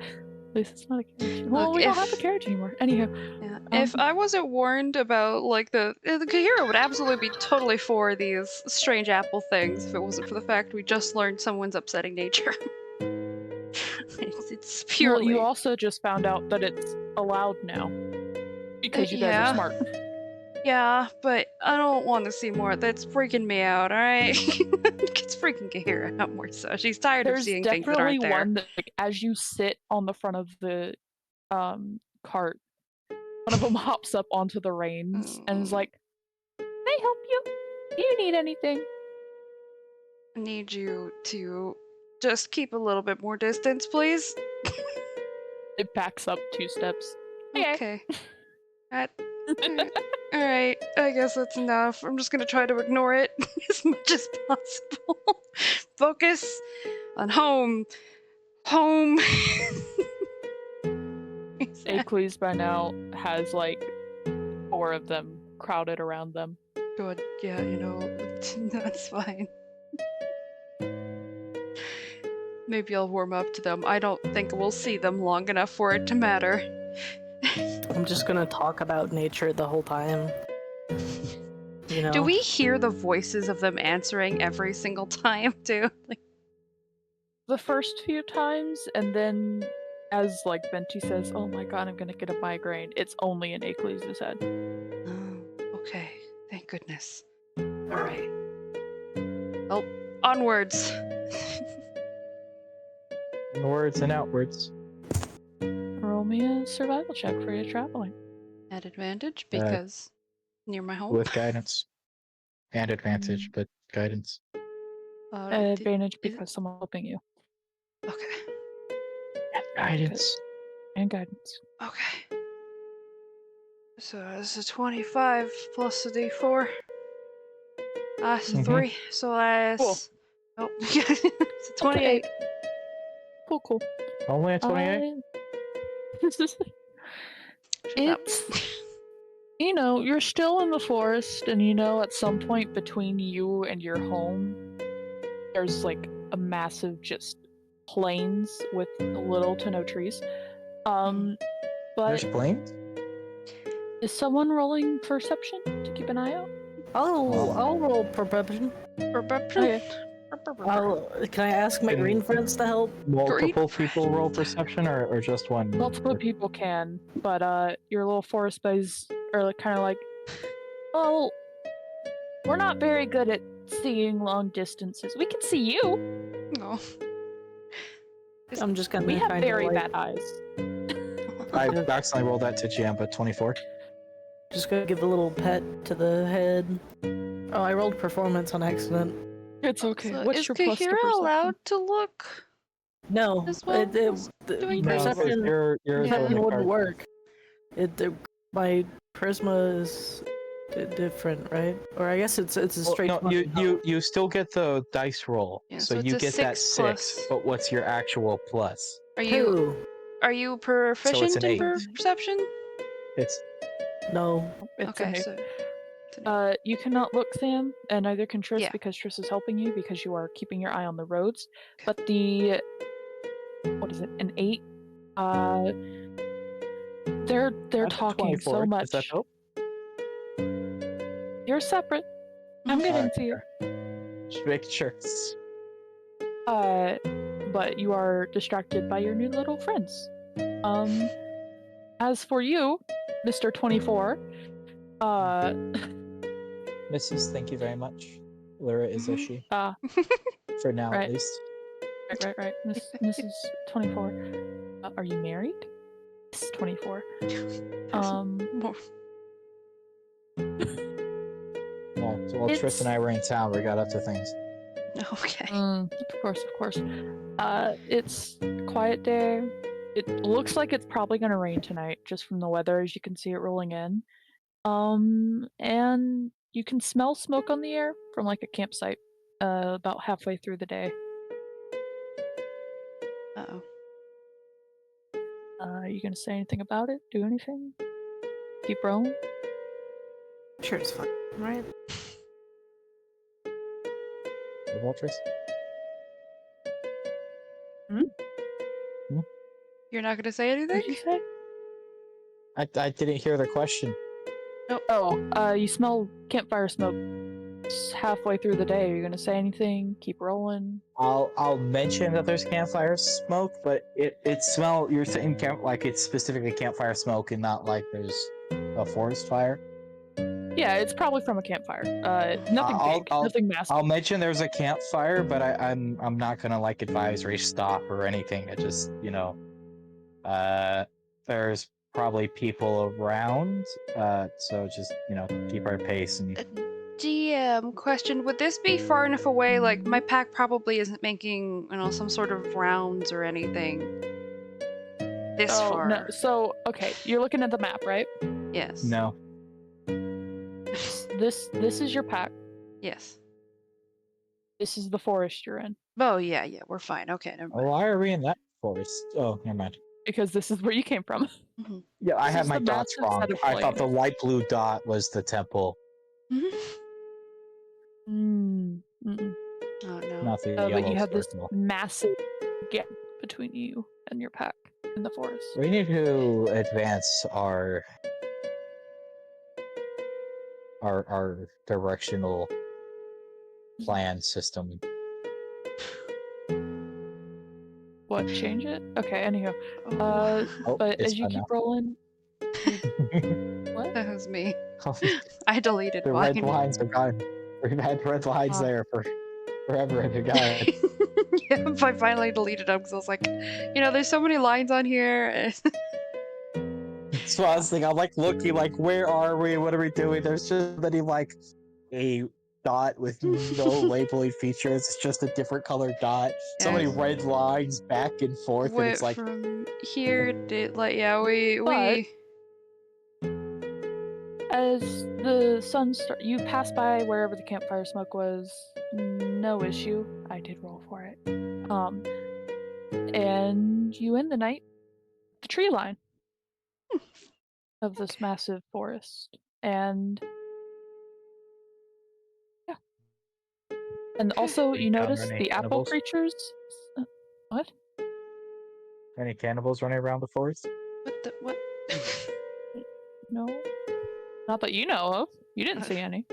At least it's not a carriage. Well, Look, we don't have a if- carriage anymore. Anywho, Yeah. If I wasn't warned about like the Kahira would absolutely be totally for these strange apple things if it wasn't for the fact we just learned someone's upsetting nature. it's well, purely. you also just found out that it's allowed now because you guys yeah. are smart. Yeah, but I don't want to see more. That's freaking me out, alright? It's freaking Kahira out more so. She's tired of There's seeing things that definitely aren't there. one that, like, as you sit on the front of the cart, one of them hops up onto the reins and is like, "Can I help you? Do you need anything?" I need you to just keep a little bit more distance, please. It backs up 2 steps. Okay. Alright, I guess that's enough. I'm just gonna try to ignore it as much as possible. Focus on home. Home. Acles by now has like 4 of them crowded around them. Good, yeah, that's fine. Maybe I'll warm up to them. I don't think we'll see them long enough for it to matter. I'm just gonna talk about nature the whole time. You know? Do we hear the voices of them answering every single time, too? Like, The first few times, and then as like Venti says, "Oh my god, I'm gonna get a migraine," it's only in Acles' head. oh, okay. Thank goodness. Alright. Well, onwards. Inwards and outwards. Roll me a survival check for your traveling. At advantage, because near my home. With guidance. And advantage, but guidance. At advantage is it- because someone's helping you. Okay. Guidance. And guidance. Okay. So it's a 25 plus a d4. It's a Mhm. 3. So that's. Oh, it's a 28. Cool. Only a 28? Shut up. It's you know, you're still in the forest, and you know at some point between you and your home, there's like a massive just plains with little to no trees. But There's planes? is someone rolling perception to keep an eye out? Oh, I'll roll perception. Perception? Can I ask my Can- green friends to help? Multiple people roll perception or just one? Multiple people can, but your little forest buddies are kind of like, well, we're not very good at seeing long distances. We can see you. No. I'm just gonna We have kind of very like, bad eyes. I accidentally rolled that to Jamba 24. just gonna give a little pet to the head. Oh, I rolled performance on accident. It's okay. So What's is your plus to Kahira perception? allowed to look? No, As well as doing No, 'cause perception you're Yeah. the wouldn't card. work. My charisma is different, right? Or I guess it's a Well, straight. no, plus you still get the dice roll, Yeah, so so it's you a get that 6 6. plus. But what's your actual plus? Are you 2. are you proficient an in 8. perception? It's No. It's Okay, an eight. so it's an 8. You cannot look, Sam, and neither can Triss Yeah. because Triss is helping you because you are keeping your eye on the roads. Okay. But the what is it? An 8. They're that's a talking 24. so Does much. that help? You're separate. I'm Mhm. getting Alright, to you. Just making sure. But you are distracted by your new little friends. As for you, Mr. 24, Mrs., thank you very much. Lyra is a she. For now, Right. at least. right. Mrs. 24, are you married? Miss 24. More- Yeah, while Triss and I were in town, we got up to things. Okay. Of course. It's quiet day. It looks like it's probably gonna rain tonight, just from the weather, as you can see it rolling in. And you can smell smoke on the air from like a campsite, about halfway through the day. Uh-oh. Are you gonna say anything about it? Do anything? Keep rolling? Sure, it's fine, right? What about Triss? You're not gonna say anything? What'd you say? I didn't hear the question. You smell campfire smoke. It's halfway through the day. Are you gonna say anything? Keep rolling? I'll mention that there's campfire smoke, but it smell. You're saying like it's specifically campfire smoke and not like there's a forest fire. Yeah, it's probably from a campfire. Nothing I'll- big, I'll- nothing massive. I'll mention there's a campfire, but I'm not gonna like advisory stop or anything. It just there's probably people around, so just keep our pace and GM question: would this be far enough away? Like my pack probably isn't making some sort of rounds or anything. This far. No. So okay, you're looking at the map, right? Yes. no. This is your pack. Yes. This is the forest you're in Oh yeah, we're fine. Okay, never mind. Why are we in that forest? Oh, never mind. because this is where you came from. Yeah, I This had is my the dots massive wrong. set of I thought the flames. light blue dot was the temple, Mm-mm. Oh no. not the But yellow you have this circle. massive gap between you and your pack in the forest. We need to advance our directional plan system. What? Change it? Okay. Anyhow, Oh, Oh, but it's as you done keep now. rolling, what? that was me. I deleted The mine. red lines are gone. We've had red lines Ah. there for forever and a guy. Yep, I finally deleted them because I was like, there's so many lines on here. So I was thinking, I'm like looking, like, where are we? What are we doing? There's just many, like, a dot with no labeling features. It's just a different colored dot. So many Yes. red lines back and forth, and Went it's like from here to like yeah, we As the sun you pass by wherever the campfire smoke was, no issue. I did roll for it. And you end the night at the tree line of this massive forest. And yeah. And also you Encounter notice any the apple cannibals? creatures. What? any cannibals running around the forest. what? No. Not that you know of. You didn't see any.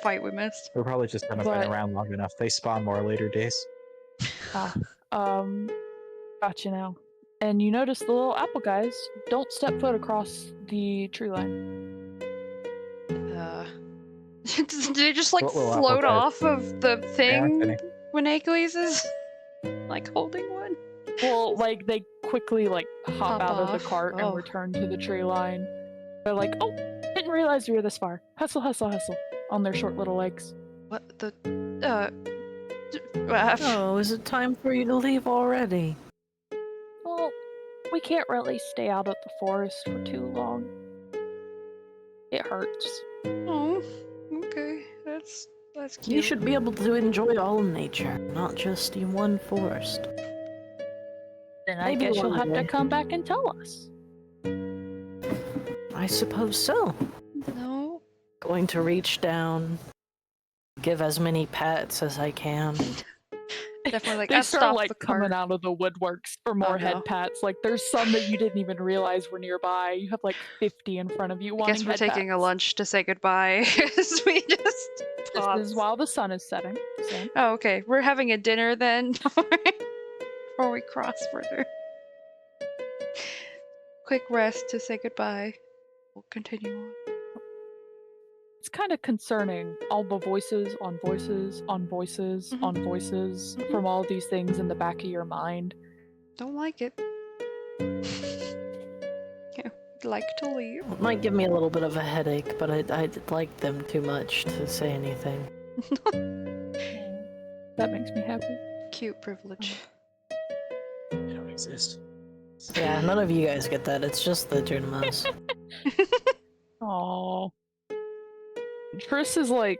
Fight we missed. We're probably just haven't been But- around long enough. They spawn more later days. Gotcha now. And you notice the little apple guys don't step foot across the tree line. Did they just like What little apple float guys? off of the thing kidding. when Achilles is like holding one? Well, like they quickly like hop Hop out of off. the cart Oh. and return to the tree line. They're like, "Oh, didn't realize we were this far." Hustle, hustle, hustle on their short little legs. What the? Oh, is it time for you to leave already? Well, we can't really stay out of the forest for too long. It hurts. Oh, okay. That's cute. You should be able to enjoy all nature, not just in one forest. Then I Maybe guess you'll one have to day. come back and tell us. I suppose so. No. Going to reach down, give as many pats as I can. Definitely like They I start stopped like the coming cart. out of the woodworks for more Oh, head no. pats. Like there's some that you didn't even realize were nearby. You have like 50 in front of you I wanting guess we're head taking a pats. lunch to say goodbye. As we just This pause. is while the sun is setting. So. Oh, okay. We're having a dinner then before we cross further. Quick rest to say goodbye. We'll continue on. It's kind of concerning. All the voices on voices on voices Mhm. on voices Mhm. from all these things in the back of your mind. Don't like it. Yeah, like to leave. It might give me a little bit of a headache, but I like them too much to say anything. That makes me happy. Cute privilege. They don't exist. Yeah, none of you guys get that. It's just the Junimas. Aww. Triss is like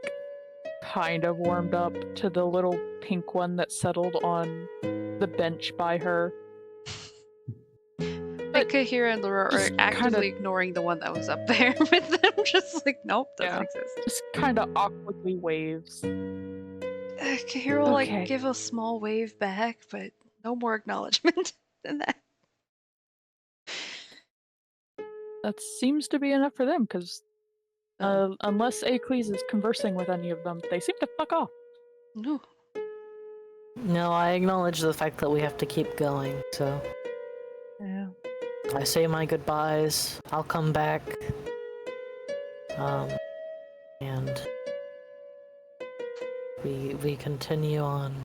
kind of warmed up to the little pink one that settled on the bench by her. But Kahira and Laura are just actively kinda- ignoring the one that was up there with them. Just like, nope, doesn't Yeah. exist. Just kind of awkwardly waves. Kahira will Okay. like give a small wave back, but no more acknowledgement than that. That seems to be enough for them, because Oh. unless Acles is conversing with any of them, they seem to fuck off. No. No, I acknowledge the fact that we have to keep going, so Yeah. I say my goodbyes. I'll come back. And we continue on.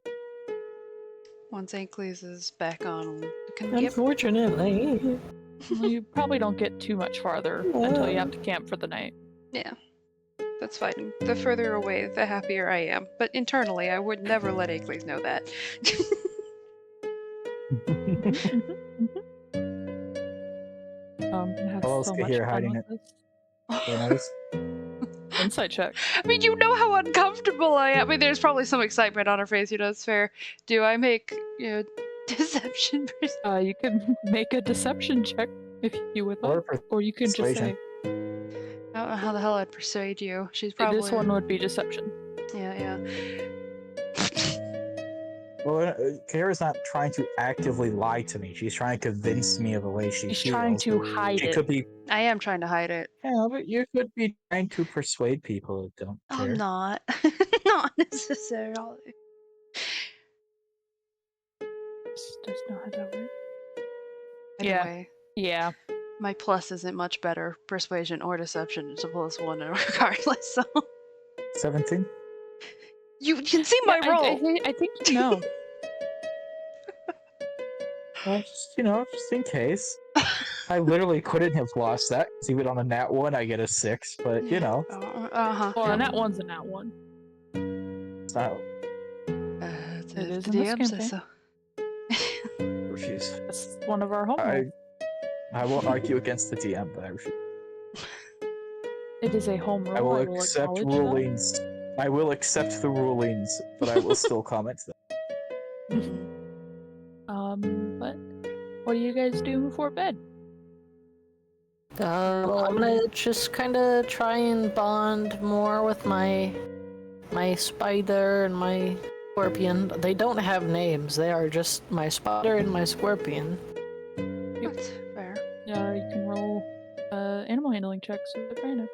Once Ankles is back on, we can get Unfortunately. Well, you probably don't get too much farther until you have to camp for the night. Yeah, that's fine. The further away, the happier I am. But internally, I would never let Akeley know that. Gonna have How else so could much hear fun hiding with it? this. They notice? Insight check. I mean, you know how uncomfortable I am. I mean, there's probably some excitement on her face, it's fair. Do I make, deception? You can make a deception check if you would like, or you can just persuasion. say I don't know how the hell I'd persuade you. She's probably... this one would be deception. Yeah. Well, Kara's not trying to actively lie to me. She's trying to convince me of the way she She's feels. trying to hide She it. could be, I am trying to hide it. yeah, but you could be trying to persuade people who don't care. I'm not. Not necessarily. Does know how that works. Yeah. Anyway, Yeah. my plus isn't much better. Persuasion or deception. It's a +1 regardless, so... 17? You can see my Yeah, roll! I think you know. Well, just in case. I literally couldn't have lost that. 'Cause even on a nat 1, I get a 6, but you know, Uh-huh. Well, a nat one's a nat one. it's not It is the in this DM says campaign. so. refuse. That's one of our home I rules. I won't argue against the DM, but I refuse. It is a home rule. I will accept acknowledge that. rulings. I will accept the rulings, but I will still comment them. But what do you guys do before bed? I'm gonna just kind of try and bond more with my spider and my scorpion. They don't have names. They are just my spider and my scorpion. That's fair. You can roll animal handling checks with advantage.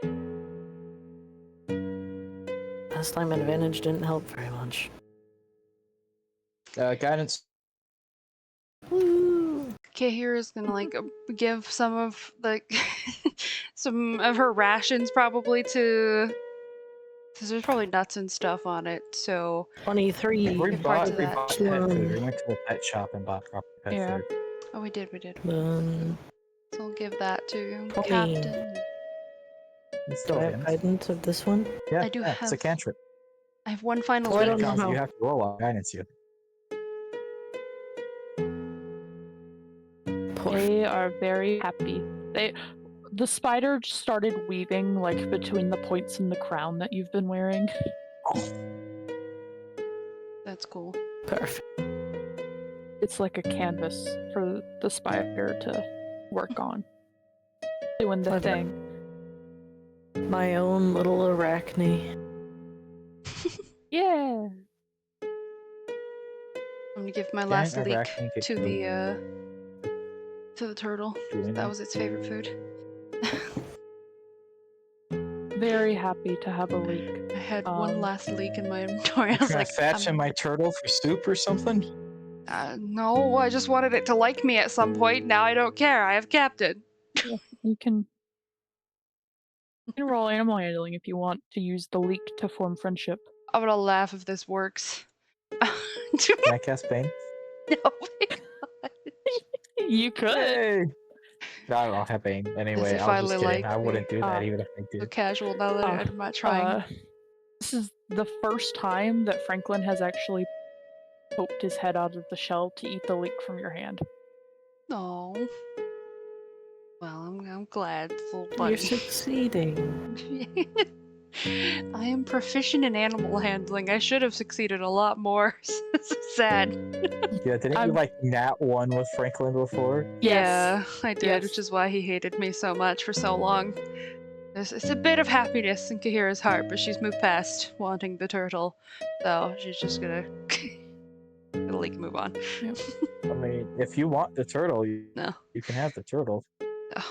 Last time advantage didn't help very much. Guidance. Woo! Kahira's gonna like give some of some of her rations probably to, because there's probably nuts and stuff on it. So 23. We Give part bought to that. pet food. We went to the pet shop and bought proper pet Yeah. food. oh, we did. Um, So I'll give that to 20. Captain. It's do still I have hands. guidance of this one? Yeah, I do yeah, it's a have- cantrip. I have one final Oh, I When don't it know comes, how. you have to roll on guidance. You. Poor They are very happy. The spider started weaving like between the points in the crown that you've been wearing. That's cool. perfect. It's like a canvas for the spider to work on. Doing the Clever. thing. My own little arachne. Yeah. I'm gonna give my Giant last leek arachne get to killed. the turtle. Doing That was its favorite food. Very happy to have a leak. I had one Um, last leek in my inventory. I You was gonna like, fetch in my turtle for soup or something? no, I just wanted it to like me at some point. Now I don't care. I have Captain. You can roll animal handling if you want to use the leak to form friendship. I'm gonna laugh if this works. Can I cast Bane? No. You could. Hey! No, I don't have Bane. Anyway, it I was finally just kidding. like I wouldn't do that Ah. even if I So did. casual now that I'm not trying. This is the first time that Franklin has actually poked his head out of the shell to eat the leek from your hand. No. Well, I'm glad, little You're buddy. succeeding. I am proficient in animal handling. I should have succeeded a lot more. This is sad. Yeah, didn't you I'm- like nat 1 with Franklin before? Yeah, I did, Yes. which is why he hated me so much for so long. It's a bit of happiness in Kahira's heart, but she's moved past wanting the turtle, so she's just gonna like move on. I mean, if you want the turtle, No. you can have the turtle. No.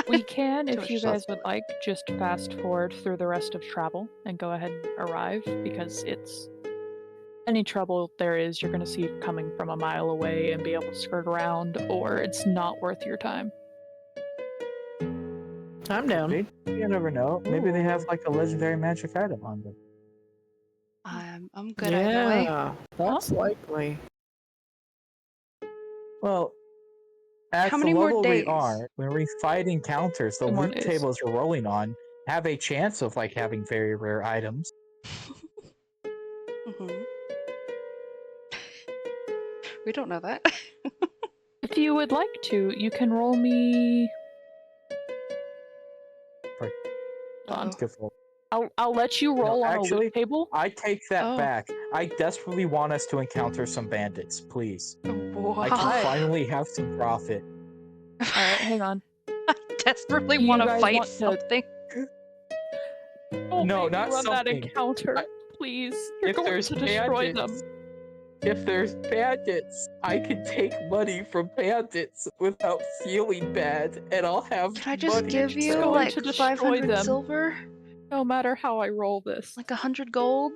We can, Too if much you guys would responsibility. like, just fast forward through the rest of travel and go ahead and arrive because it's any trouble there is, you're going to see it coming from a mile away and be able to skirt around, or it's not worth your time. I'm down. Maybe, you never know. Maybe they have like a legendary magic item on them. I'm good either way. Yeah, that's likely. Well, at How the many more level days? we are, when we fight encounters, the 2 more loot days. tables we're rolling on have a chance of like having very rare items. Mhm. We don't know that. If you would like to, you can roll me. Right. Hold on. Uh-oh. Good for- I'll let you roll on a actually- loot table. I take that Oh. back. I desperately want us to encounter some bandits, please. I Wow. can finally have some profit. Alright, hang on. I desperately Do you want to guys fight want to- something. Don't No, make me not run that something. encounter, please. You're If going there's to destroy them. bandits, if there's bandits, I can take money from bandits without feeling bad, and I'll have Can I just money give to you going like to destroy 500 them. silver? No matter how I roll this. Like 100 gold?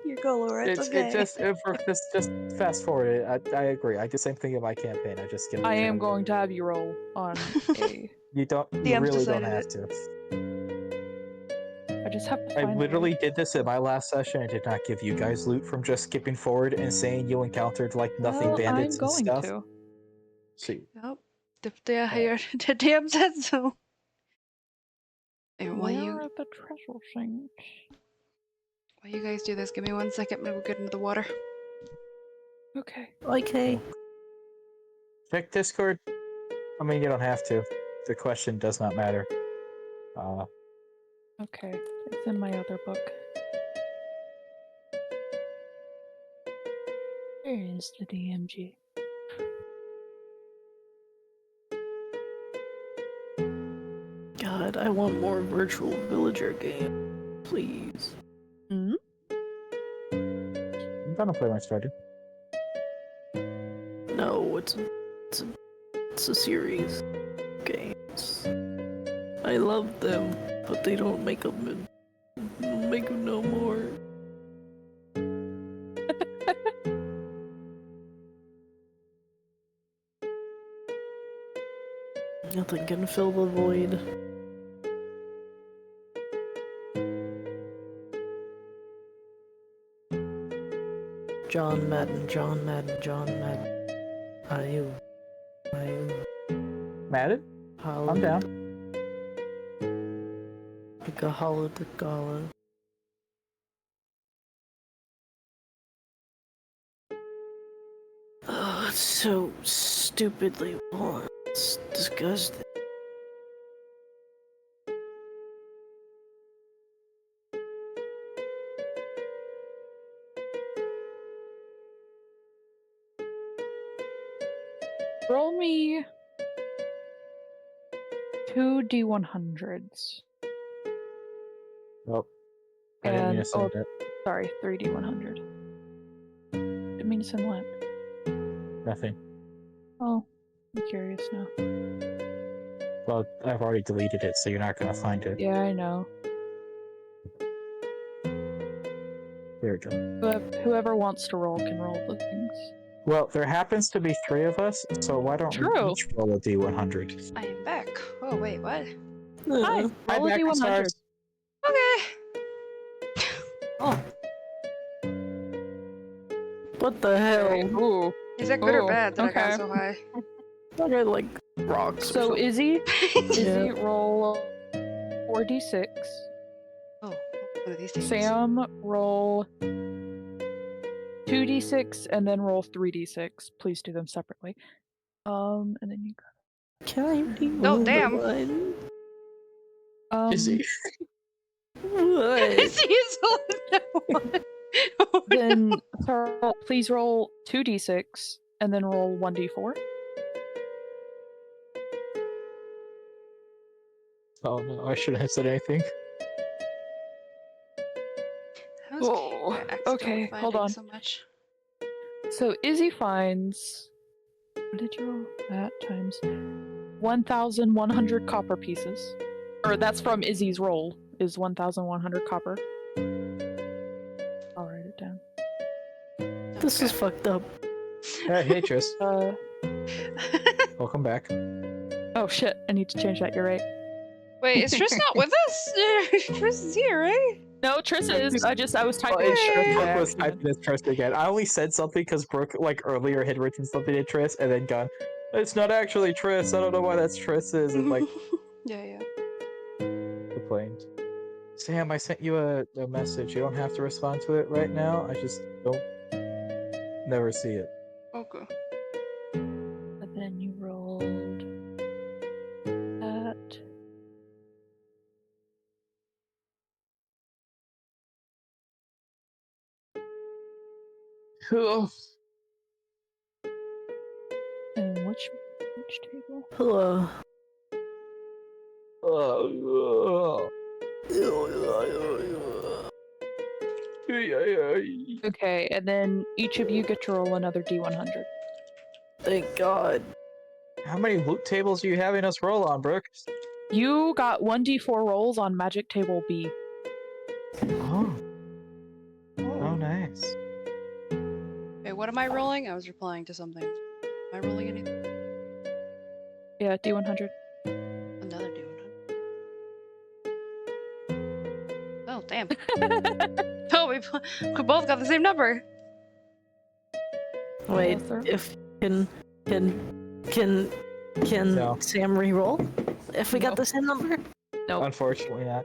Your goal, Laura. It's okay. just fast forward it. I agree. I do the same thing in my campaign. I just give. I am going to have you roll on a. You don't. You DM's really don't decided have it. to. I just have to I find. literally did this in my last session. I did not give you guys loot from just skipping forward and saying you encountered like nothing Well, bandits I'm and going stuff. to. See, Yep. The DM said so. And while Where you are the treasure sinks? while you guys do this, give me 1 second. I'm gonna go get into the water. Okay. Okay. Check Discord. I mean, you don't have to. The question does not matter. Okay. It's in my other book. Where is the DMG? God, I want more virtual villager game. Please. I'm gonna play my started. No, it's a series of games. I love them, but they don't make them no more. Nothing can fill the void. John Madden, John Madden, John Madden. Are you? Madden? I'm down. Gahala the Gala. Oh, it's so stupidly long. It's disgusting. Roll me 2 D100s. Oh, I didn't mean to And- send oh. it. Sorry, 3 D100. Didn't mean to send what? Nothing. Oh, I'm curious now. Well, I've already deleted it, so you're not gonna find it. Yeah, I know. There we go. Whoever wants to roll can roll the things. Well, there happens to be 3 of us, so why don't we True. each roll a D100? I am back. Oh wait, what? Hi, Hi, roll a Back D100. Stars. Okay. Oh. What the hell? Ooh. Is that good or Oh, bad that I okay. got so high? I got like rocks. or So something. Izzy, Yeah. roll 4d6. Oh, one of these things. Sam, roll 2d6 and then roll 3d6. Please do them separately. And then you Can I be Oh, damn. one? Izzy. What? Is he so one? then Sarah, please roll 2d6 and then roll 1d4. Oh no, I shouldn't have said anything. That was Oh, cute. I accidentally okay, hold finding on. So much. So Izzy finds. What did you roll? That times 1,100 copper pieces. Or that's from Izzy's roll, is 1,100 copper. I'll write it down. This is fucked up. Hey, Tris. Uh, Welcome back. oh shit, I need to change that, you're right. Wait, is Tris not with us? Tris is here, right? No, Triss is. I was typing Well, it it's by Brooke was accident. typing as Tris again. I only said something because Brooke, like, earlier had written something to Tris and then gone, it's not actually Tris, I don't know why that's Tris's, and, like, yeah. complained. Sam, I sent you a message. You don't have to respond to it right now. I just don't never see it. Okay. And then you rolled that. And which table? Hello. Okay, and then each of you get to roll another d100. Thank God. How many loot tables are you having us roll on, Brooke? You got 1d4 rolls on Magic Table B. Oh. Oh, nice. Wait, what am I rolling? I was replying to something. Am I rolling anything? Yeah, d100. Another D100. Oh, damn. Oh, we both got the same number. Wait, sir. if can Can No. Sam re-roll if we No. got the same number? Nope. Unfortunately not.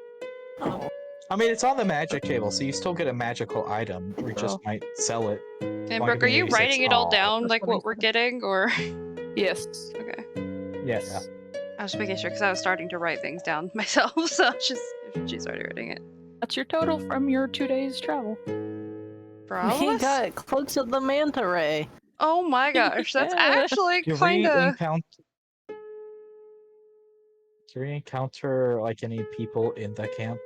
Oh. I mean, it's on the magic table, so you still get a magical item. We just Oh. might sell it. And Wanna Brooke, give are me you 86. writing it all Aw. down, That's like what I what we're said. getting, or? Yes. Okay. Yeah. I was just making sure because I was starting to write things down myself, so she's already writing it. That's your total from your 2 days travel. For all We of us? got close to the manta ray. Oh my gosh, that's Yeah. actually You kind of. re-encounter. Do you re-encounter like any people in the camp?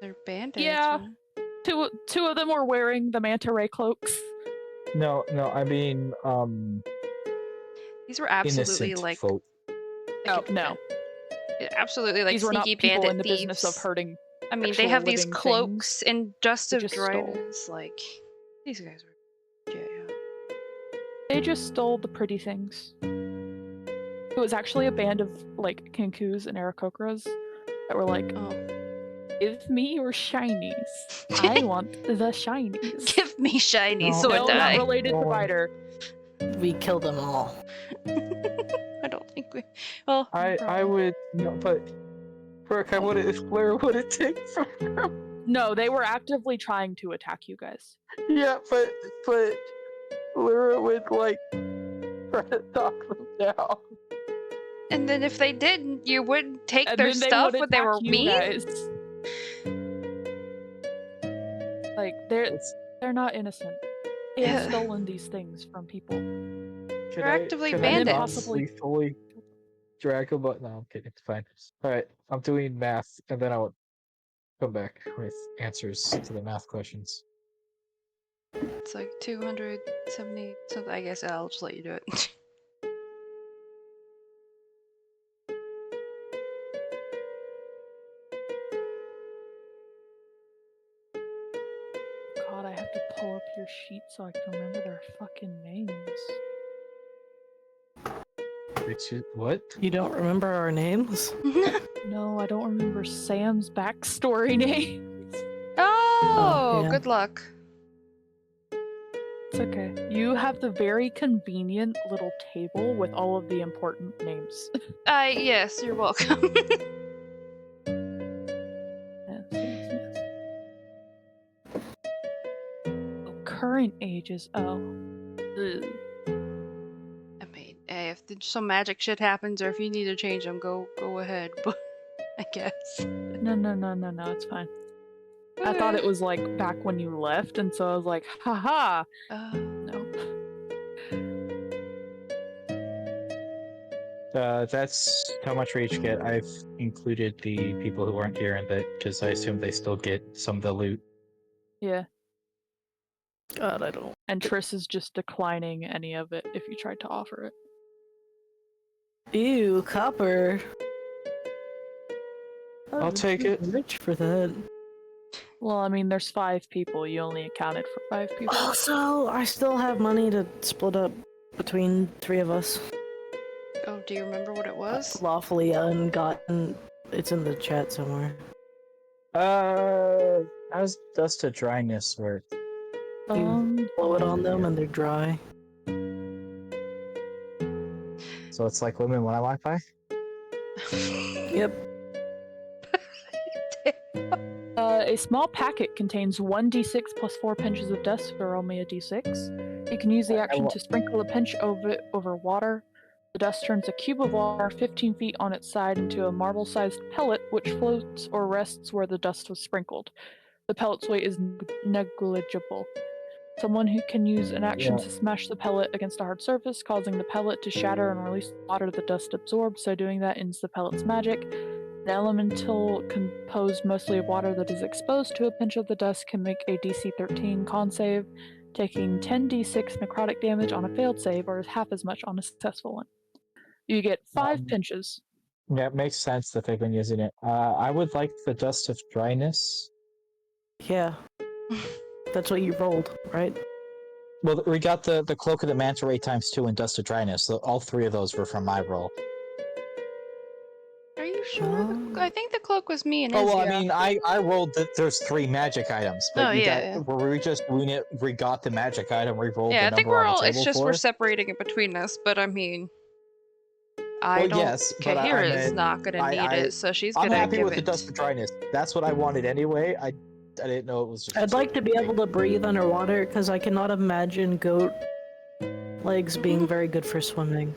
They're bandits. Yeah. right? Two of them were wearing the manta ray cloaks. No, I mean, These were absolutely innocent like. folk. Oh, no. Absolutely like These were not sneaky people bandit in the thieves. business of hurting. I mean, they actual have these living cloaks and dust They of just stole. dryness. Like these guys were. Yeah. They just stole the pretty things. It was actually a band of like Kinkus and Aarakocras that were like, Oh. "Give me your shinies. I want the shinies." Give me shinies No, or No, die. not related to Oh. Biter. We killed them all. I don't think we. Well, I would no, but Brooke, where would it take from them? No, they were actively trying to attack you guys. Yeah, but Lyra would like try to knock them down. and then if they didn't, you wouldn't take And their then they stuff would when they attack were you mean. guys. Like It's- they're not innocent. They Yeah. have stolen these things from people. Could They're actively could bandits. I Possibly- fully drag them, but no, I'm kidding. It's fine. All right, I'm doing math, and then I'll come back with answers to the math questions. It's like 270 something. I guess I'll just let you do it. God, I have to pull up your sheet so I can remember their fucking names. What? You don't remember our names? No, I don't remember Sam's backstory name. Oh, yeah. good luck. It's okay. You have the very convenient little table with all of the important names. Yes, you're welcome. Yes. Oh, current ages. Oh. Ugh. I mean, hey, if some magic shit happens or if you need to change them, go ahead. But I guess. No, it's fine. I thought it was like back when you left, and so I was like, haha. No. That's how much we each get. I've included the people who weren't here in that because I assume they still get some of the loot. Yeah. God, I don't. And Triss is just declining any of it if you tried to offer it. Ew, copper. I'll take it. Rich for that. Well, I mean, there's 5 people. You only accounted for 5 people. Also, I still have money to split up between 3 of us. Oh, do you remember what it was? Lawfully ungotten. It's in the chat somewhere. How's dust to dryness work? Blow it on them and they're dry. So it's like Women Wanna Wi-Fi? Yep. A small packet contains 1d6 plus 4 pinches of dust for only a d6. You can use the action to sprinkle a pinch over water. The dust turns a cube of water 15 feet on its side into a marble-sized pellet, which floats or rests where the dust was sprinkled. The pellet's weight is negligible. Someone who can use an action to smash the pellet against a hard surface, causing the pellet to shatter and release the water the dust absorbed, so doing that ends the pellet's magic. An elemental composed mostly of water that is exposed to a pinch of the dust can make a DC 13 con save, taking 10d6 necrotic damage on a failed save, or half as much on a successful one. You get 5 pinches. Yeah, it makes sense that they've been using it. I would like the dust of dryness. Yeah. That's what you rolled, right? Well, we got the Cloak of the Manta Ray ×2 and dust of dryness. So all 3 of those were from my roll. Are you sure? I think the cloak was me and Oh well, I Izzy. mean, I rolled that there's 3 magic items, but Oh, you yeah, got, were we just doing it? We got the magic item, we rolled Yeah, the I think number we're on all. the It's table just for we're it? separating it between us. But I mean, I Well, don't. yes, but I Kahira's meant not gonna need I it, so she's I'm gonna happy give with the it. dust for dryness. That's what I wanted anyway. I didn't know it was just. I'd like to be able to breathe underwater because I cannot imagine goat legs being very good for swimming.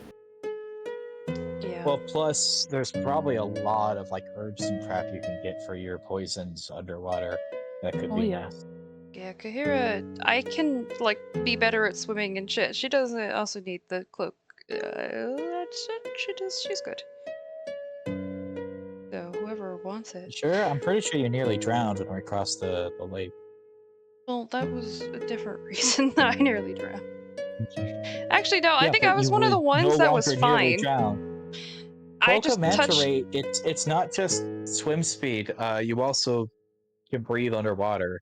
Yeah. Well, plus there's probably a lot of like herbs and crap you can get for your poisons underwater. That could Oh, be yeah. nice. Yeah, Kahira, I can like be better at swimming and shit. She doesn't also need the cloak. She does. She's good. So whoever wants it. Sure, I'm pretty sure you nearly drowned when we crossed the lake. Well, that was a different reason that I nearly drowned. Actually, no. I Yeah, think but I was you one of the would ones no that was longer nearly fine. drown. I Boca just manta touched. ray, it's not just swim speed. You also can breathe underwater.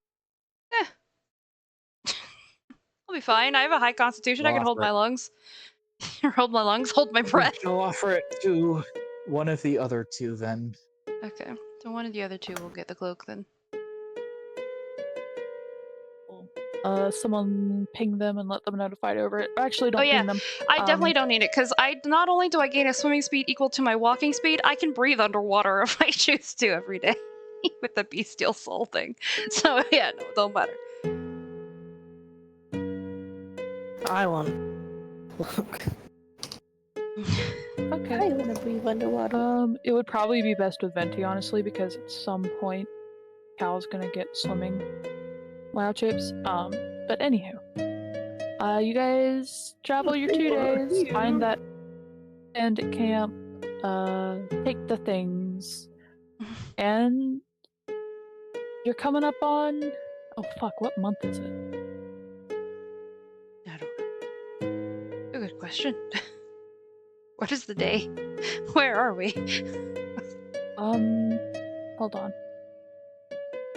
I'll be fine. I have a high constitution. I can hold Offer my it. lungs. Hold my lungs. Hold my breath. I'll offer it to one of the other two then. Okay. So one of the other two will get the cloak then. Someone ping them and let them notified over it. Actually, don't Oh, yeah. ping them. I definitely don't need it because I not only do I gain a swimming speed equal to my walking speed, I can breathe underwater if I choose to every day with the bestial soul thing. So yeah, no, it don't matter. I want. Okay. I want to breathe underwater. It would probably be best with Venti, honestly, because at some point, Cal's gonna get swimming WoW chips. But anywho, you guys travel your 2 days, find that bandit camp, take the things, and you're coming up on. Oh fuck! What month is it? I don't know. A good question. What is the day? Where are we? Hold on.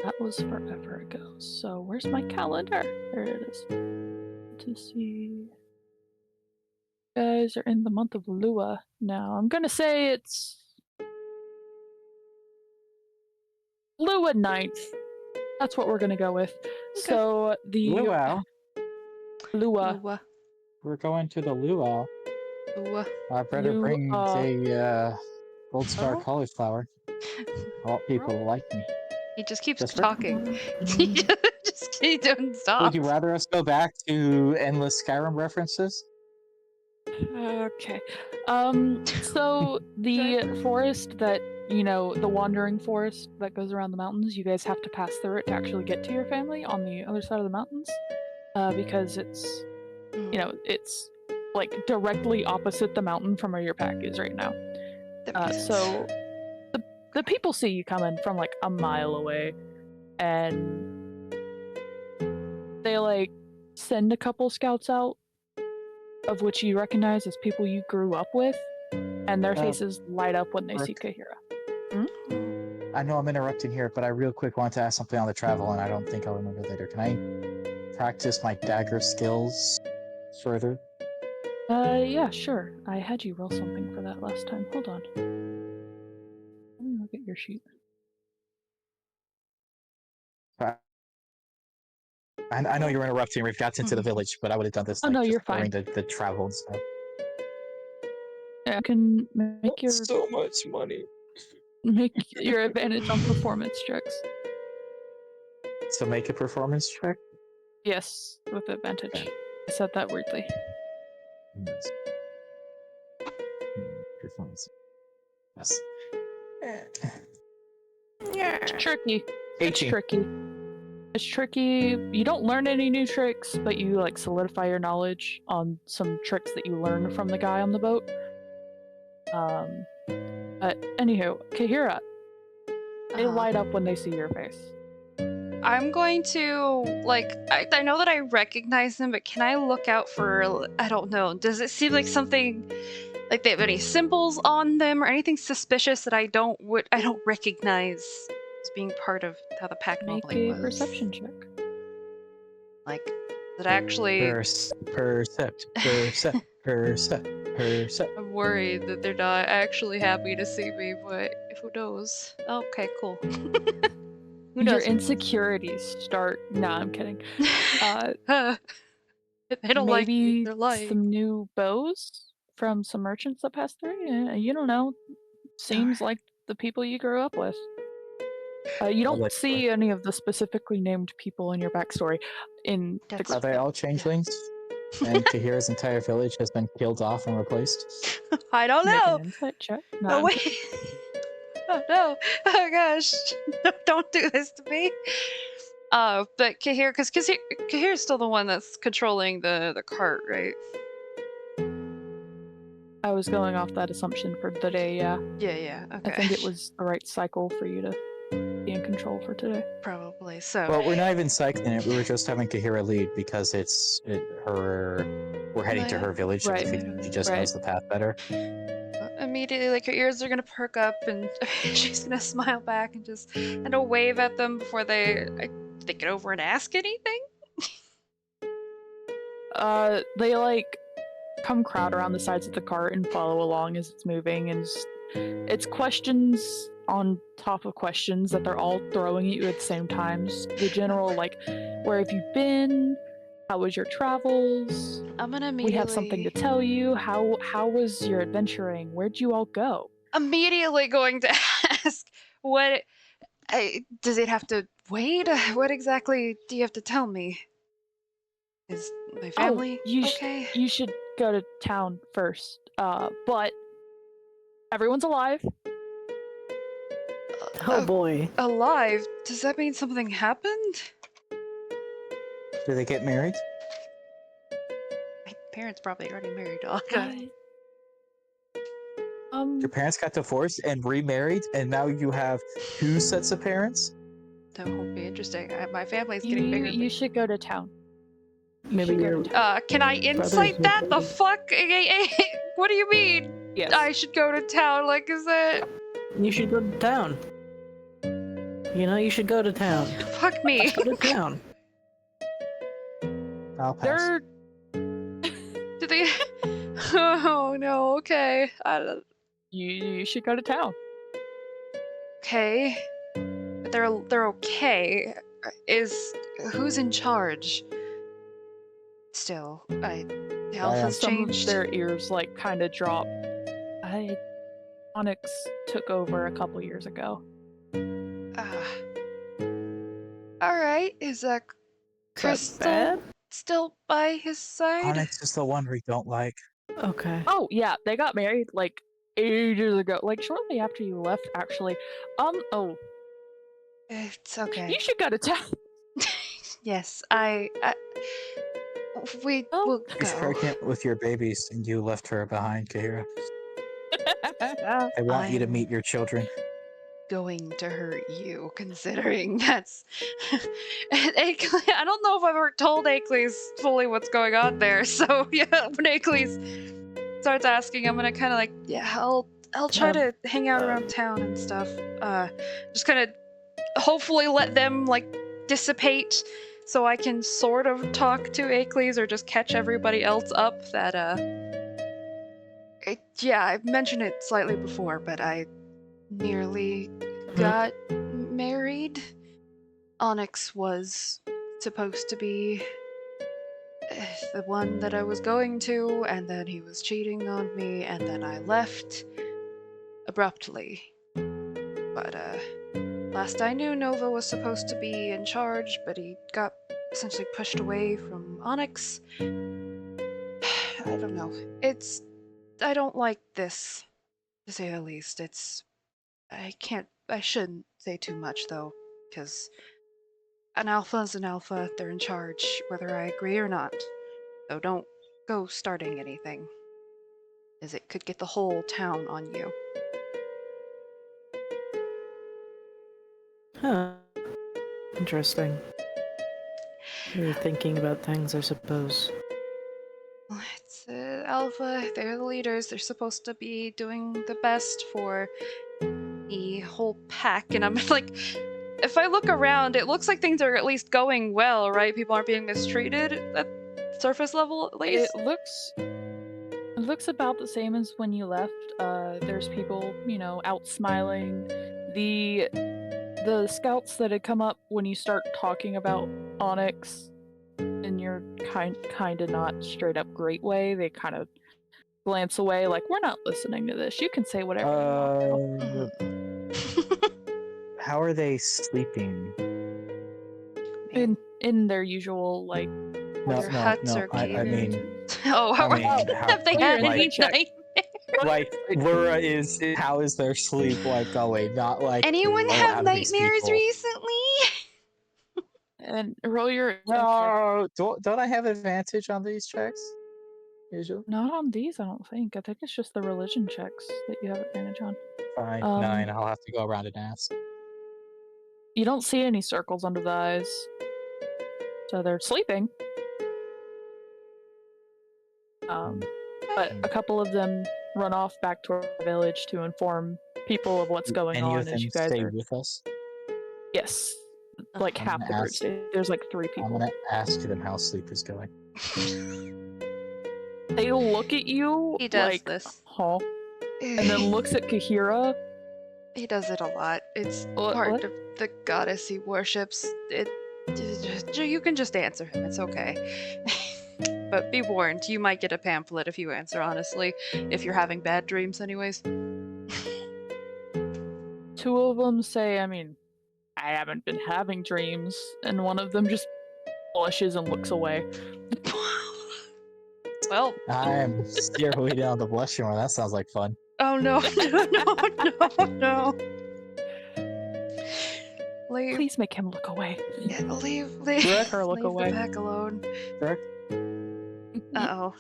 That was forever ago. So where's my calendar? There it is. To see. You guys are in the month of Lua now. I'm gonna say it's Lua 9th. That's what we're gonna go with. So the Luau. Lua. Lua. We're going to the luau. Lua. I better bring a gold star Oh? cauliflower. I want people to like me. He just keeps Just for- talking. He just he doesn't stop. Would you rather us go back to endless Skyrim references? Okay. So the forest that, the wandering forest that goes around the mountains, you guys have to pass through it to actually get to your family on the other side of the mountains. Because it's, it's like directly opposite the mountain from where your pack is right now. So the people see you coming from like a mile away, and they like send a couple scouts out, of which you recognize as people you grew up with, and their faces light up when they see Kahira. I know I'm interrupting here, but I real quick want to ask something on the travel, and I don't think I'll remember later. Can I practice my dagger skills further? Yeah, sure. I had you roll something for that last time. Hold on. Let me look at your sheet. I know you're interrupting. We've got into the village, but I would have done this. Oh, like, no, just you're during fine. the travel and stuff. Yeah, I can make your So much money. advantage on performance checks. So make a performance check. Yes, with advantage. Okay. I said that weirdly. Yes. Performance. Yes. It's tricky. It's 18. tricky. It's tricky. You don't learn any new tricks, but you like solidify your knowledge on some tricks that you learned from the guy on the boat. But anywho, Kahira, they light up when they see your face. I'm going to, like, I know that I recognize them, but can I look out for, I don't know, does it seem like something, like they have any symbols on them or anything suspicious that I don't recognize as being part of how the pack Make normally a was? perception check. Like, that actually... Percept. I'm worried that they're not actually happy to see me, but who knows? Okay, cool. Who Your knows? insecurities start. Nah, I'm kidding. They don't like me. Maybe They're lying. some new bows from some merchants that passed through. Yeah, you don't know. Seems like the people you grew up with. You don't like- see any of the specifically named people in your backstory. In the That's Are they all changelings? And Kahira's entire village has been killed off and replaced? I don't Make know. an insight check. No, Oh I'm wait. Oh no. Oh gosh. No, don't do this to me. But Kahir, because Kahir's still the one that's controlling the cart, right? I was going off that assumption for the day. Yeah, Yeah. Okay. I think it was the right cycle for you to be in control for today. probably so. Well, we're not even cycling it. We were just having Kahira lead because we're heading to her village. Right. She just knows the path better. Immediately, like her ears are gonna perk up, and she's gonna smile back and just wave at them before they get over and ask anything. They like come crowd around the sides of the cart and follow along as it's moving, and it's questions on top of questions that they're all throwing at you at the same times. The general like, where have you been? How was your travels? I'm gonna We have something to tell you. How was your adventuring? Where'd you all go? immediately going to ask what does it have to wait? What exactly do you have to tell me? Is my family okay? You should go to town first. But everyone's alive. Oh boy. Alive? Does that mean something happened? Do they get married? My parents probably already married. Oh, Your parents got divorced and remarried, and now you have 2 sets of parents? that won't be interesting. My family's getting bigger. You should go to town. Maybe should go your to town. Can I insight that? The fuck? What do you mean? Yes. I should go to town? Like, is that... you should go to town. You know, you should go to town. Fuck me. Go to town. I'll pass. They're Do they... Oh, no, okay. you should go to town. Okay. But they're okay. Who's in charge? Still, the alpha's Some changed. of their ears like kind of drop. Onyx took over a couple years ago. Alright, is that Crystal still by his side? Onyx is the one we don't like. Okay. Oh yeah, they got married like ages ago, like shortly after you left, actually. Oh, It's okay. you should go to town. Yes, we Oh. will She's go. pregnant with your babies, and you left her behind, Kahira. I want you to I'm meet your children. going to hurt you, considering that's... I don't know if I've ever told Akeley fully what's going on there, so yeah, when Akeley starts asking, I'm gonna kind of like, yeah, I'll try to hang out around town and stuff. Just kind of hopefully let them, like, dissipate so I can sort of talk to Akeley or just catch everybody else up that, yeah, I've mentioned it slightly before, but I nearly got married. Onyx was supposed to be the one that I was going to, and then he was cheating on me, and then I left abruptly. But last I knew, Nova was supposed to be in charge, but he got essentially pushed away from Onyx. I don't know. I don't like this, to say the least. I shouldn't say too much, though, because an alpha's an alpha. They're in charge, whether I agree or not. So don't go starting anything, as it could get the whole town on you. Huh. Interesting. You're thinking about things, I suppose. It's Alpha, they're the leaders. They're supposed to be doing the best for the whole pack. And I'm like, if I look around, it looks like things are at least going well, right? People aren't being mistreated at surface level, at least. It looks about the same as when you left. There's people, out smiling. The scouts that had come up when you start talking about Onyx in your kind of not straight up great way, they kind of glance away, like, we're not listening to this. You can say whatever you want. Mhm. How are they sleeping? In their usual, like, No, Their no, huts no. or I caves. mean, Oh, how I mean, how, have they You're had in any the check. night? like Lura is. How is their sleep like going? Not like Anyone oh, have how do these nightmares people? recently? And roll your insight check. No, don't I have advantage on these checks? Usually, Not on these, I don't think. I think it's just the religion checks that you have advantage on. fine, Um, 9. I'll have to go around and ask. You don't see any circles under the eyes. So they're sleeping. But a couple of them run off back to our village to inform people of what's going Any on of as them you guys stay are. with us? Yes. Like I'm half gonna the group ask- stay. There's like 3 I'm people. gonna ask them how sleep is going. They look at you He does like, this. huh? And then looks at Kahira. He does it a lot. It's What- part what? of the goddess he worships. You can just answer him. It's okay. But be warned, you might get a pamphlet if you answer honestly. If you're having bad dreams, anyways. 2 of them say, I mean, I haven't been having dreams. And one of them just blushes and looks away. Well, I'm zeroing in on the blushing one. That sounds like fun. oh no, no. Leave, Please make him look away. leave Her look the away. pack alone. Correct? Uh-oh.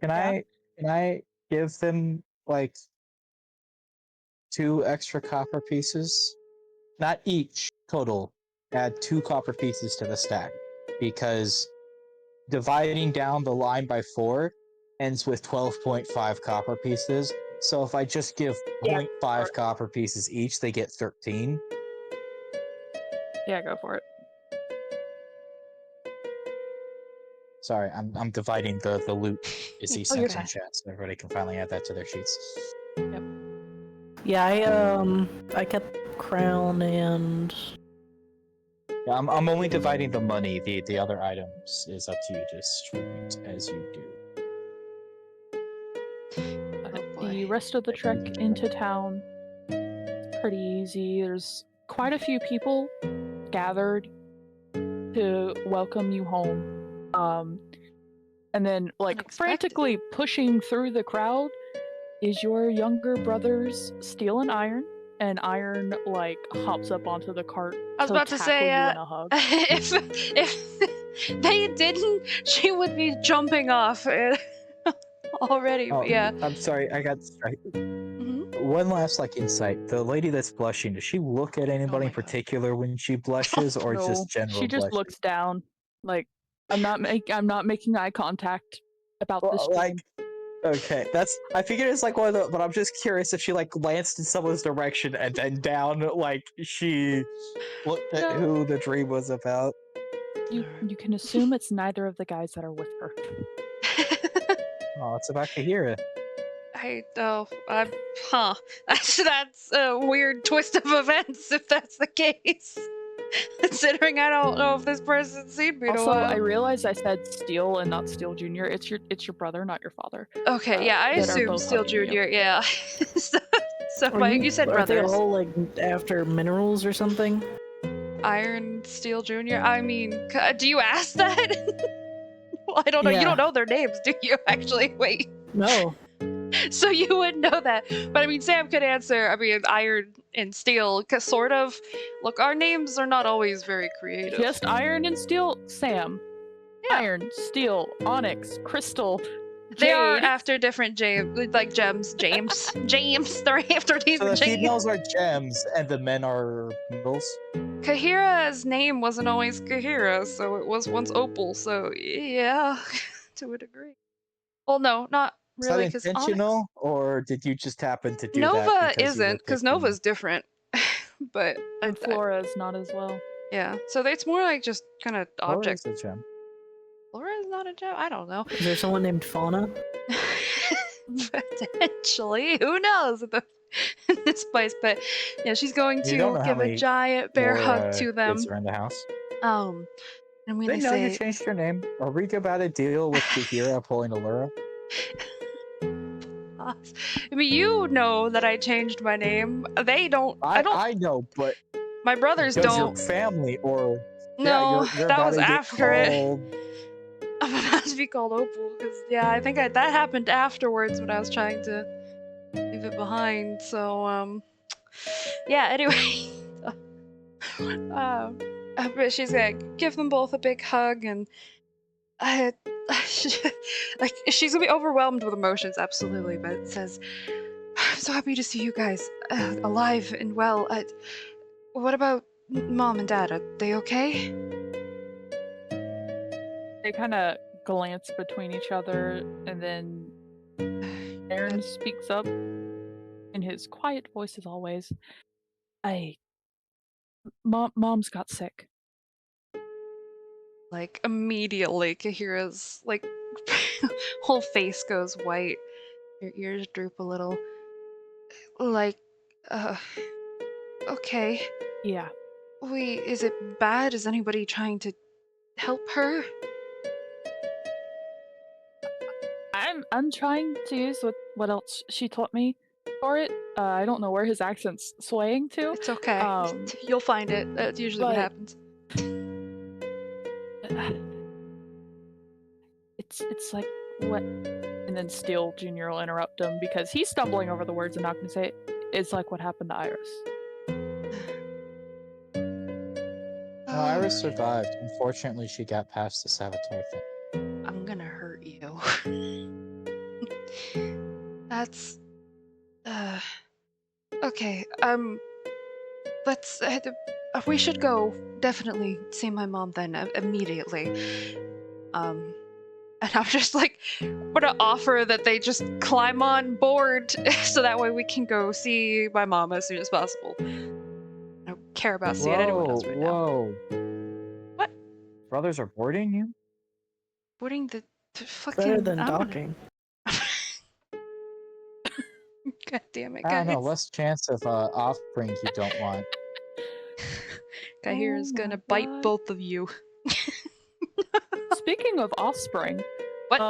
Can I give them like 2 extra copper pieces? Not each, total. Add 2 copper pieces to the stack. Because dividing down the line by 4 ends with 12.5 copper pieces. So if I just give 0.5 copper pieces each, they get 13. Yeah, go for it. Sorry, I'm dividing the loot is he Oh, sent you're in fine. chat, so everybody can finally add that to their sheets. Yeah, I kept crown and Yeah, I'm only dividing the money. The other items is up to you to distribute as you do. The boy. rest of the trek into town is pretty easy. There's quite a few people gathered to welcome you home. And then, like, Unexpected. frantically pushing through the crowd is your younger brothers, Steel and Iron. And Iron, like, hops up onto the cart. I was about to tackle say, you in a hug. if they didn't, she would be jumping off already. Oh, But yeah. I'm sorry, I got distracted. Mhm. One last like insight. The lady that's blushing, does she look at anybody my in God. particular when she blushes, or No, just general she just blushing? looks down. Like, I'm not making eye contact about this. Well, like, okay, that's. I figured it's like one of the, but I'm just curious if she like glanced in someone's direction and then down, like she looked at No. who the dream was about. You can assume it's neither of the guys that are with her. Oh, it's about Kahira. That's a weird twist of events if that's the case. Considering I don't know if this person's seen me in a Also, while. I realized I said Steel and not Steel Jr. It's your brother, not your father. Okay, yeah, I that are assume both Steel hugging you. Jr. Yeah. so you said are they brothers. all like after minerals or something? Iron Steel Jr. I mean, do you ask that? Well, I don't know. You Yeah. don't know their names, do you? Actually, wait. No. So you wouldn't know that. But I mean, Sam could answer. I mean, Iron and Steel, cause sort of. Look, our names are not always very creative. Just Iron and Steel, Sam. Yeah. Iron, Steel, Onyx, Crystal. They are Jade. after different like gems. James. They're after So different the James. females are gems and the men are minerals. Kahira's name wasn't always Kahira, so it was once Opal. So yeah, to a degree. Well, no, not Is really, that because intentional, or did you just happen to do that? Nova because you were isn't, because picking- Nova's different. But And Flora is not as well. yeah, so it's more like just kind of Flora objects. is a gem. Flora is not a gem. I don't know. Is there someone named Fauna? Potentially, who knows in this place? But yeah, she's going You don't to know how give a many giant bear More, hug to them. kids are in the house. And when They they know you say, changed your name. Are we about to deal with Kahira pulling Allura? I mean, you know that I changed my name. They don't. I don't. I know, but My brothers does your don't. family or No, you're that about was to get after it. called. I'm about to be called Opal because I think that happened afterwards when I was trying to leave it behind. So yeah. Anyway, but she's gonna give them both a big hug and like she's gonna be overwhelmed with emotions, absolutely. But it says, "I'm so happy to see you guys alive and well. What about Mom and Dad? Are they okay?" They kind of glance between each other, and then Aaron speaks up in his quiet voice as always. Mom's got sick. Like immediately, Kahira's like whole face goes white. Your ears droop a little. Like, okay. Yeah. Is it bad? Is anybody trying to help her? I'm trying to use what else she taught me for it. I don't know where his accent's swaying to. It's okay. Um, You'll find it. That's usually what but- happens. It's like what, and then Steele Jr. will interrupt him because he's stumbling over the words and not gonna say it. It's like what happened to Iris. No, Iris survived. Unfortunately, she got past the Saboteur thing. I'm gonna hurt you. That's okay. Let's we should go definitely see my mom then immediately. And I'm just like gonna offer that they just climb on board so that way we can go see my mom as soon as possible. I don't care about seeing anyone else right now. Whoa. What? Brothers are boarding you? Boarding the fucking Better than I'm gonna- docking. God damn it, I guys. don't know. Less chance of offspring you don't want. Kahir is Oh gonna my bite God. both of you. Speaking of offspring, What?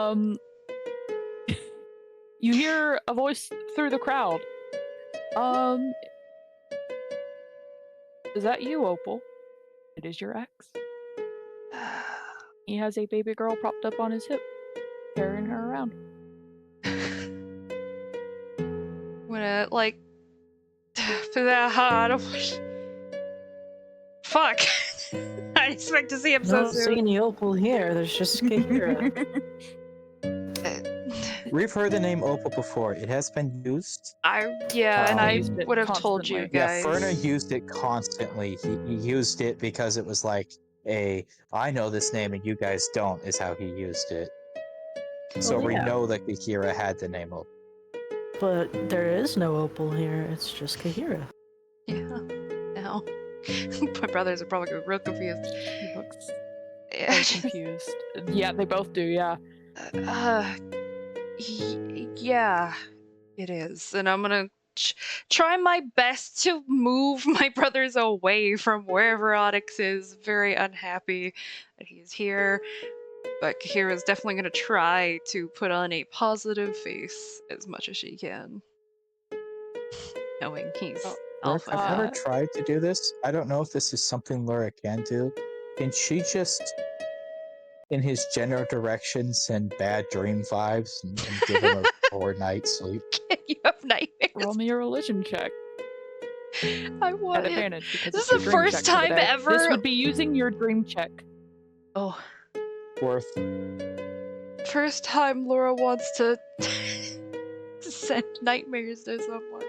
You hear a voice through the crowd. Is that you, Opal? It is your ex. He has a baby girl propped up on his hip, carrying her around. Wanna like for that hard. Fuck. I didn't expect to see him so No soon. seeing Opal here. There's just Kahira. We've heard the name Opal before. It has been used. And I used it would have told you constantly. guys. Yeah, Ferna used it constantly. He used it because it was like I know this name and you guys don't, is how he used it. So Well, we yeah. know that Kahira had the name Opal. But there is no Opal here. It's just Kahira. Yeah. No. My brothers are probably gonna be real confused. He looks Yeah. very confused. Yeah, they both do, yeah. Yeah, it is. And I'm gonna try my best to move my brothers away from wherever Onyx is. Very unhappy that he's here. But Kahira's definitely gonna try to put on a positive face as much as she can. Knowing he's Lurk, alpha. I've never Uh, tried to do this. I don't know if this is something Laura can do. Can she just, in his general direction, send bad dream vibes and give him a poor night's sleep? You have nightmares. Roll me a religion check I at want it. advantage because This it's is your the dream first check for the time day. ever- This would be using your dream check. Oh. Worth. First time Laura wants to send nightmares to someone.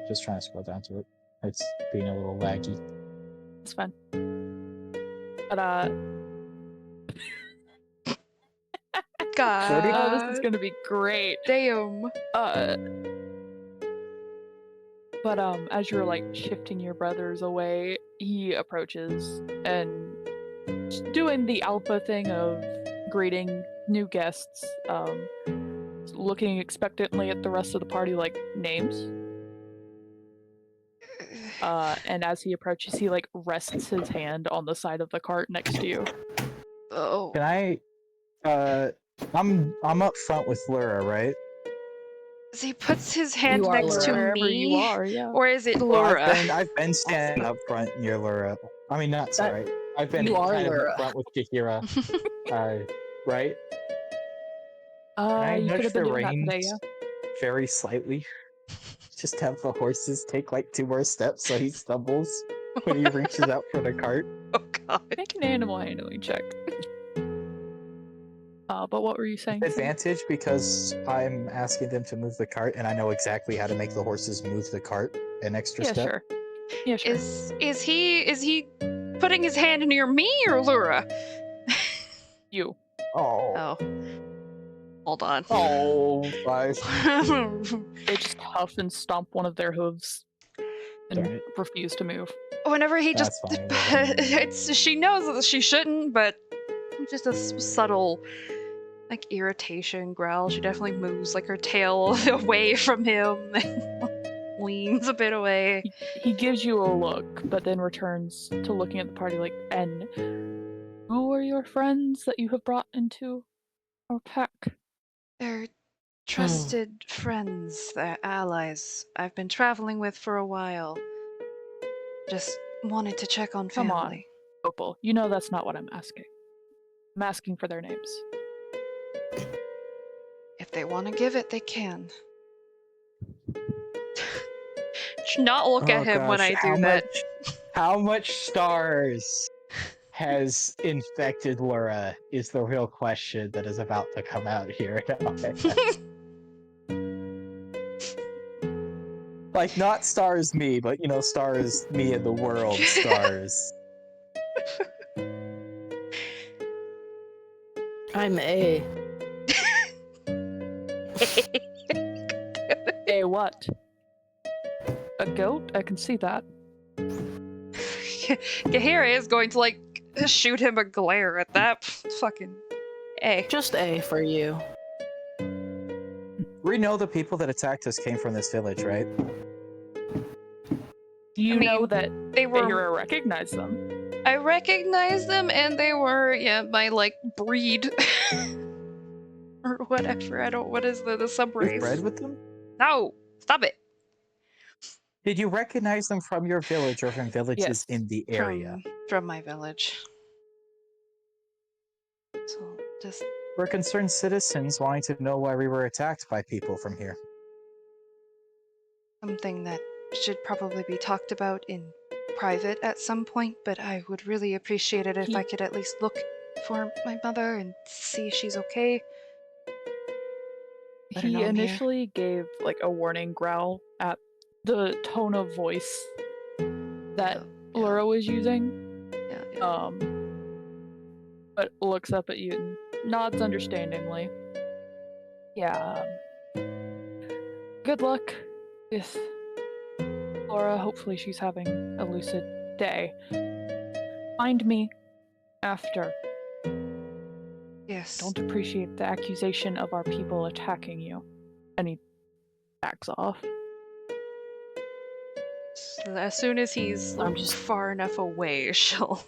Just trying to scroll down to it. It's being a little laggy. It's fine. But God. this is gonna be great. Damn. But as you're like shifting your brothers away, he approaches and doing the alpha thing of greeting new guests, looking expectantly at the rest of the party like names. And as he approaches, he like rests his hand on the side of the cart next to you. Oh. Can I I'm up front with Lura, right? As he puts his hand You are next to Laura. Wherever you me, are, yeah. or is it Well, Laura? I've been standing up front near Lura. I mean, not sorry. I've been you are kind of Lura. up front with Kahira. Right? Can I You could nudge have been the doing that reins today, yeah. very slightly? Just have the horses take like 2 more steps so he stumbles when he reaches out for the cart. Oh god. Make an animal handling check. But what were you saying? Sid? Advantage because I'm asking them to move the cart and I know exactly how to make the horses move the cart an extra Yeah, step. sure. Yeah, sure. Is he putting his hand near me or Lura? You. Oh. Oh. Hold on. Oh, five. They just huff and stomp one of their hooves Darn and it. refuse to move. Whenever he just That's fine, she knows that she shouldn't, but just a subtle like irritation growl. She definitely moves like her tail away from him and leans a bit away. He gives you a look, but then returns to looking at the party like, and who are your friends that you have brought into our pack? They're trusted friends, they're allies I've been traveling with for a while. Just wanted to check on Come on. family. Opal, you know that's not what I'm asking. I'm asking for their names. If they want to give it, they can. Should not look at him when I do that. How much stars has infected Lura is the real question that is about to come out here. Like, not stars me, but, you know, stars me in the world stars. I'm A. A what? A goat? I can see that. Kahira is going to like shoot him a glare at that fucking A. Just A for you. We know the people that attacked us came from this village, right? You know mean, that They were. Bahira recognized them. I recognized them, and they were my like breed or whatever. I don't. What is the You subrace? bred with them? No, stop it. Did you recognize them from your village or from villages Yes. in the area? From my village. So just We're concerned citizens wanting to know why we were attacked by people from here. something that should probably be talked about in private at some point, but I would really appreciate it if I could at least look for my mother and see if she's okay. Let her know He I'm here. initially gave like a warning growl at the tone of voice that Laura was using. Yeah. But looks up at you and nods understandingly. Yeah. Good luck with Laura. Hopefully she's having a lucid day. Find me after. Yes. Don't appreciate the accusation of our people attacking you. And he backs off. As soon as he's I'm just- far enough away, she'll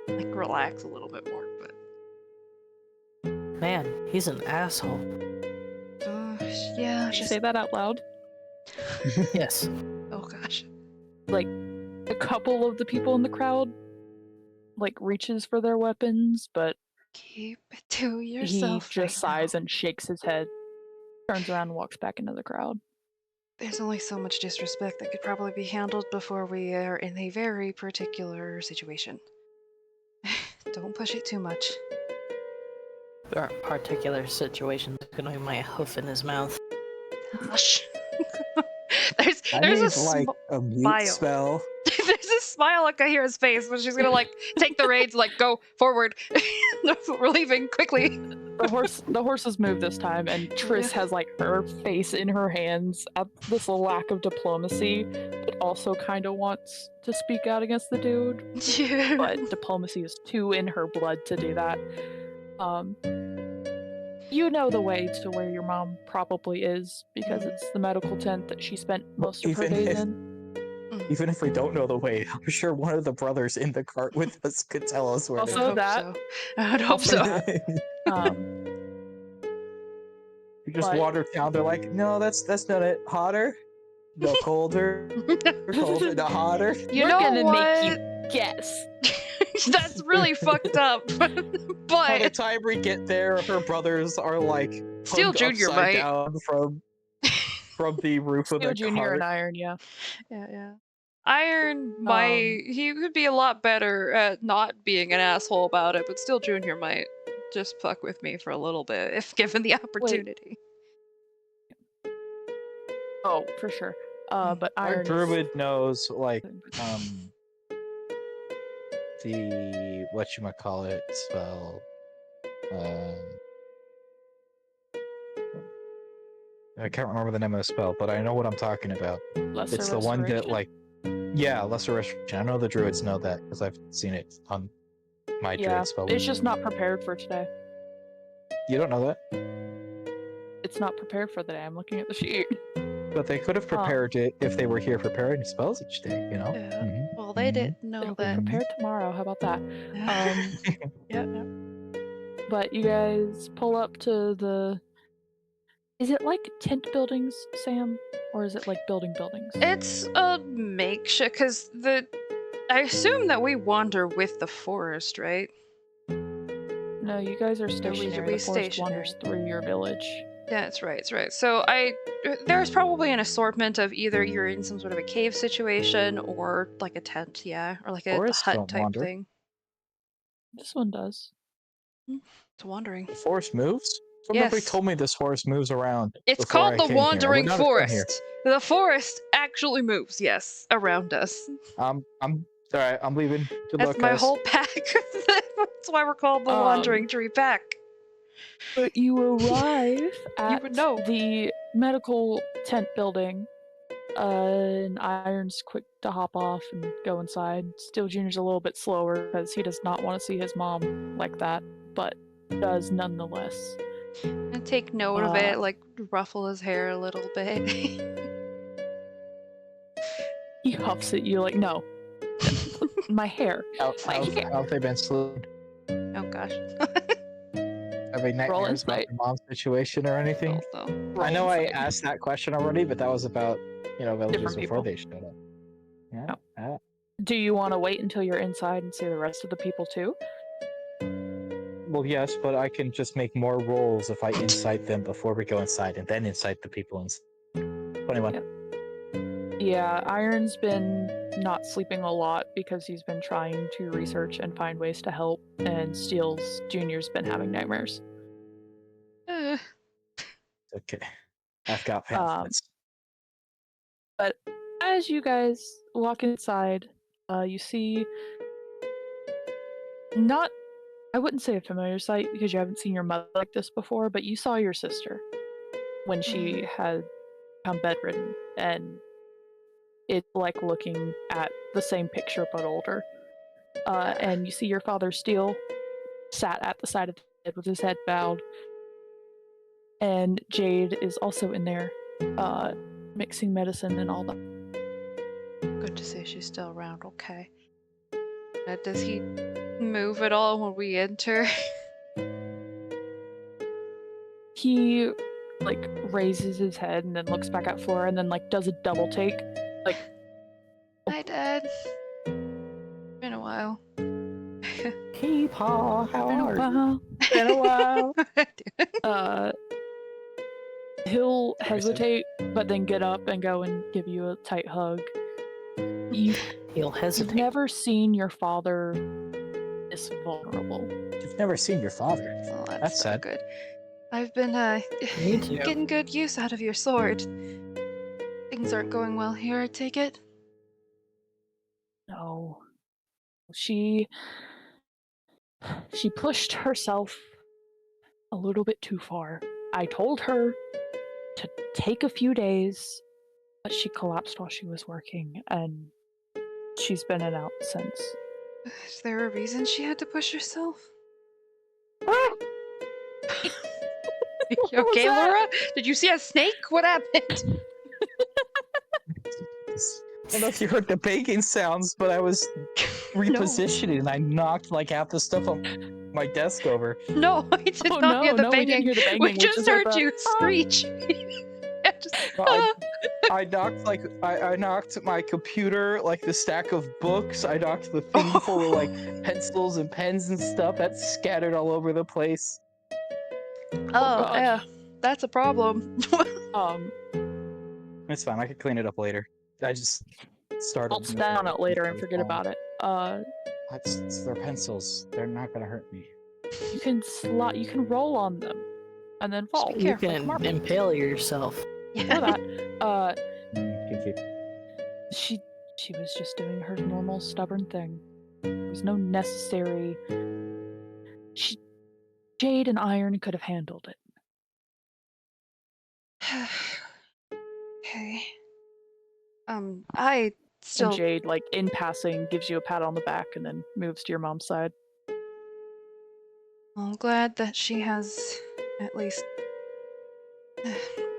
like relax a little bit more. But Man, he's an asshole. yeah, Did you just say that out loud? Yes. oh gosh. Like, a couple of the people in the crowd, like, reaches for their weapons, but Keep it to yourself. he just right now. sighs and shakes his head, turns around and walks back into the crowd. There's only so much disrespect that could probably be handled before we are in a very particular situation. Don't push it too much. Our particular situation is gonna be my hoof in his mouth. Hush. I there's need, a like, a mute smile. spell. there's a smile on Kahira's face when she's gonna like take the reins, like go forward. We're leaving quickly. The horses move this time, and Triss has like her face in her hands at this lack of diplomacy, but also kind of wants to speak out against the dude. But diplomacy is too in her blood to do that. You know the way to where your mom probably is because it's the medical tent that she spent most of her Even days if- in. Even if we don't know the way, I'm sure one of the brothers in the cart with us could tell us where Also to go. that- I would hope so. Um, You just But- water down. They're like, no, that's not it. Hotter, no colder, colder, no hotter. You we're know gonna what? make you guess. That's really fucked up. By the But time we get there, her brothers are like Steel hung Junior upside might. down from the roof of Steel the Junior cart. and Iron, yeah. yeah. Iron might he would be a lot better at not being an asshole about it, but Steel Junior might just fuck with me for a little bit if given the opportunity. Oh, for sure. But Our Iron is- druid knows like the whatchamacallit spell. I can't remember the name of the spell, but I know what I'm talking about. Lesser It's the one that Restoration? like yeah, lesser restoration. I know the druids know that because I've seen it on my Yeah, druid spell. it's just not prepared for today. You don't know that? It's not prepared for the day. I'm looking at the sheet. But they could have prepared it if they were here preparing spells each day, you know? Yeah. Mhm, Well, they mhm. didn't know It'll be that. prepared tomorrow. How about that? Yeah. But you guys pull up to the. Is it like tent buildings, Sam, or is it like buildings? It's a makeshift because I assume that we wander with the forest, right? No, you guys are stationary. we The forest wanders stationary. through your village. Yeah, that's right. That's right. So there's probably an assortment of either you're in some sort of a cave situation or like a tent, yeah, or like a Forests hut don't type wander. thing. This one does. It's wandering. The forest moves? Somebody Yes. told me this forest moves around. It's before I called the came here. I would Wandering not have come here. Forest. The forest actually moves, yes, around us. I'm alright, I'm leaving. Good That's luck, my guys. whole pack. That's why we're called the Wandering Tree Pack. But you arrive at would know. the medical tent building. And Iron's quick to hop off and go inside. Steel Junior's a little bit slower because he does not want to see his mom like that, but does nonetheless. And take note of it, like ruffle his hair a little bit. He huffs at you like, no. My hair. How Like- have they been sleeping? Oh gosh. Having nightmares about insight. their mom's situation or anything? So. I know Roll I insight. asked that question already, but that was about, villages Different before people. they showed up. Yeah. Oh. yeah. Do you want to wait until you're inside and see the rest of the people too? Well, yes, but I can just make more rolls if I incite them before we go inside and then incite the people inside. 21. Yep. Yeah, Iron's been not sleeping a lot because he's been trying to research and find ways to help, and Steele's Junior's been having nightmares. Okay. I've got Um, pamphlets. But as you guys walk inside, you see not, I wouldn't say a familiar sight because you haven't seen your mother like this before, but you saw your sister when she had become bedridden, and it's like looking at the same picture but older. And you see your father Steele sat at the side of the bed with his head bowed, and Jade is also in there, mixing medicine and all that. Good to see she's still around, okay. Does he move at all when we enter? He like raises his head and then looks back at Flora and then like does a double take. Like, Hi, Dad. Been a while. Hey, Paul, how "Been a are you? while." Been a while. He'll Very sad. hesitate, but then get up and go and give you a tight hug. You've He'll hesitate. never seen your father this vulnerable. You've never seen your father. Oh, That's so sad. good. I've been Me too. getting good use out of your sword. Things aren't going well here, I take it. No. She pushed herself a little bit too far. I told her to take a few days, but she collapsed while she was working, and she's been in and out since. Is there a reason she had to push herself? You What was okay, that? Laura? Did you see a snake? What happened? I don't know if you heard the banging sounds, but I was repositioning and I knocked like half the stuff on my desk over. No, we did Oh not hear no, the no, we didn't banging. hear the banging. We just heard heard the, you screech. I just, Well, I knocked I knocked my computer, like the stack of books. I knocked the thing full of like pencils and pens and stuff that's scattered all over the place. oh, God. yeah, that's a problem. It's fine. I could clean it up later. I just started. I'll stand on it later and forget about it. It's their pencils. They're not gonna hurt me. You can you can roll on them, and then fall. be You careful. like can marbles. impale yourself. Or Yeah. that. Kinky. She was just doing her normal stubborn thing. There was no necessary. Jade and Iron could have handled it. Okay. I still. And Jade, like in passing, gives you a pat on the back and then moves to your mom's side. I'm glad that she has at least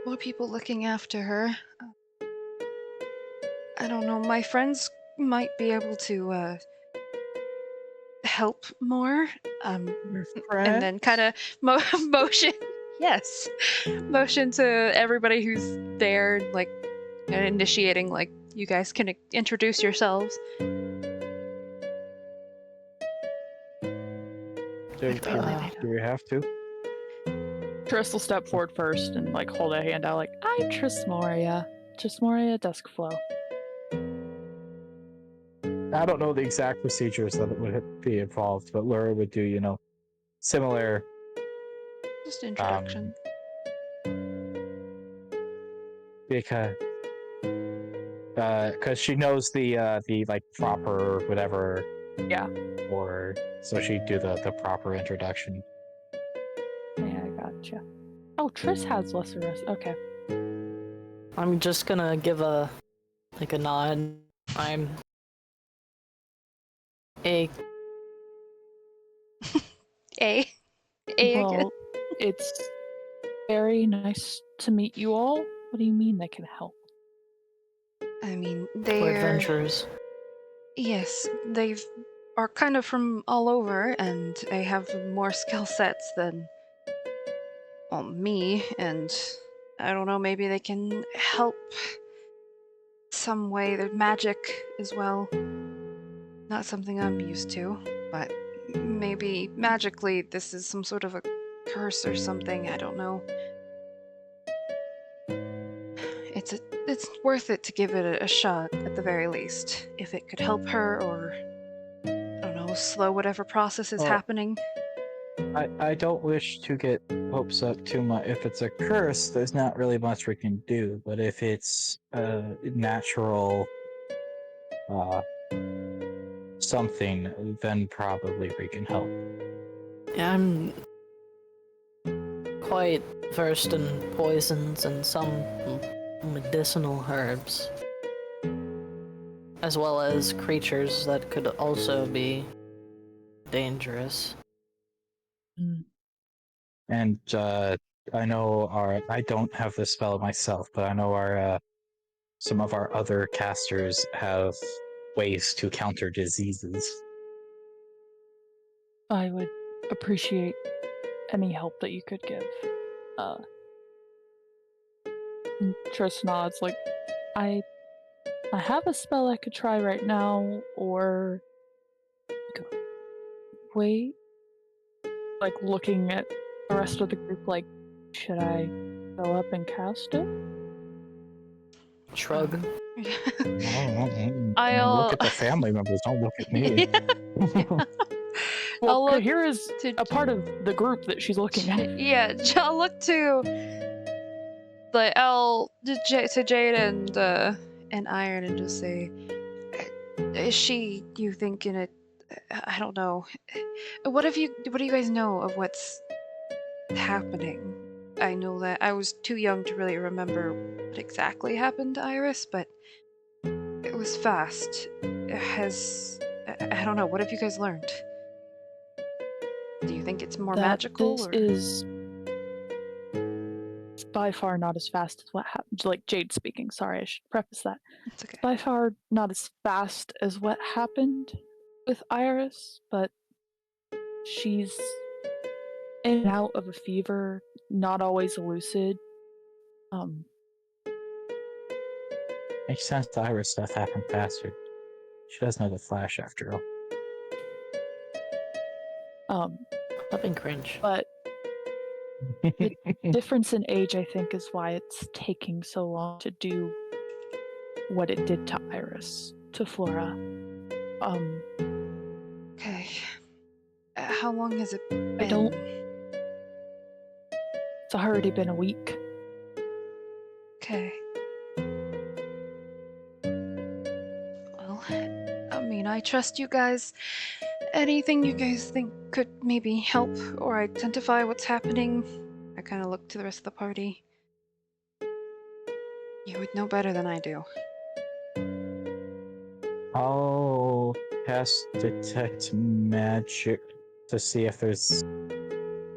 more people looking after her. I don't know, my friends might be able to help more. And then kind of motion, yes, motion to everybody who's there, like initiating, like you guys can introduce yourselves. Do we have to? Triss will step forward first and like hold a hand out, like, I'm Triss Moria. Triss Moria Duskflow. I don't know the exact procedures that would be involved, but Laura would do, similar. Just introduction. Because she knows the like proper whatever. Yeah. Or so she'd do the proper introduction. Yeah, I gotcha. Oh, Triss has lesser rest. Okay. I'm just gonna give a nod. I'm A. A again. Well, it's very nice to meet you all. What do you mean they can help? I mean, For they're adventurers. yes, they are kind of from all over, and they have more skill sets than me. And I don't know, maybe they can help some way. Their magic as well. Not something I'm used to, but maybe magically this is some sort of a curse or something. I don't know. It's worth it to give it a shot at the very least. If it could help her, or I don't know, slow whatever process is Oh. happening. I don't wish to get hopes up too much. If it's a curse, there's not really much we can do. But if it's a natural something, then probably we can help. Yeah, I'm quite versed in poisons and some medicinal herbs, as well as creatures that could also be dangerous. And I know I don't have this spell myself, but I know some of our other casters have ways to counter diseases. I would appreciate any help that you could give. Triss nods, like, I have a spell I could try right now, or wait. Like looking at the rest of the group, like, should I go up and cast it? Shrug. I'll Look at the family members. Don't look at me. Well, I'll look here is to a part of the group that she's looking at. yeah, I'll look to to Jade and Iron and just say, is she, you think, in it? I don't know. What do you guys know of what's happening? I know that I was too young to really remember what exactly happened to Iris, but it was fast. I don't know. What have you guys learned? Do you think it's more That magical? this Or? is it's by far not as fast as what happened. Like Jade speaking. Sorry, I should preface that. It's okay. By far not as fast as what happened with Iris, but she's in and out of a fever, not always lucid. Makes sense the Iris stuff happened faster. She does know the Flash after all. Fucking cringe. But difference in age, I think, is why it's taking so long to do what it did to Iris, to Flora. Okay. How long has it been? I don't. It's already been a week. Okay. Well, I mean, I trust you guys. Anything you guys think could maybe help or identify what's happening? I kind of look to the rest of the party. You would know better than I do. I'll cast Detect Magic to see if there's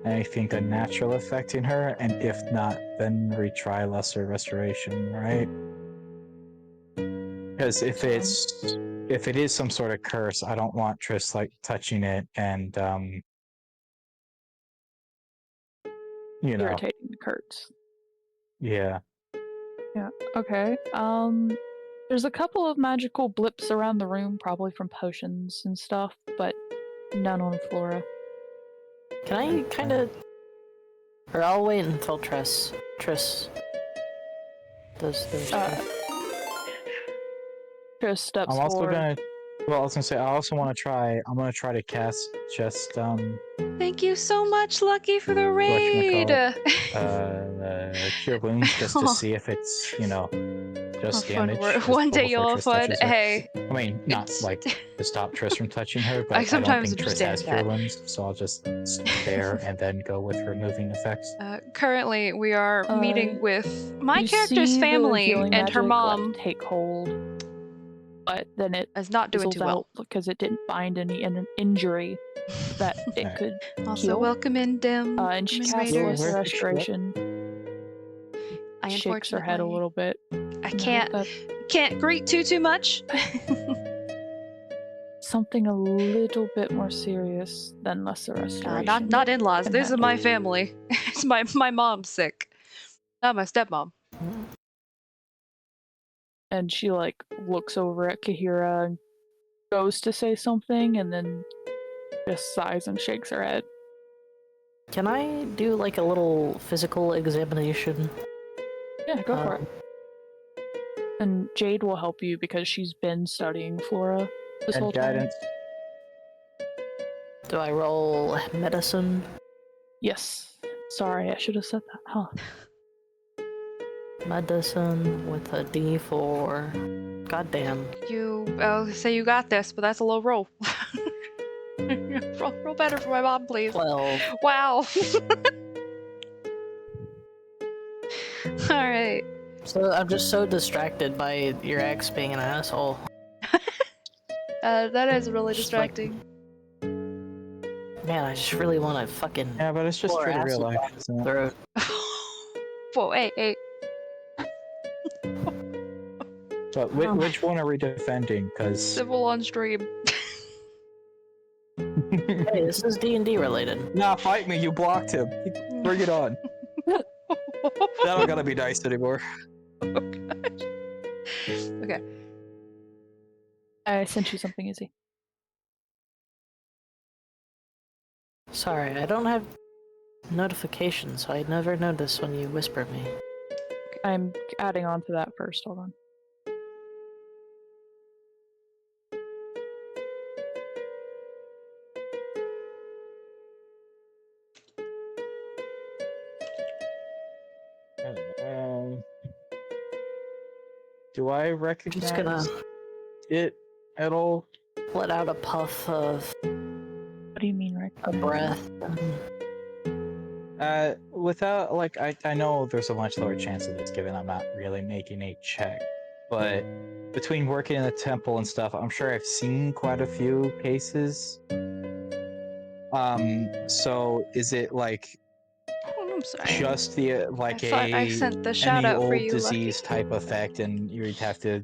anything unnatural affecting her, and if not, then retry Lesser Restoration, right? Because if it is some sort of curse, I don't want Triss like touching it and you know, Irritating the Kurtz. yeah. Yeah. Okay. There's a couple of magical blips around the room, probably from potions and stuff, but none on Flora. Can I kind of... Or I'll wait until Triss does stuff. Triss steps I'm also forward. gonna. Well, I was gonna say I also want to try. I'm gonna try to cast just Thank you so much, Lucky, for the raid! Cure Wounds just to see if it's just Fun damage. word. just One day before you'll Triss have fun. touches her. Hey. I mean, not it's- like to stop Triss from touching her, but I I sometimes don't think Triss has understand Cure that. Wounds, so I'll just stare and then go with removing effects. Currently, we are meeting with my You character's see the family healing and her magic, mom. like, take hold, but then it Is not doing fizzles too well. out because it didn't find any injury that it Alright. could Also, heal. welcome in, Dim. And she welcome in, casts Raiders. Lesser Where did she look? Restoration. I Shakes her head a unfortunately little bit. I No, can't that's greet too much. something a little bit more serious than Lesser Restoration. not in-laws. can This is handle. my family. It's my mom's sick. Not my stepmom. And she looks over at Kahira and goes to say something, and then just sighs and shakes her head. Can I do like a little physical examination? Yeah, go for it. And Jade will help you because she's been studying Flora this And whole time. guidance. Do I roll medicine? Yes. Sorry, I should have said that. Huh. Medicine with a D4. Goddamn. I'll say you got this, but that's a low roll. roll better for my mom, please. 12. Wow. Alright. So I'm just so distracted by your ex being an asshole. That is really Just like- distracting. Man, I just really want to fucking Yeah, but it's just Or true to real acid life, isn't it? throw. Whoa, hey. So which one are we defending? Because Civil on stream. Hey, this is D&D related. Nah, fight me. You blocked him. Bring it on. That don't gotta be nice anymore. Okay. I sent you something easy. Sorry, I don't have notifications, so I never notice when you whisper me. I'm adding on to that first. Hold on. do I I'm recognize just gonna it at all? let out a puff of What do you mean, right? a breath. Without I know there's a much lower chance of this given I'm not really making a check, but between working in the temple and stuff, I'm sure I've seen quite a few cases. So is it Oh, I'm sorry. just the I thought I sent the shout any out for old you, disease Lucky. type effect, and you'd have to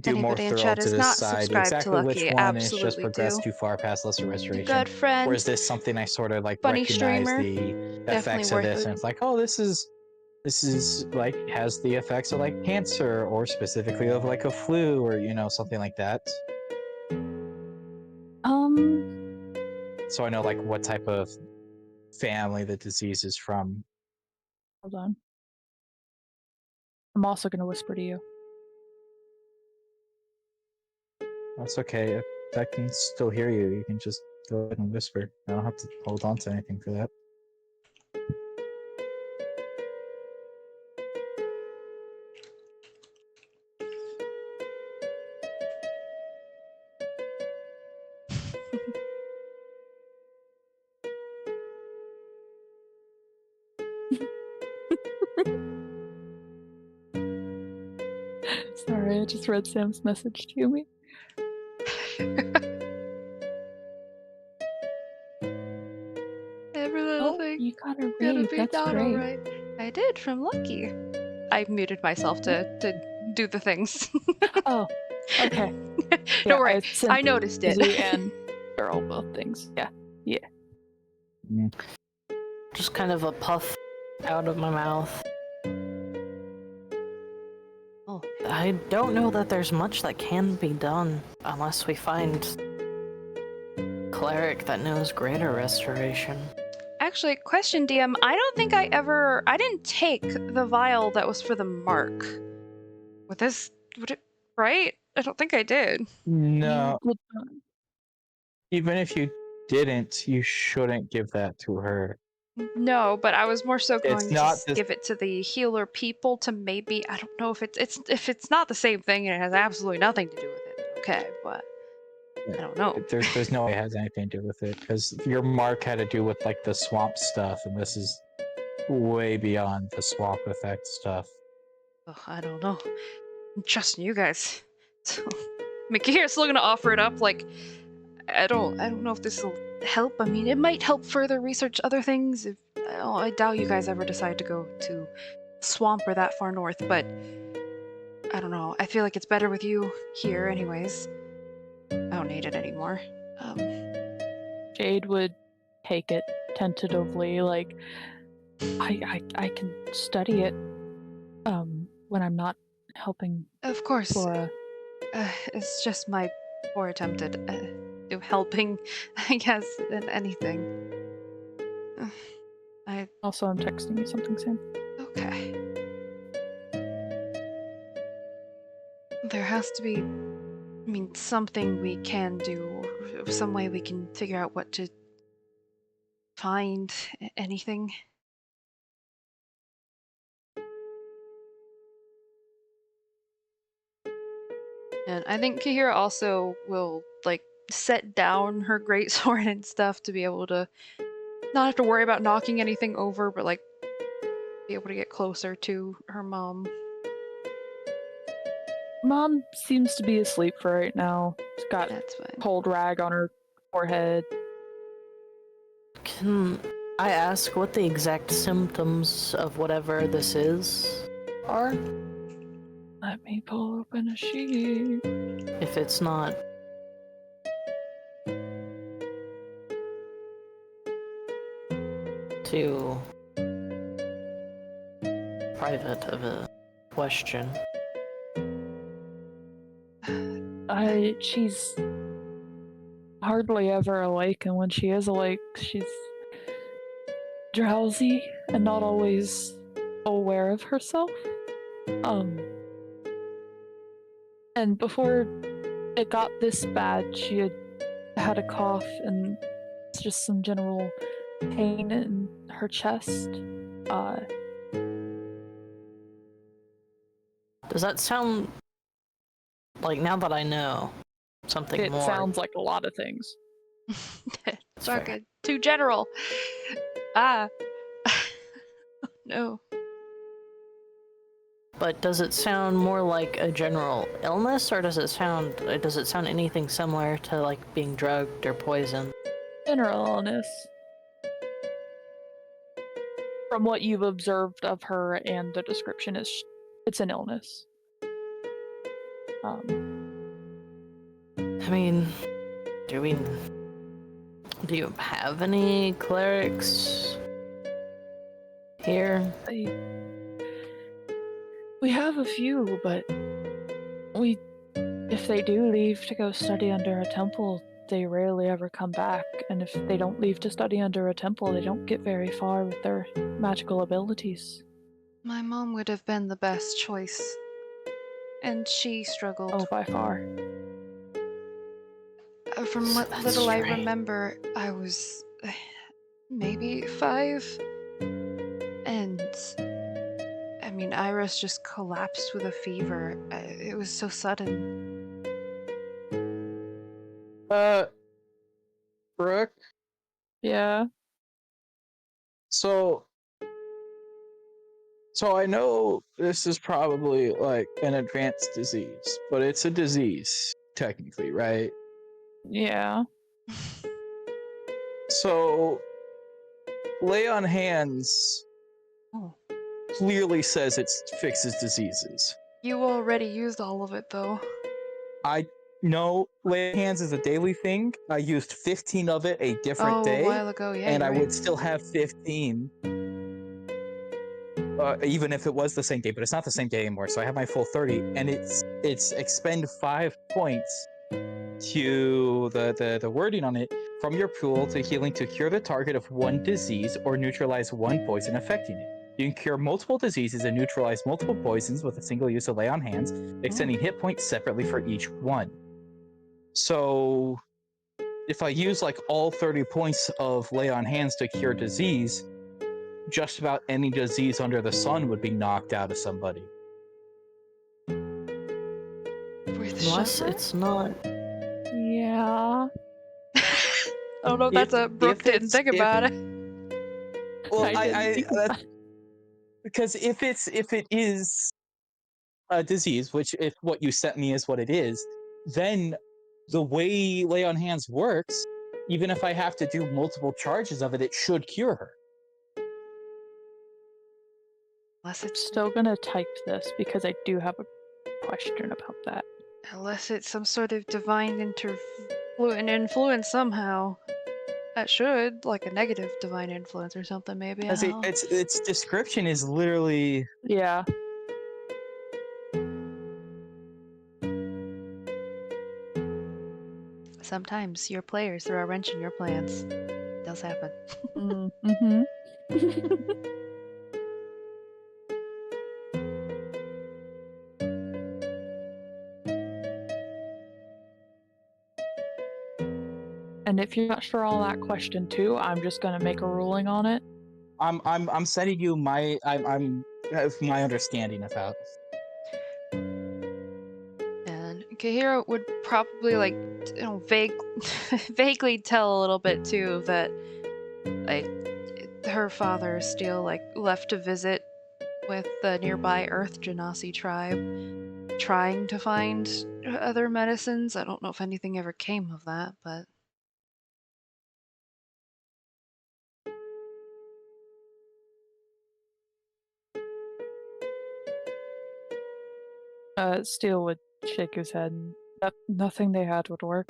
do more Anybody in thorough chat to is not decide subscribed to exactly which Lucky, one is just absolutely progressed do. too far past lesser restoration. Good friend. Or is this something I sort of like Funny recognize streamer. the Definitely effects of worth this, it. and it's like, oh, this is like has the effects of like cancer, or specifically of like a flu, or something like that. So I know like what type of family the disease is from. Hold on. I'm also gonna whisper to you. That's okay. If I can still hear you, you can just go ahead and whisper. I don't have to hold on to anything for that. Sorry, I just read Sam's message to me. Every little Oh, thing you got a gonna raid. be That's done great. alright. I did from Lucky. I muted myself to do the things. Oh, okay. Don't worry, sent I noticed it. Izzy and Earl both things. Yeah. Just kind of a puff out of my mouth. Oh. I don't know that there's much that can be done unless we find cleric that knows greater restoration. Actually, question DM, I don't think I didn't take the vial that was for the mark. Would it, right? I don't think I did. No, You did not. even if you didn't, you shouldn't give that to her. No, but I was more so It's going to not this- give it to the healer people to maybe, I don't know if it's not the same thing and it has absolutely nothing to do with it. Okay, but I don't know. There's no way it has anything to do with it, because your mark had to do with like the swamp stuff, and this is way beyond the swamp effect stuff. Ugh, I don't know. I'm trusting you guys. So, Mikir's still gonna offer it up. Like, I don't know if this will help. I mean, it might help further research other things. I doubt you guys ever decide to go to swamp or that far north, but I don't know. I feel like it's better with you here, anyways. I don't need it anymore. Jade would take it tentatively, like I can study it when I'm not helping Of course, Flora. it's just my poor attempt at helping, I guess, in anything. Also, I'm texting you something, Sam. Okay. There has to be, something we can do, some way we can figure out what to find, anything. And I think Kahira also will, set down her greatsword and stuff to be able to not have to worry about knocking anything over, but, be able to get closer to her mom. Mom seems to be asleep for right now. She's got That's fine. cold rag on her forehead. Can I ask what the exact symptoms of whatever this is are? Let me pull open a sheet. If it's not too private of a question. She's hardly ever awake, and when she is awake, she's drowsy and not always aware of herself. And before it got this bad, she had a cough and just some general pain in her chest. Does that sound like, now that I know something It more? sounds like a lot of things. It's not good. Too general. Ah. No. But does it sound more like a general illness, or does it sound anything similar to like being drugged or poisoned? General illness. From what you've observed of her and the description, it's an illness. I mean, do you have any clerics here? We have a few, but if they do leave to go study under a temple, they rarely ever come back. And if they don't leave to study under a temple, they don't get very far with their magical abilities. My mom would have been the best choice, and she struggled. Oh, by far. From what That's little I strange. remember, I was maybe 5, and I mean, Iris just collapsed with a fever. It was so sudden. Brooke. Yeah. So I know this is probably like an advanced disease, but it's a disease technically, right? Yeah. So lay on hands Oh. clearly says it fixes diseases. You already used all of it, though. No, lay on hands is a daily thing. I used 15 of it a different Oh, day, a while ago, yeah. and I you're right. would still have 15. Even if it was the same day, but it's not the same day anymore. So I have my full 30, and it's expend 5 points to the wording on it from your pool to healing to cure the target of one disease or neutralize one poison affecting it. You can cure multiple diseases and neutralize multiple poisons with a single use of lay on hands, extending hit points separately for each one. So if I use like all 30 points of lay on hands to cure disease, just about any disease under the sun would be knocked out of somebody. With Unless sugar? it's not. Yeah. I don't know if that's a Brooke didn't think about it. Well, I didn't think of that. because if it is a disease, which if what you sent me is what it is, then the way lay on hands works, even if I have to do multiple charges of it, it should cure her. Unless it's Still gonna type this because I do have a question about that. some sort of divine influence somehow. That should, like a negative divine influence or something, maybe. I Because don't know. its description is literally Yeah. Sometimes your players throw a wrench in your plans. It does happen. Mm-hmm. And if you're not sure on that question too, I'm just gonna make a ruling on it. I'm sending you my my understanding of how. And Kahira would probably vaguely tell a little bit too that like her father still left to visit with the nearby Earth Genasi tribe, trying to find other medicines. I don't know if anything ever came of that, but Steele would shake his head. Nothing they had would work.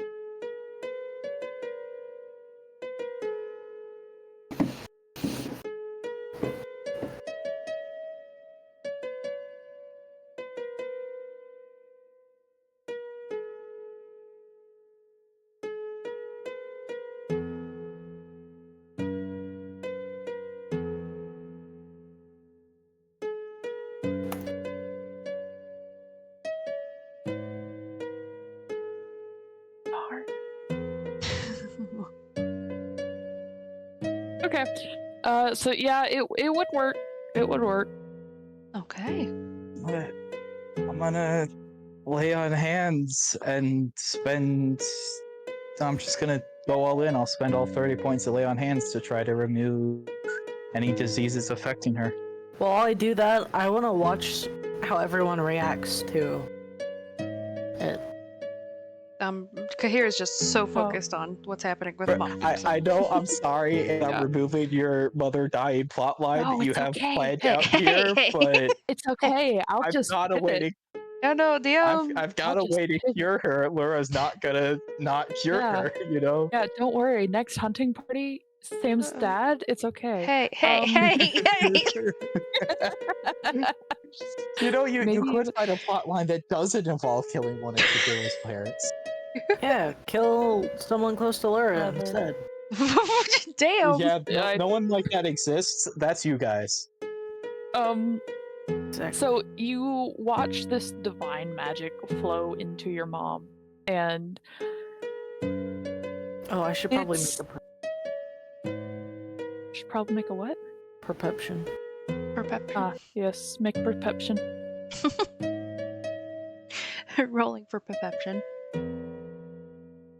Okay. So yeah, it would work. It would work. okay. I'm gonna lay on hands and spend. I'm just gonna go all in. I'll spend all 30 points to lay on hands to try to remove any diseases affecting her. While I do that, I want to watch how everyone reacts to it. Kahira's just so focused on what's happening with Mom. I know I'm sorry and Yeah. I'm removing your mother dying plotline No, that you it's have okay. planned Hey, out hey, here, hey. but It's okay. I'll I'm just not skip it. awaiting. Yeah, no, I've got a just way to kidding. cure her. Laura's not gonna not cure Yeah. her, you know? Yeah, don't worry. Next hunting party, Sam's Uh-oh. dad, it's okay. Hey, hey, Um, hey, hey! You know, you Maybe could find a plot line that doesn't involve killing one of Shadira's parents. Yeah, kill someone close to Laura Brother. instead. Damn. Yeah, Yeah, I no one like that exists. That's you guys. Exactly. So you watch this divine magic flow into your mom, and Oh, I should probably It's- make you should probably make a what? a perception. Ah, yes, make perception. Rolling for perception.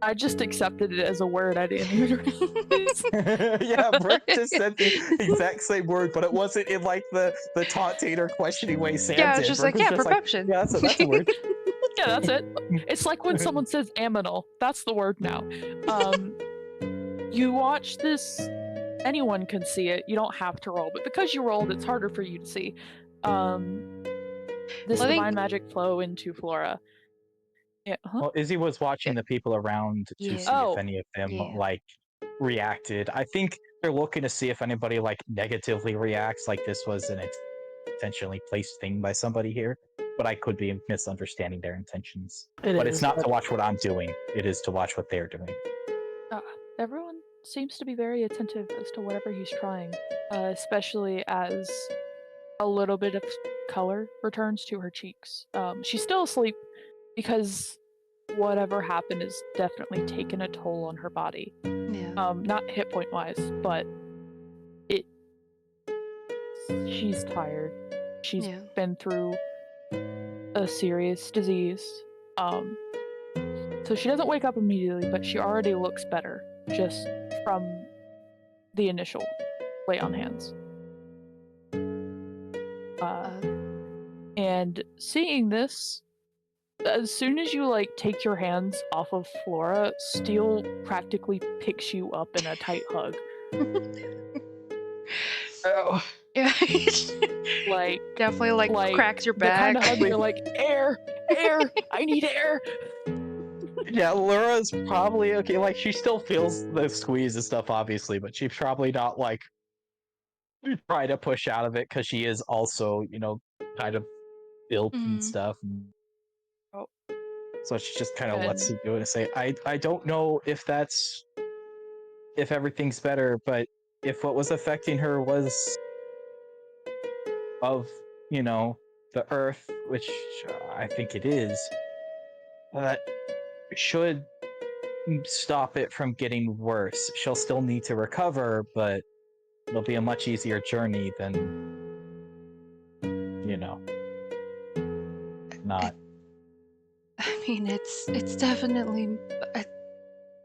I just accepted it as a word I didn't even realize. Yeah, Brooke just said the exact same word, but it wasn't in like the taunting or questioning way Sam Yeah, I did. was just Brooke like, yeah, was perception. yeah, that's a word. Yeah, that's it. It's like when someone says aminal. That's the word now. You watch this. Anyone can see it. You don't have to roll, but because you rolled, it's harder for you to see. This Well, I think- divine magic flow into Flora. Yeah. Huh? Well, Izzy was watching the people around to Yeah. see Oh, if any of them yeah. like reacted. I think they're looking to see if anybody like negatively reacts, like this was an intentionally placed thing by somebody here. But I could be misunderstanding their intentions. But it's not to watch what I'm doing; it is to watch what they're doing. Everyone seems to be very attentive as to whatever he's trying, especially as a little bit of color returns to her cheeks. She's still asleep because whatever happened has definitely taken a toll on her body. Yeah. Not hit point wise, but she's tired. She's Yeah. been through a serious disease. So she doesn't wake up immediately, but she already looks better just from the initial lay on hands. And seeing this, as soon as you like take your hands off of Flora, Steel practically picks you up in a tight hug. Oh. Yeah. Like Definitely like cracks your the kind back. of hug where you're like, air, I need air. Yeah, Laura's probably okay. Like, she still feels the squeeze and stuff, obviously, but she's probably not like trying to push out of it because she is also, you know, kind of built and Mhm. stuff. Oh. So she just kind of lets And- you do it and say, I don't know if everything's better, but if what was affecting her was of, you know, the earth, which I think it is, that should stop it from getting worse. She'll still need to recover, but it'll be a much easier journey than, you know, not. I mean, it's definitely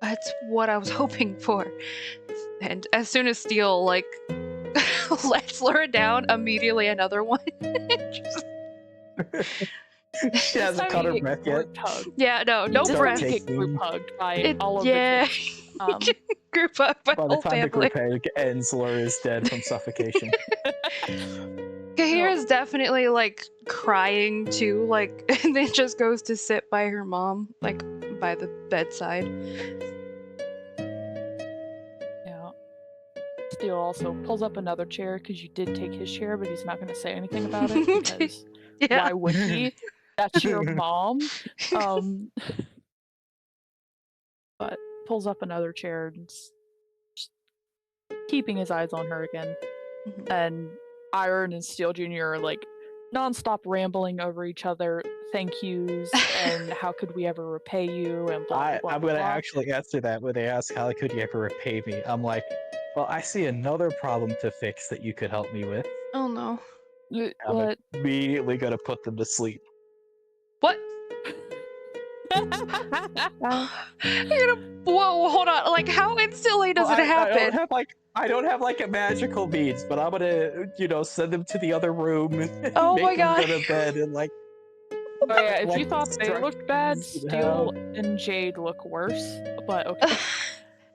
that's what I was hoping for. And as soon as Steel like lets Laura down, immediately another one. Just- She hasn't This caught time her you breath get yet. group hugged. yeah, no You Start breath. definitely get group taking- hugged by It- all of yeah. the kids. Group up by By the whole time the family. group hug ends, Laura is dead from suffocation. Kahira's definitely like crying too, like, and then just goes to sit by her mom, like by the bedside. Yeah. Steel also pulls up another chair because you did take his chair, but he's not going to say anything about it because Yeah. why would he? That's your mom. But pulls up another chair and just keeping his eyes on her again. Mhm. And Iron and Steel Jr. are like nonstop rambling over each other, thank yous, and how could we ever repay you, and blah, blah, blah, I'm blah, gonna blah. actually answer that when they ask how could you ever repay me. I'm like, well, I see another problem to fix that you could help me with. Oh no. I'm What? immediately gonna put them to sleep. What? You're gonna whoa, hold on. Like, how instantly does Well, it I happen? don't have like a magical means, but I'm gonna, you know, send them to the other room and Oh make my them go God. to bed and like. Oh yeah, if you like thought they looked bad, instructions and Steel and Jade look worse. But okay.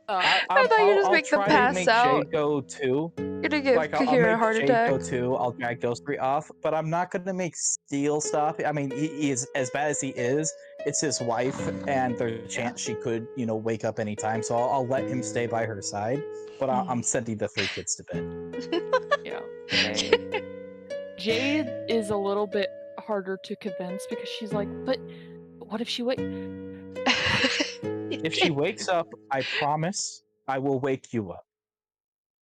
I thought you just I'll make them try pass to make out. Jade go too. Gonna give Like I'll Kahira a make heart Jade attack. go too. I'll drag those three off, but I'm not gonna make Steel stop. I mean, he is as bad as he is. It's his wife, and there's a chance she could, wake up anytime. So I'll let him stay by her side. But I'm sending the three kids to bed. Yeah. Jade is a little bit harder to convince because she's like, but what if she wait? If she wakes up, I promise I will wake you up.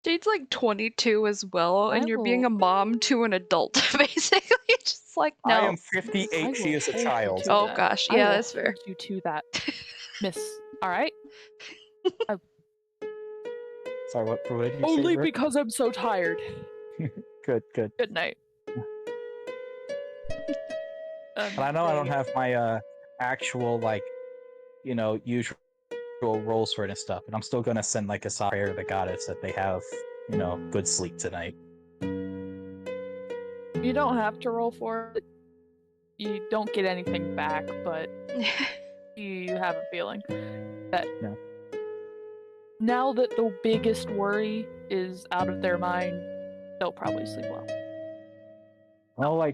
Jade's like 22 as well, and I you're being will- a mom to an adult, basically. Just like, no. I am I 58. She will is a hold you child. to Oh that. gosh, I yeah, will that's fair. hold you to that, Miss. All right. Sorry, what did you say? Only Rick? because I'm so tired. Good. Good night. And I know I don't have my actual usual roles for it and stuff, but I'm still gonna send like a soft prayer to the goddess that they have good sleep tonight. You don't have to roll for it. You don't get anything back, but you have a feeling that now that the biggest worry is out of their mind, they'll probably sleep well. I'll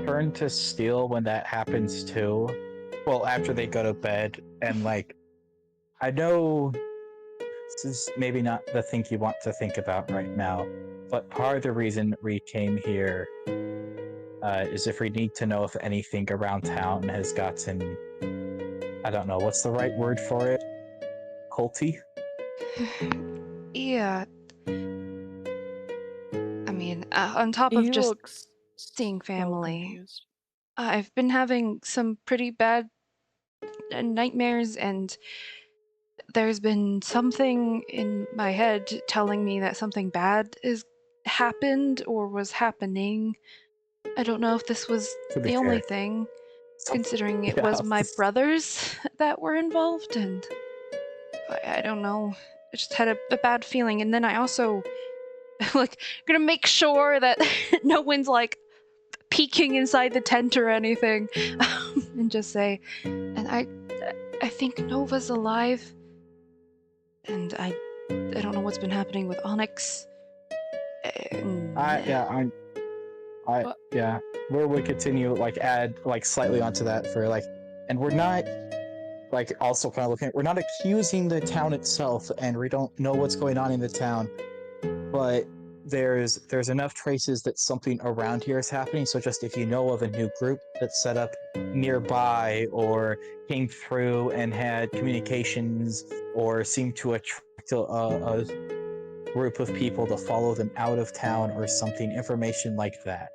turn to Steel when that happens too. Well, after they go to bed, and I know this is maybe not the thing you want to think about right now, but part of the reason we came here is if we need to know if anything around town has gotten, I don't know, what's the right word for it? Culty? Yeah. I mean, on top of He just looks seeing so family, confused. I've been having some pretty bad nightmares, and there's been something in my head telling me that something bad is happened or was happening. I don't know if this was To be the only fair. thing, Something- considering it was my Yeah. brothers that were involved, and I don't know. I just had a bad feeling, and then I also gonna make sure that no one's peeking inside the tent or anything, and just say, and I think Nova's alive, and I don't know what's been happening with Onyx. Where we continue add slightly onto that for and we're not also kind of looking at, we're not accusing the town itself, and we don't know what's going on in the town, but there's enough traces that something around here is happening. So just if you know of a new group that's set up nearby or came through and had communications or seemed to attract a group of people to follow them out of town or something, information like that.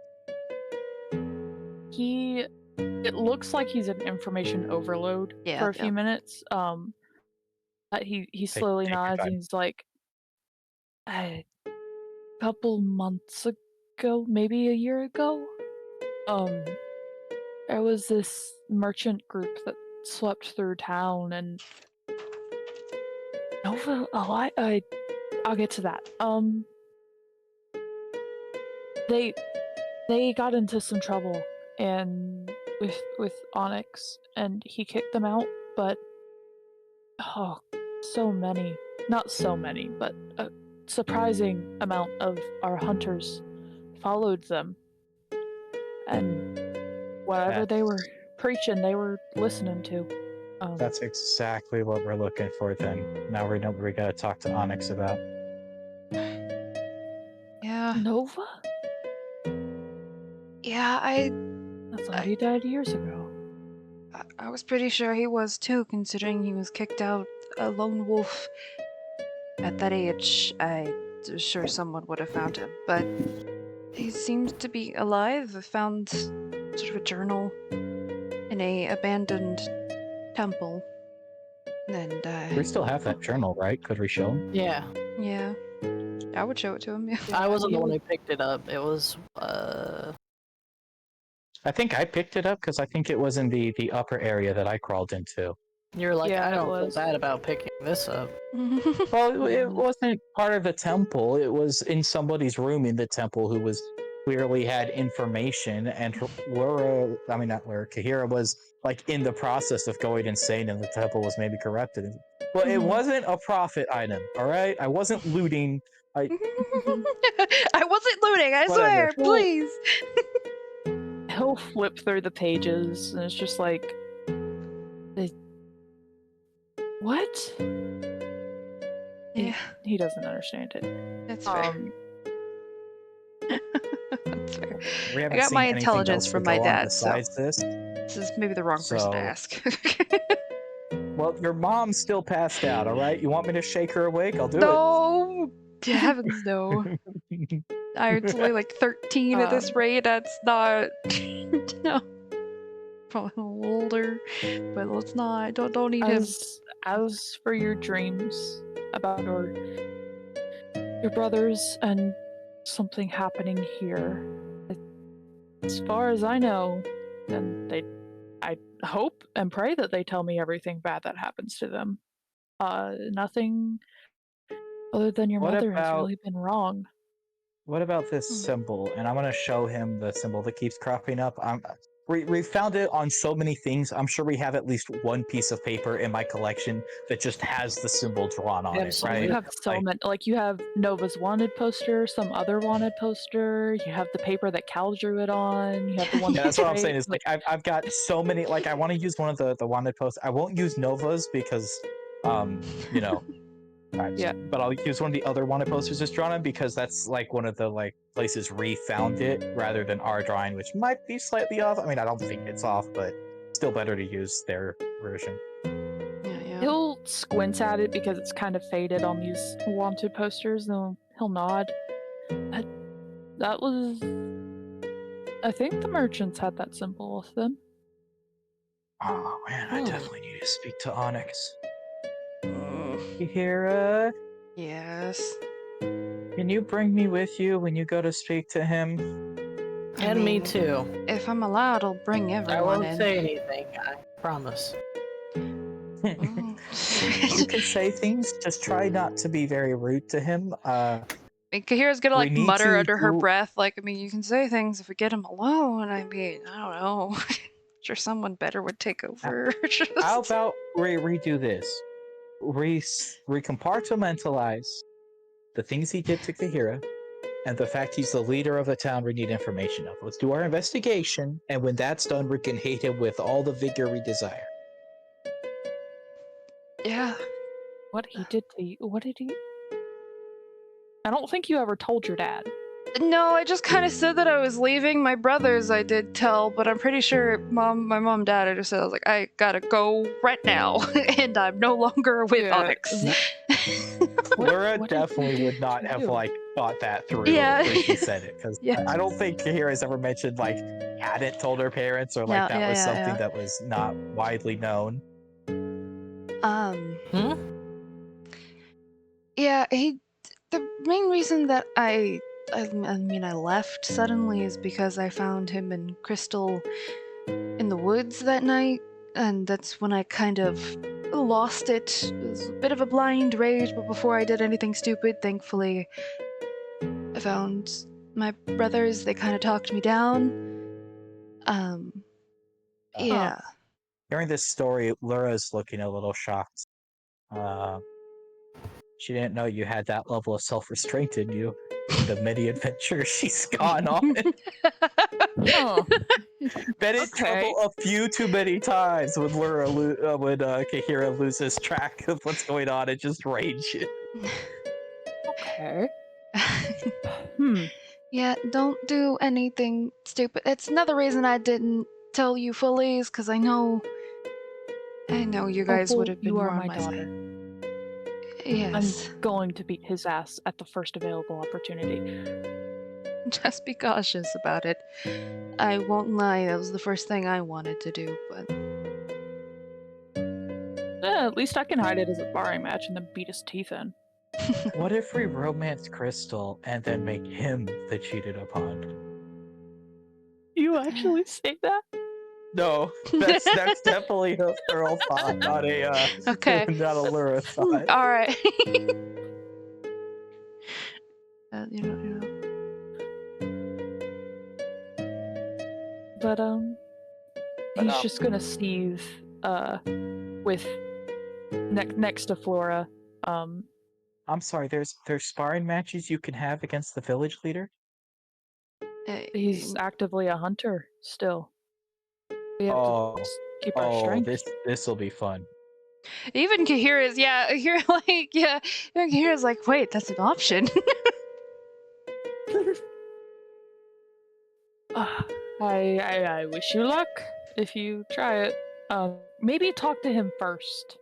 It looks like he's an information overload for a few minutes. He slowly take your nods time. and he's like, a couple months ago, maybe a year ago, there was this merchant group that swept through town, and Nova alive. I'll get to that. They got into some trouble and with Onyx, and he kicked them out, but not so many, but a surprising amount of our hunters followed them, and whatever they were preaching, they were listening to. That's exactly what we're looking for then. Now we know what we gotta talk to Onyx about. Yeah. Nova? Yeah, I thought he died years ago. I was pretty sure he was too, considering he was kicked out a lone wolf. At that age, I'm sure someone would have found him, but he seems to be alive. I found sort of a journal in a abandoned temple, and We still have that journal, right? Could we show him? Yeah. yeah, I would show it to him. Yeah. I wasn't the one who picked it up. It was, I think I picked it up because I think it was in the upper area that I crawled into. You're like, Yeah, I it don't feel was. bad about picking this up. Well, it wasn't part of the temple. It was in somebody's room in the temple who was clearly had information, and Kahira was in the process of going insane, and the temple was maybe corrupted. Well, it Mhm. wasn't a profit item, all right? I wasn't looting. I wasn't looting, I Whatever. swear, please. He'll flip through the pages, and it's just like, what? Yeah, He doesn't understand it. that's fair. That's fair. We haven't got seen my anything intelligence else from to my go on dad, so besides this. this is maybe the wrong person to So- ask. Well, your mom's still passed out, all right? You want me to shake her awake? I'll do No, heavens no. it. I'm only like 13 at this rate. That's not. No. Probably a little older, but let's not. Don't need him. As for your dreams about your brothers and something happening here, as far as I know, and I hope and pray that they tell me everything bad that happens to them. Nothing other than your What mother has about- really been wrong. What about this symbol? And I'm gonna show him the symbol that keeps cropping up. We found it on so many things. I'm sure we have at least one piece of paper in my collection that just has the symbol drawn on Absolutely. it, You right? have so Like- many, like you have Nova's wanted poster, some other wanted poster. You have the paper that Cal drew it on. You have the one. Yeah, that's what I'm Trey- saying. Is like I've got so many. Like I want to use one of the wanted posts. I won't use Nova's because, you know, Yeah. But I'll use one of the other wanted posters that's drawn on because that's like one of the like places refound it rather than our drawing, which might be slightly off. I mean, I don't think it's off, but still better to use their version. Yeah. He'll squint at it because it's kind of faded on these wanted posters, and he'll nod. That was. I think the merchants had that symbol with them. Oh man, I Oh. definitely need to speak to Onyx. Mm, Kihira, yes. can you bring me with you when you go to speak to him? I And me mean, too. If I'm allowed, I'll bring I everyone won't in. say anything, I promise. Mm. You can say things, just try not to be very rude to him. Kahira's gonna We like need mutter to under her do- breath, like, I mean, you can say things if we get him alone. I mean, I don't know. Sure, someone better would take over. Just... How about we redo this? Recompartmentalize the things he did to Kahira and the fact he's the leader of a town we need information of. Let's do our investigation, and when that's done, we can hate him with all the vigor we desire. Yeah. What he did to you? What did he? I don't think you ever told your dad. No, I just kind of said that I was leaving. My brothers I did tell, but I'm pretty sure my mom, dad, I just said, I was like, I gotta go right now, and I'm no longer with Yeah. Onyx. Laura what did he definitely do would not to have you? like thought that through Yeah. when she said it, because Yeah. I don't think Kahira's ever mentioned like hadn't told her parents or like No, that was yeah, something yeah. that was not widely known. Yeah, the main reason that I mean I left suddenly is because I found him and Crystal in the woods that night, and that's when I kind of lost it. It was a bit of a blind rage, but before I did anything stupid, thankfully I found my brothers. They kind of talked me down. Yeah. During this story, Laura's looking a little shocked. She didn't know you had that level of self-restraint in you. In the many adventures she's gone on. Oh, Been in Okay. trouble a few too many times when Laura when Kahira loses track of what's going on and just rages. okay. Hmm. Yeah, don't do anything stupid. It's another reason I didn't tell you fully is because I know you guys Opal, would have been you more are on my my daughter. side. Yes. I'm going to beat his ass at the first available opportunity. Just be cautious about it. I won't lie, that was the first thing I wanted to do, but At least I can hide it as a sparring match and then beat his teeth in. What if we romance Crystal and then make him the cheated upon? You actually say that? No, that's definitely a Pearl thought, not a Okay. not a Laura thought. all right. You know. But But, he's just gonna seethe with next to Flora. I'm sorry. There's sparring matches you can have against the village leader. He's actively a hunter still. We have Oh, to keep our strength. this will be fun. Even Kahira's, yeah, you're like, yeah, even Kahira's like, wait, that's an option. I wish you luck if you try it. Maybe talk to him first.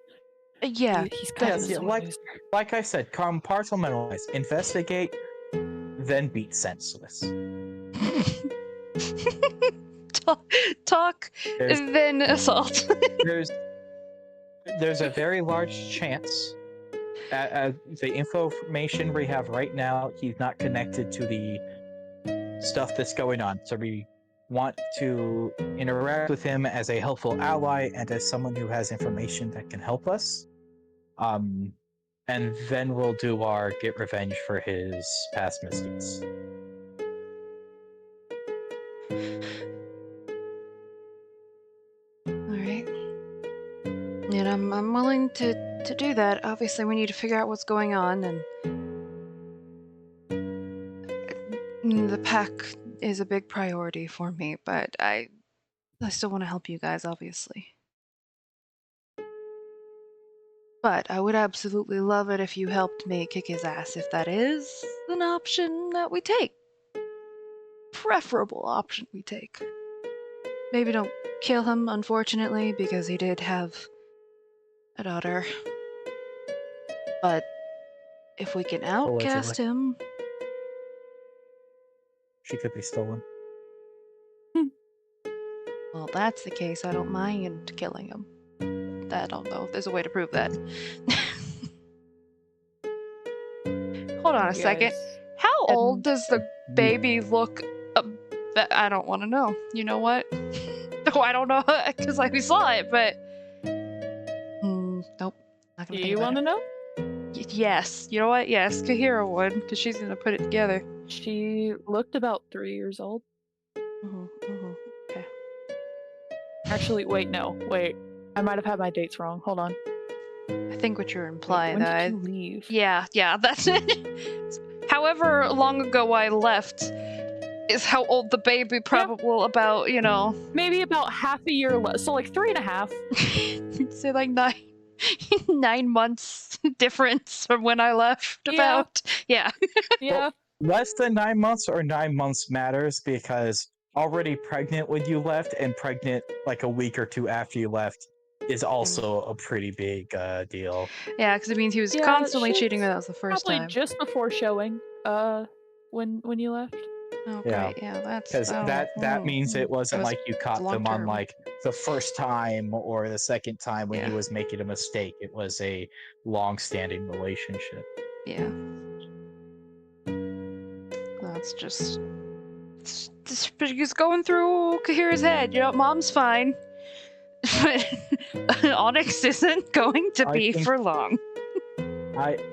Yeah, He's kind Yes, of yeah, a like- loser. Like I said, compartmentalize, investigate, then beat senseless. talk, There's then assault. there's a very large chance the information we have right now, he's not connected to the stuff that's going on. So we want to interact with him as a helpful ally and as someone who has information that can help us. And then we'll do our get revenge for his past misdeeds. Alright. And I'm willing to do that. Obviously, we need to figure out what's going on, and the pack is a big priority for me, but I still want to help you guys, obviously. But I would absolutely love it if you helped me kick his ass, if that is an option that we take. Preferable option we take. Maybe don't kill him, unfortunately, because he did have a daughter. But if we can outcast him, She could be stolen. well, that's the case. I don't mind killing him. I don't know if there's a way to prove that. Hold on a second. Yes. How And- old does the baby look? I don't want to know. You know what? No, I don't know because we saw it, but nope. Not Do gonna think you about want to it. know? Yes. You know what? Yes, Kahira would, because she's gonna put it together. She looked about 3 years old. Okay. Actually, wait, no, wait. I might have had my dates wrong. Hold on. I think what you're Wait, implying when that. did you leave? Yeah, that's it. However long ago I left is how old the baby probably about, Maybe about half a year less. So like 3.5. say like 9 months difference from when I left. Yeah. About yeah. Yeah. Less than 9 months or 9 months matters because already pregnant when you left and pregnant like a week or two after you left is also a pretty big deal. Yeah, because it means he was Yeah, constantly she's cheating. That was the first Probably time. just before showing. When you left. Oh, Yeah. great. Yeah, that's Because that means it wasn't was like you caught long them on term. like the first time or the second time when he Yeah. was making a mistake. It was a long-standing relationship. Yeah. That's just he's going through Kahira's head. Mom's fine. But Onyx isn't going to I be think- for long.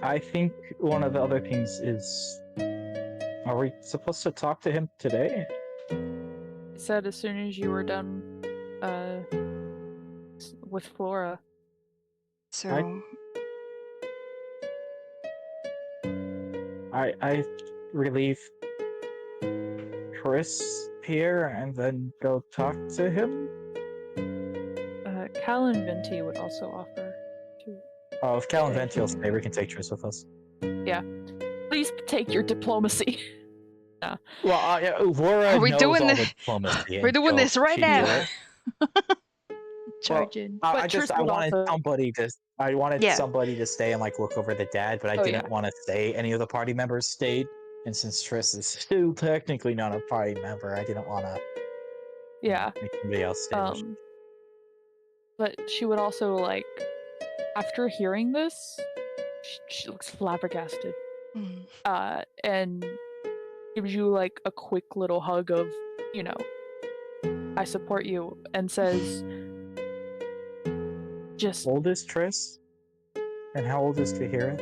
I think one of the other things is, are we supposed to talk to him today? He said as soon as you were done with Flora. So I relieve Chris here and then go talk to him. Cal and Venti would also offer to. Oh, if Cal and Venti will stay, we can take Tris with us. Please take your diplomacy. Well, yeah, Laura Are we knows doing all this- the diplomacy. we're doing until this right she now. knew it. charge in. But I Tris would wanted also- somebody to. I wanted Yeah. somebody to stay and like look over the dad, but I Oh, didn't yeah. want to say any of the party members stayed. And since Tris is still technically not a party member, I didn't want to Yeah. make somebody else stay. But she would also like, after hearing this, she looks flabbergasted. Mm. And gives you like a quick little hug of, I support you, and says, just How old is Tris? And how old is Kahira?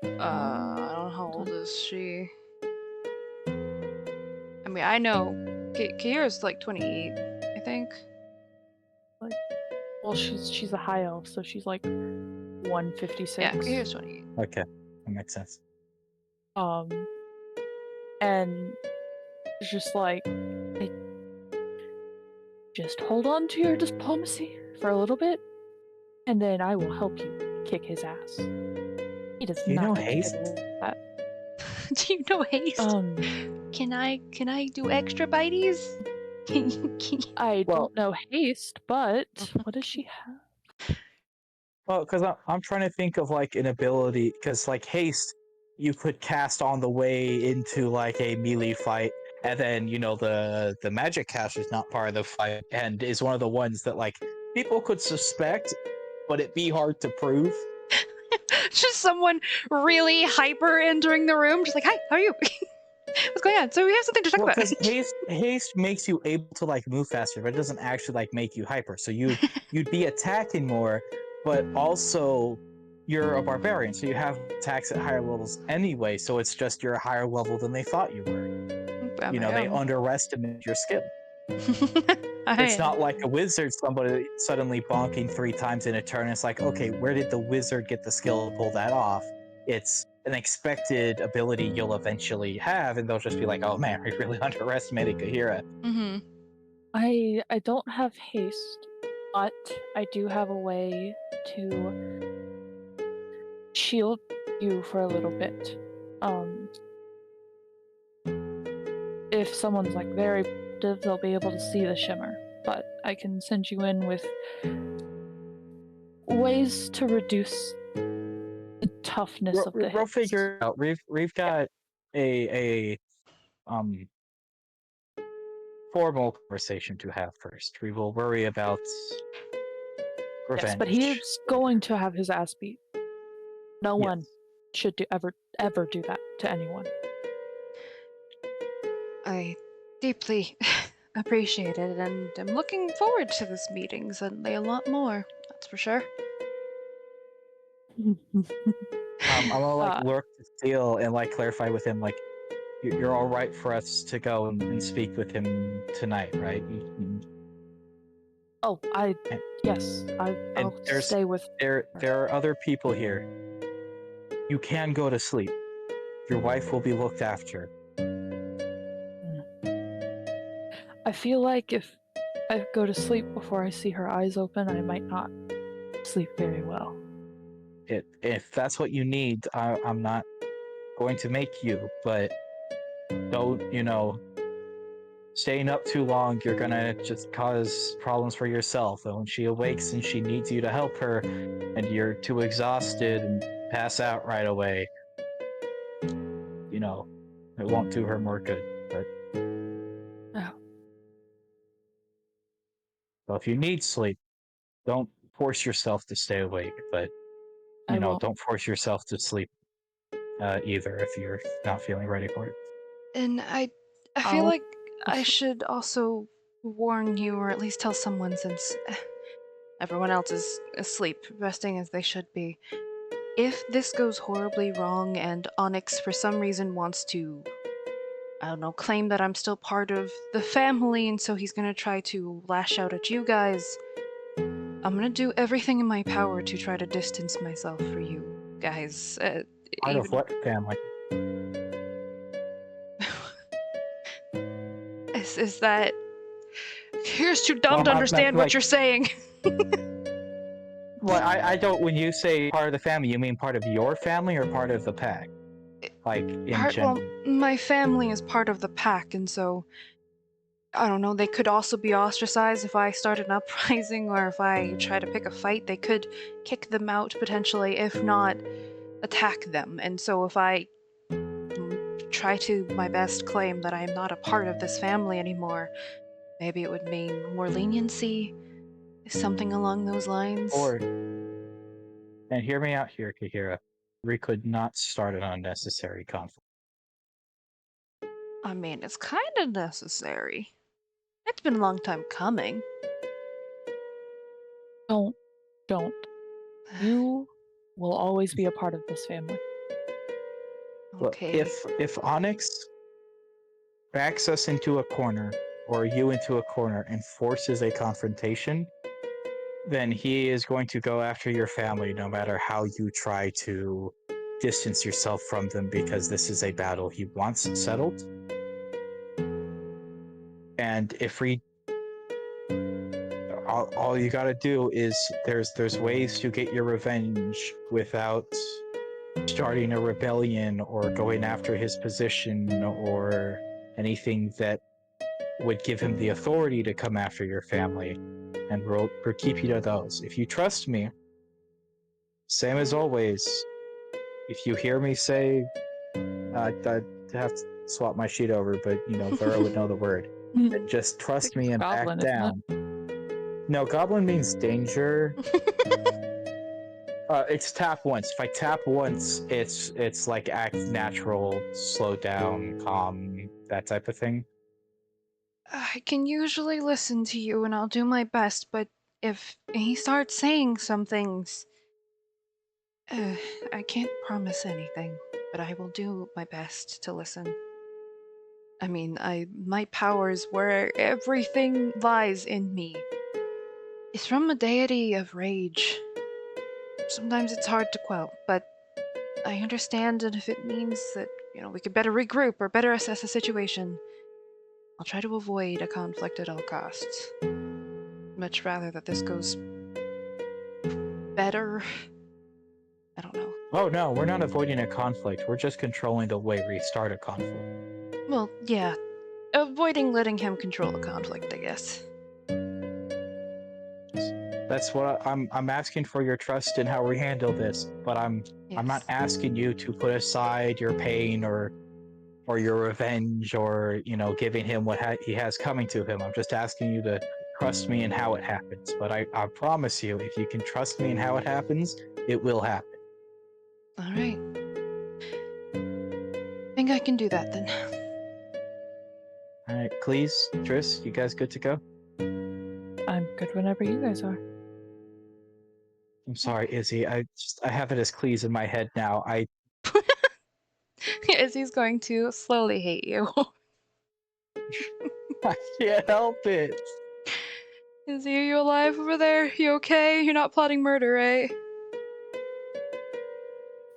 I don't know how old is she. I mean, I know Kira's like 28, I think. Well, she's a high elf, so she's like 156. Yeah, here's 28. Okay, that makes sense. And it's just like, just hold on to your diplomacy for a little bit, and then I will help you kick his ass. He does You not know get to haste? do that. Do you know haste? Can I do extra bites? I Well- don't know haste, but what does she have? Well, because I'm trying to think of like an ability, because like haste, you could cast on the way into like a melee fight, and then the magic caster is not part of the fight, and is one of the ones that like people could suspect, but it'd be hard to prove. Just someone really hyper entering the room, just like, hi, how are you? What's going on? So we have something to talk Well, about. because haste makes you able to like move faster, but it doesn't actually like make you hyper. So you'd be attacking more, but also you're a barbarian, so you have attacks at higher levels anyway. So it's just you're a higher level than they thought you were. They underestimate your skill. It's not like a wizard, somebody suddenly bonking 3 times in a turn. It's like, okay, where did the wizard get the skill to pull that off? It's an expected ability you'll eventually have, and they'll just be like, oh man, we really underestimated Kahira. Mm-hmm. I don't have haste, but I do have a way to shield you for a little bit. If someone's like very active, they'll be able to see the shimmer, but I can send you in with ways to reduce the toughness of the We'll hits. figure it out. We've got a formal conversation to have first. We will worry about revenge. Yes, but he is going to have his ass beat. No Yes. one should ever do that to anyone. I deeply appreciate it, and I'm looking forward to this meeting, suddenly a lot more, that's for sure. I'm gonna like Uh, lurk to Steele and like clarify with him like you're all right for us to go and speak with him tonight, right? Oh, yes, I'll there's- stay with. There are other people here. You can go to sleep. Your wife will be looked after. I feel like if I go to sleep before I see her eyes open, I might not sleep very well. If that's what you need, I'm not going to make you, but don't, staying up too long, you're gonna just cause problems for yourself. And when she awakes and she needs you to help her, and you're too exhausted and pass out right away, it won't do her more good. But Oh. so if you need sleep, don't force yourself to stay awake. But I won't. don't force yourself to sleep either if you're not feeling ready for it. And I feel I'll- like I should also warn you, or at least tell someone, since everyone else is asleep, resting as they should be. If this goes horribly wrong and Onyx for some reason wants to, I don't know, claim that I'm still part of the family, and so he's gonna try to lash out at you guys, I'm gonna do everything in my power to try to distance myself for you guys. Part of what family? Is that... Here's too dumb Well, to I'm understand what like- you're saying. Well, I don't. When you say part of the family, you mean part of your family or part of the pack? Like in Well, general. my family is part of the pack, and so I don't know, they could also be ostracized if I start an uprising, or if I try to pick a fight. They could kick them out potentially, if not attack them. And so if I try to my best claim that I am not a part of this family anymore, maybe it would mean more leniency, something along those lines. Or, and hear me out here, Kahira. We could not start an unnecessary conflict. I mean, it's kind of necessary. It's been a long time coming. Don't. You will always be a part of this family. Look, Okay. if Onyx backs us into a corner, or you into a corner, and forces a confrontation, then he is going to go after your family no matter how you try to distance yourself from them, because this is a battle he wants settled. And if we all you gotta do is there's ways to get your revenge without starting a rebellion or going after his position or anything that would give him the authority to come after your family, and we'll keep you to those. If you trust me, same as always, if you hear me say, I have to swap my sheet over, but you know, Vera would know the word. Just trust me and Goblin, back isn't down. No, goblin means danger. It's tap once. If I tap once, it's like act natural, slow down, calm, that type of thing. I can usually listen to you and I'll do my best, but if he starts saying some things, I can't promise anything, but I will do my best to listen. I mean, my powers, where everything lies in me, is from a deity of rage. Sometimes it's hard to quell, but I understand, and if it means that, you know, we could better regroup or better assess the situation, I'll try to avoid a conflict at all costs. Much rather that this goes better. I don't know. Oh no, we're not avoiding a conflict. We're just controlling the way we start a conflict. Well, yeah. Avoiding letting him control the conflict, I guess. That's what I'm asking for, your trust in how we handle this. But I'm not asking you to put aside your pain or your revenge, or you know, giving him what he has coming to him. I'm just asking you to trust me in how it happens. But I promise you, if you can trust me in how it happens, it will happen. All right. I think I can do that then. All right, Cleese, Triss, you guys good to go? I'm good whenever you guys are. I'm sorry, Izzy. I have it as Cleese in my head now. Izzy's going to slowly hate you. I can't help it. Izzy, are you alive over there? You okay? You're not plotting murder, right?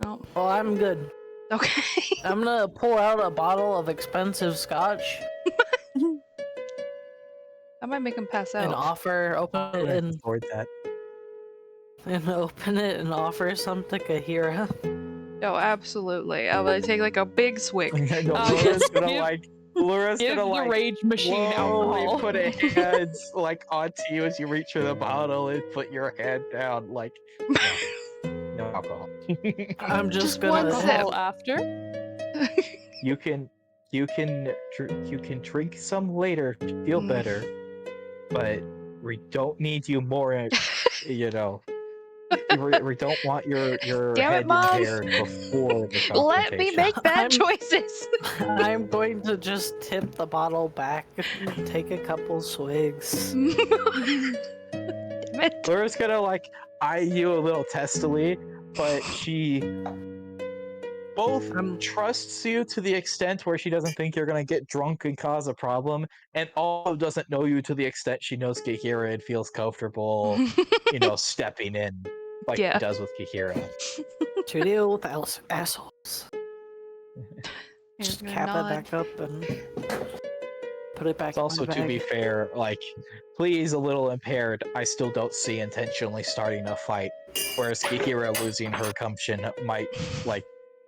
Oh, Well, I'm good. okay. I'm gonna pull out a bottle of expensive scotch I might make him pass out. and open it and Toward that. open it and offer some to Kahira. Oh, absolutely. I'm gonna take like a big swig. No, Laura's gonna Laura's Give gonna the rage machine slowly alcohol. put a hand like onto you as you reach for the bottle and put your hand down. Like, no alcohol. I'm just one gonna sip. Alcohol after. You can drink some later to feel better, but we don't need you more. You know, we don't want your Damn it, head Mom. impaired before the Let me confrontation. make bad I'm- choices. I'm going to just tip the bottle back and take a couple swigs. Damn it. Laura's gonna like eye you a little testily, but she both trusts you to the extent where she doesn't think you're gonna get drunk and cause a problem, and also doesn't know you to the extent she knows Kahira and feels comfortable, you know, stepping in like Yeah. she does with Kahira. To deal with assholes. He's Just gonna cap nod. it back up and put it back It's in also, my to be bag. fair, like, please, a little impaired, I still don't see intentionally starting a fight, whereas Kahira losing her gumption might, like,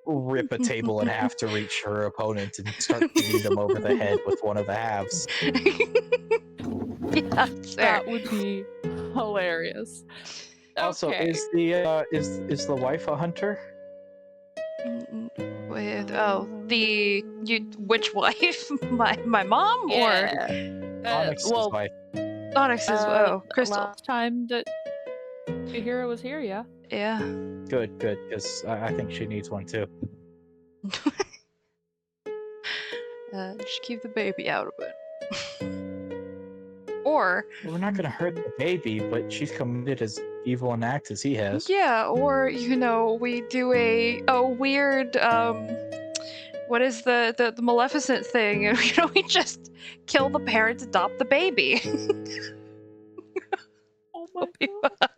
rip a table in half to reach her opponent and start beating them over the head with one of the halves. Yeah, fair. That would be hilarious. Also, Okay. is the wife a hunter? With which wife? my mom or Onyx's well, wife. Onyx's? Crystal. last time that Kahira was here, yeah. Yeah. Good, because I think she needs one too. Just keep the baby out of it. Or We're not gonna hurt the baby, but she's committed as evil an act as he has. yeah, or you know, we do a weird what is the Maleficent thing? You know, we just kill the parents, adopt the baby. Oh my be God. fine.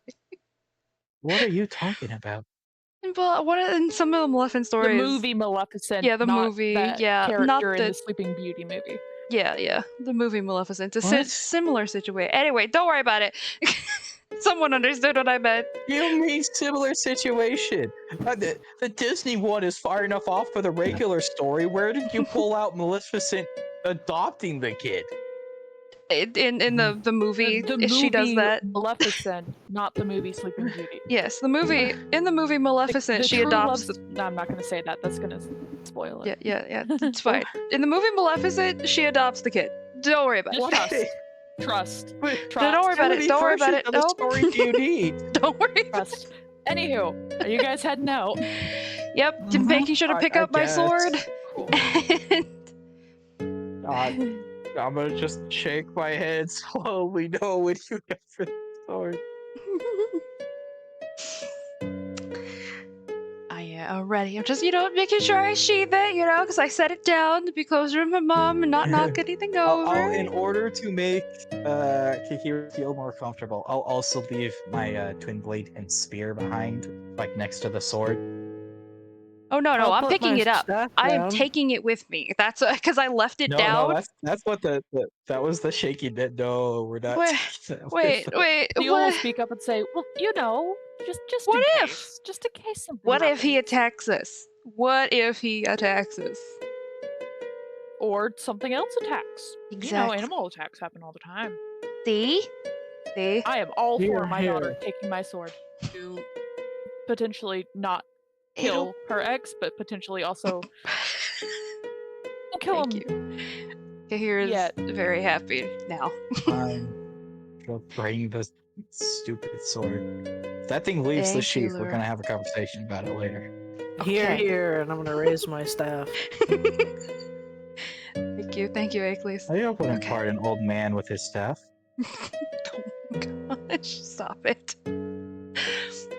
What are you talking about? But what in some of the Maleficent The stories? movie Maleficent. Yeah, the not movie, That yeah, character not in the- the Sleeping Beauty movie. Yeah, the movie Maleficent. It's a What? similar situation. Anyway, don't worry about it. Someone understood what I meant. You mean similar situation? The Disney one is far enough off for the regular story. Where did you pull out Maleficent adopting the kid? In the movie, The movie she does that. Maleficent, not the movie Sleeping Beauty. Yes, the movie in the movie Maleficent, The she true adopts. love's- No, I'm not gonna say that. That's gonna spoil it. Yeah, it's fine. In the movie Maleficent, she adopts the kid. Don't worry about Just it. trust. No, don't worry about it. Don't worry about it. How many versions of the Nope. story do you need? Don't worry. Trust. Anywho, are you guys heading out? Yep, Mhm. making sure to I- pick I up my guess. sword. Cool. I'm gonna just shake my head slowly. No, when you get for the sword. I am ready. I'm just, making sure I sheath it, because I set it down to be closer to my mom and not knock anything over. In order to make Kikira feel more comfortable, I'll also leave my twin blade and spear behind, like next to the sword. Oh no, I'll I'm put picking my it up. staff I am down. taking it with me. That's because I left it No, down. that's what that was the shaky bit. No, we're not. Wait, taking that with Wait, us. You'll what? speak up and say, "Well, just What in if? case, just in case something." What if he happens." attacks us? What if he attacks us? Or something else attacks? Exactly. Animal attacks happen all the time. See? I am all Here, for my daughter here. taking my sword to potentially not It'll- kill her ex, but potentially also kill Thank him. you. Kahir is Yet. very happy now. Fine. She'll bring the stupid sword. If that thing leaves the Thank you, sheath, we're Laura. gonna have a conversation about it later. Here, Okay. here, and I'm gonna raise my staff. Thank you, Aklis. I wouldn't Okay. part an old man with his staff. Oh my gosh, stop it.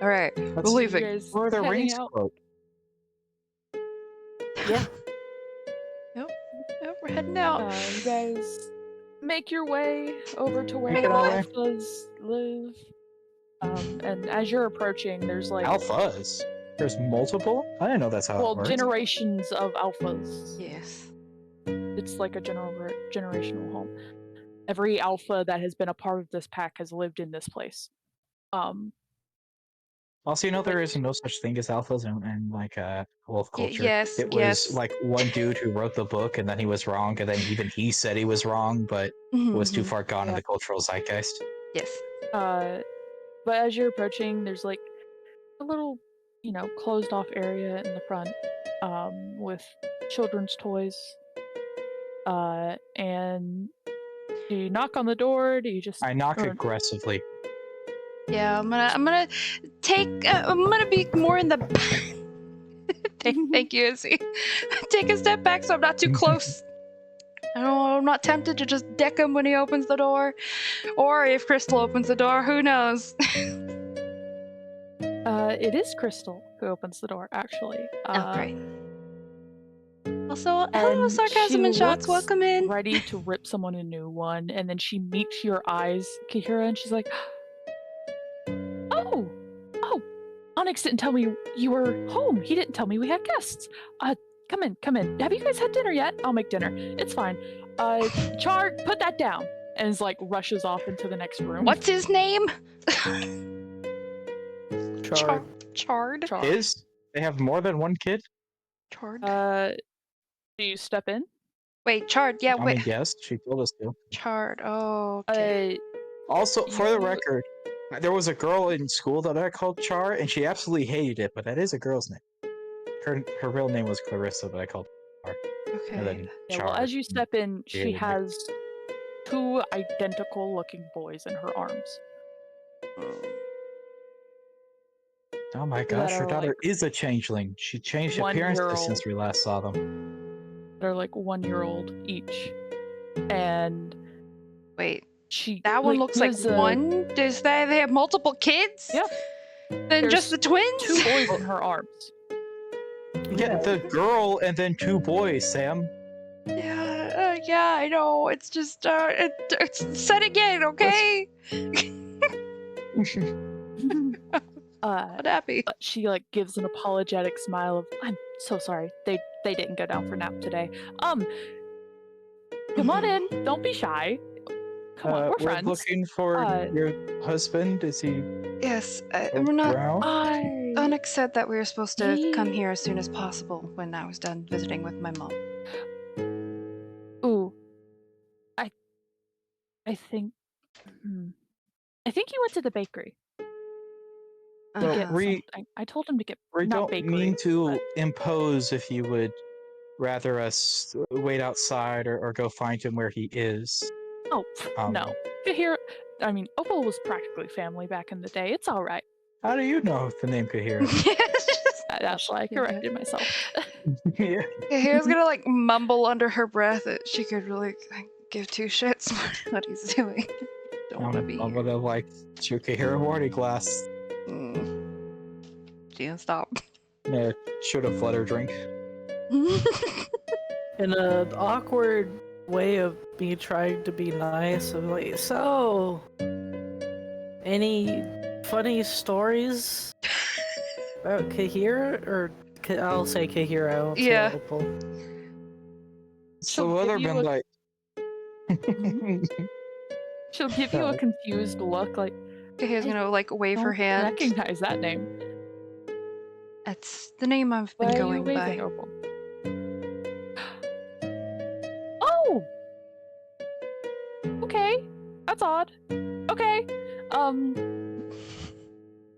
Alright, we're That's leaving. You guys Lord of the heading Rings out? quote. Yeah. Yep, we're heading out. You guys make your way over to where Make the it our way. alphas live. And as you're approaching, there's like Alphas? There's multiple? I didn't know that's how it works. generations of alphas. Yes. It's like a generational home. Every alpha that has been a part of this pack has lived in this place. Also, there is no such thing as alphas in like wolf culture. yes, It was yes. like one dude who wrote the book and then he was wrong, and then even he said he was wrong, but it was too Mhm. far gone in Yeah. the cultural zeitgeist. Yes. But as you're approaching, there's like a little, closed off area in the front, with children's toys. And do you knock on the door? Do you just? I knock or- aggressively. Yeah, I'm gonna take. I'm gonna be more in the. Thank you, Izzy. Take a step back so I'm not too close. I'm not tempted to just deck him when he opens the door, or if Crystal opens the door. Who knows? It is Crystal who opens the door, actually. Oh, great. Also, hello, and sarcasm she and shots. looks Welcome in. Ready to rip someone a new one, and then she meets your eyes, Kahira, and she's like, "Oh, Onyx didn't tell me you were home. He didn't tell me we had guests. Come in. Have you guys had dinner yet? I'll make dinner. It's fine. Char, put that down." And is like rushes off into the next room. What's his name? Char. Chard. Char? They have more than one kid? Chard. Do you step in? Wait, Chard. Yeah, I wait. mean, yes, she told us to. Chard. Oh, okay. Also, for the You- record, there was a girl in school that I called Char, and she absolutely hated it, but that is a girl's name. Her real name was Clarissa, but I called her Char. Okay. And then Yeah, Char. well, as you step in, she hated it. has two identical-looking boys in her arms. Oh my that gosh, her are, daughter like, is a changeling. She changed appearances 1-year-old. since we last saw them. They're like 1-year-old each, and Wait, she that one looks like lives a- one. Does they have multiple kids? Yeah. Then just the twins? Two boys in her arms. Yeah, the girl and then two boys, Sam. Yeah, I know. It's just, it's set again, okay? Not happy. but she like gives an apologetic smile of, "I'm so sorry. They didn't go down for nap today. Come on in. Don't be shy. Come on, we're friends." looking for your husband. Is he Yes, we're not. around? Onyx said that we were supposed to come He- here as soon as possible when I was done visiting with my mom. Ooh. I think. I think he went to the bakery. To Well, get we something. I told him to get we not don't bakery. mean to but- impose if you would rather us wait outside or go find him where he is. Oh Um, no. Kahira. I mean, Opal was practically family back in the day. It's all right. How do you know the name Kahira? That's why I Yeah. corrected myself. Yeah. Kahira's gonna like mumble under her breath that she could really give two shits what he's doing. Don't want to be I'm here. gonna like shoot Kahira warning glass. She didn't stop. Yeah, should have let her drink. In an awkward way of me trying to be nice, I'm like, so, any funny stories about Kahira? Or I'll say Kahira, I won't say Yeah. Opal. She'll So other give you than a- like She'll give you a Sorry. confused look, like, Kahira's gonna like wave her don't hand. recognize that name. That's the name I've Why been are you going by. waving, Opal? Oh! Okay. That's odd. Okay.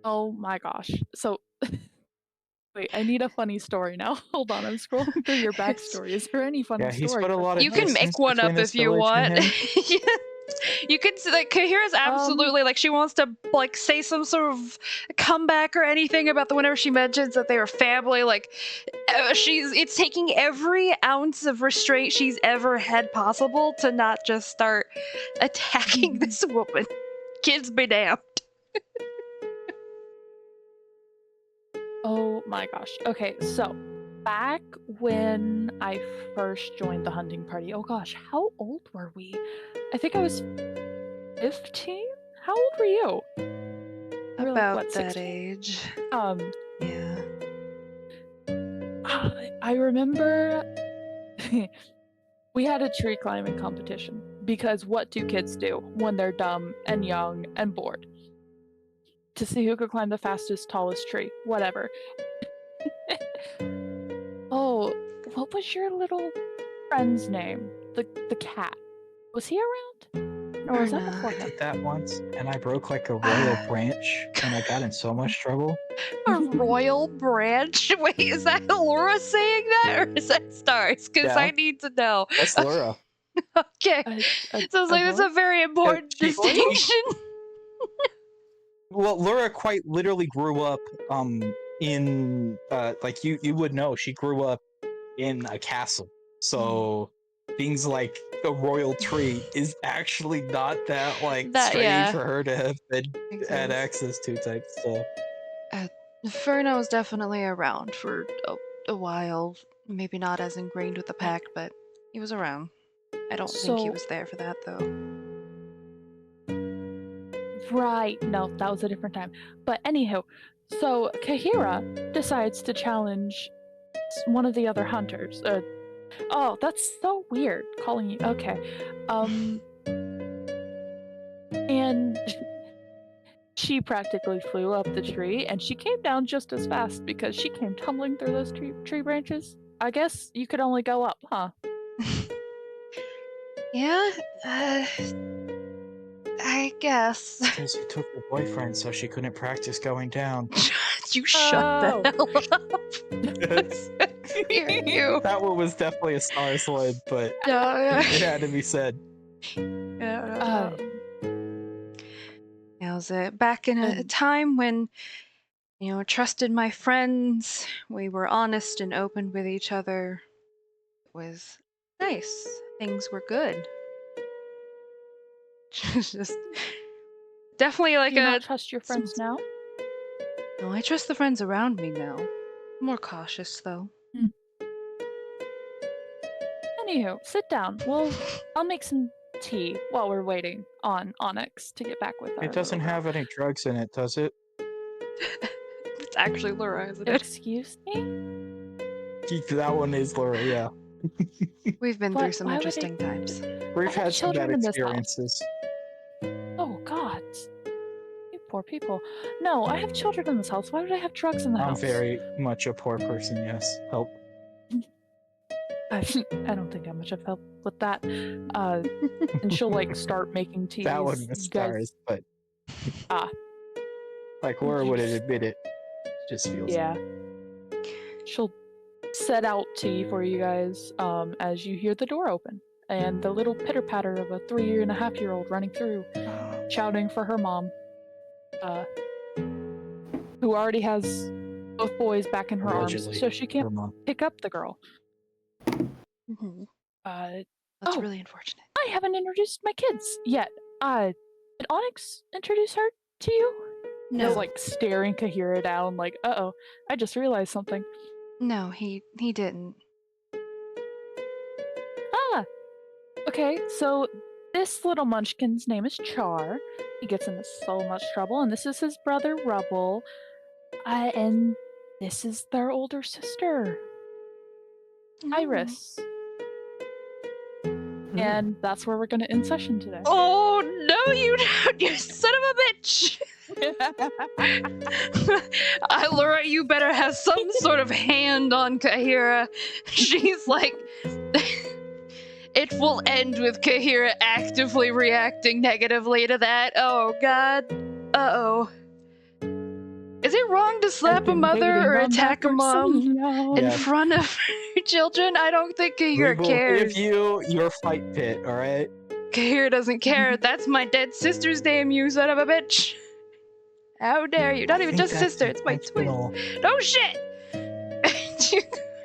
Oh my gosh. So wait, I need a funny story now. Hold on, I'm scrolling through your backstory. Is there any funny yeah, he's story? put a lot of You can distance make one between up this if you village and want. him. Yeah. You could like Kahira's absolutely like she wants to like say some sort of comeback or anything about the whenever she mentions that they were family. Like it's taking every ounce of restraint she's ever had possible to not just start attacking this woman. Kids be damned. Oh my gosh. Okay, so back when I first joined the hunting party, oh gosh, how old were we? I think I was 15? How old were you? We were, like, About what, that 16? age. Yeah. Yeah. I remember we had a tree climbing competition because what do kids do when they're dumb and young and bored? To see who could climb the fastest, tallest tree. Whatever. Oh, what was your little friend's name? The cat. Was he around? Or was that Erna. before I him? did that once, and I broke like a royal branch, and I got in so much trouble. A royal branch? Wait, is that Laura saying that or is that Stars? Because Yeah. I need to know. That's Laura. Okay. So it's like that's a very important she- distinction. Well, Laura quite literally grew up in like you would know, she grew up in a castle. So things like a royal tree is actually not that like That- strange yeah. for her to have been Makes had sense. access to type stuff. Ferno was definitely around for a while. Maybe not as ingrained with the pact, but he was around. I don't think he So- was there for that though. Right. No, that was a different time. But anywho, so Kahira decides to challenge one of the other hunters. Oh, that's so weird calling you. Okay. And she practically flew up the tree and she came down just as fast because she came tumbling through those tree branches. I guess you could only go up, huh? Yeah, I guess. Because you took her boyfriend, so she couldn't practice going down. You shut the hell up. you. That one was definitely a Stars one, but Yeah. it had to be said. Yeah. It was back in a And- time when, trusted my friends. We were honest and open with each other. It was nice. Things were good. Just definitely like Do you a. not trust your friends now? No, I trust the friends around me now. More cautious though. Anywho, sit down. I'll make some tea while we're waiting on Onyx to get back with us. It doesn't have any drugs in it, does it? It's actually Laura, isn't it? Excuse me? That one is Laura, yeah. We've been But through some why would interesting times. We've have had some bad children in this house. experiences. Oh God. You poor people. No, I have children in this house. Why would I have drugs in the I'm house? very much a poor person, yes. Help. I don't think I'm much of help with that. And she'll like start making teas. That one You was guys- stars, but Ah. like Laura wouldn't admit it. Just feels Yeah. She'll set out tea for you guys as you hear the door open and the little pitter patter of a 3.5-year-old running through, shouting for her mom, who already has both boys back in her Allegedly, arms, so she can't her mom. pick up the girl. Mhm. That's That's oh. really unfortunate. I haven't introduced my kids yet. Did Onyx introduce her to you? No, He's like staring Kahira down, like, uh-oh, I just realized something. no, he didn't. Ah! Okay, so this little munchkin's name is Char. He gets into so much trouble, and this is his brother Rubble. And this is their older sister, Iris. And that's where we're gonna end session today. Oh no, you don't, you son of a bitch! Laura, you better have some sort of hand on Kahira. She's like, it will end with Kahira actively reacting negatively to that. Oh god. Uh-oh. Is it wrong to slap a mother or attack a mom in Yeah. front of her children? I don't think We Kahira will cares. give you your fight pit, alright? Kahira doesn't care. That's my dead sister's name, you son of a bitch. How dare you? Not even just sister, it's my twin. No shit!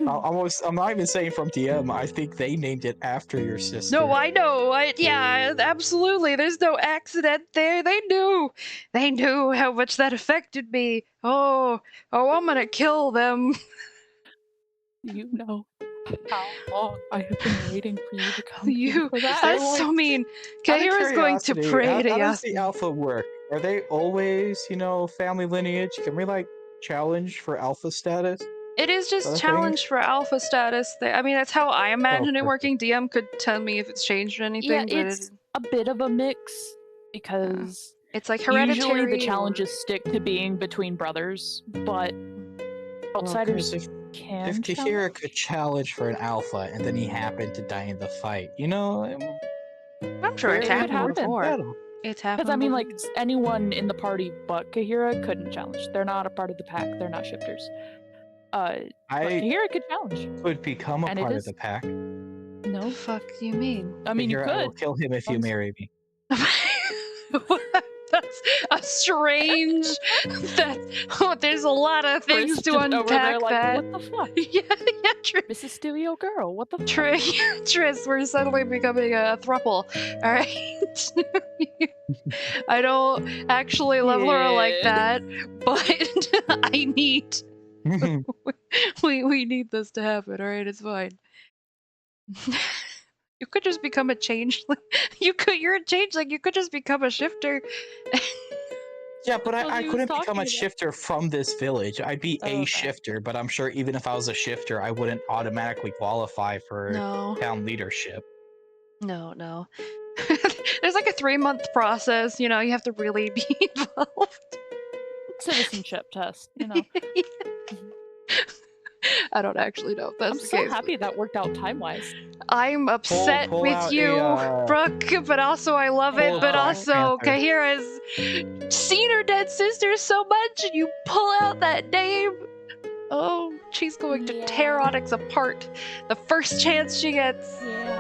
I'm not even saying from DM. I think they named it after your sister. No, I know. Yeah, absolutely. There's no accident there. They knew. They knew how much that affected me. Oh, I'm gonna kill them. You know how long I have been waiting for you to come You- here for that. That's so mean. Out of Kahira's going to curiosity, pray how, to how does the Yasu. alpha work? Are they always, family lineage? Can we challenge for alpha status? It is Is that a just thing? challenge for alpha status. I mean, that's how I imagine it perfect. working. DM could tell me if it's changed or anything, Yeah, but it's a bit of a mix because it's like hereditary. usually the or- challenges stick to being between brothers, but outsiders if can Kahira challenge. could challenge for an alpha and then he happened to die in the fight, I'm sure it's It could happened happen. before. battle. It's happened. Because I mean, before. like anyone in the party but Kahira couldn't challenge. They're not a part of the pack. They're not shifters. But I Kahira could challenge. could become a And it part of is- the pack. the No, fuck do you mean? I mean you Kahira, I will could. kill him if you Once- marry me. That's a strange. There's a lot of things Chris to just over there unpack. like, That. what the fuck, Yeah, Mrs. Studio Girl? What the fuck? Tris, we're suddenly becoming a throuple. All right. I don't actually love Laura like Yeah. that, but I need. We need this to happen. All right, it's fine. You could just become a changeling. You're a changeling. You could just become a shifter. Yeah, but That's what I he was couldn't become talking a about. shifter from this village. I'd be Oh, a okay. shifter, but I'm sure even if I was a shifter, I wouldn't automatically qualify for No. town leadership. No. There's like a 3-month process, you have to really be involved. Citizenship test. I don't actually know if that's I'm the so case. happy that worked out time wise. I'm upset pull with out you, a, Brooke, but also I love it, pull but Black also Panther. Kahira's seen her dead sister so much, and you pull out that name. Oh, she's going to tear Yeah. Onyx apart the first chance she gets. Yeah.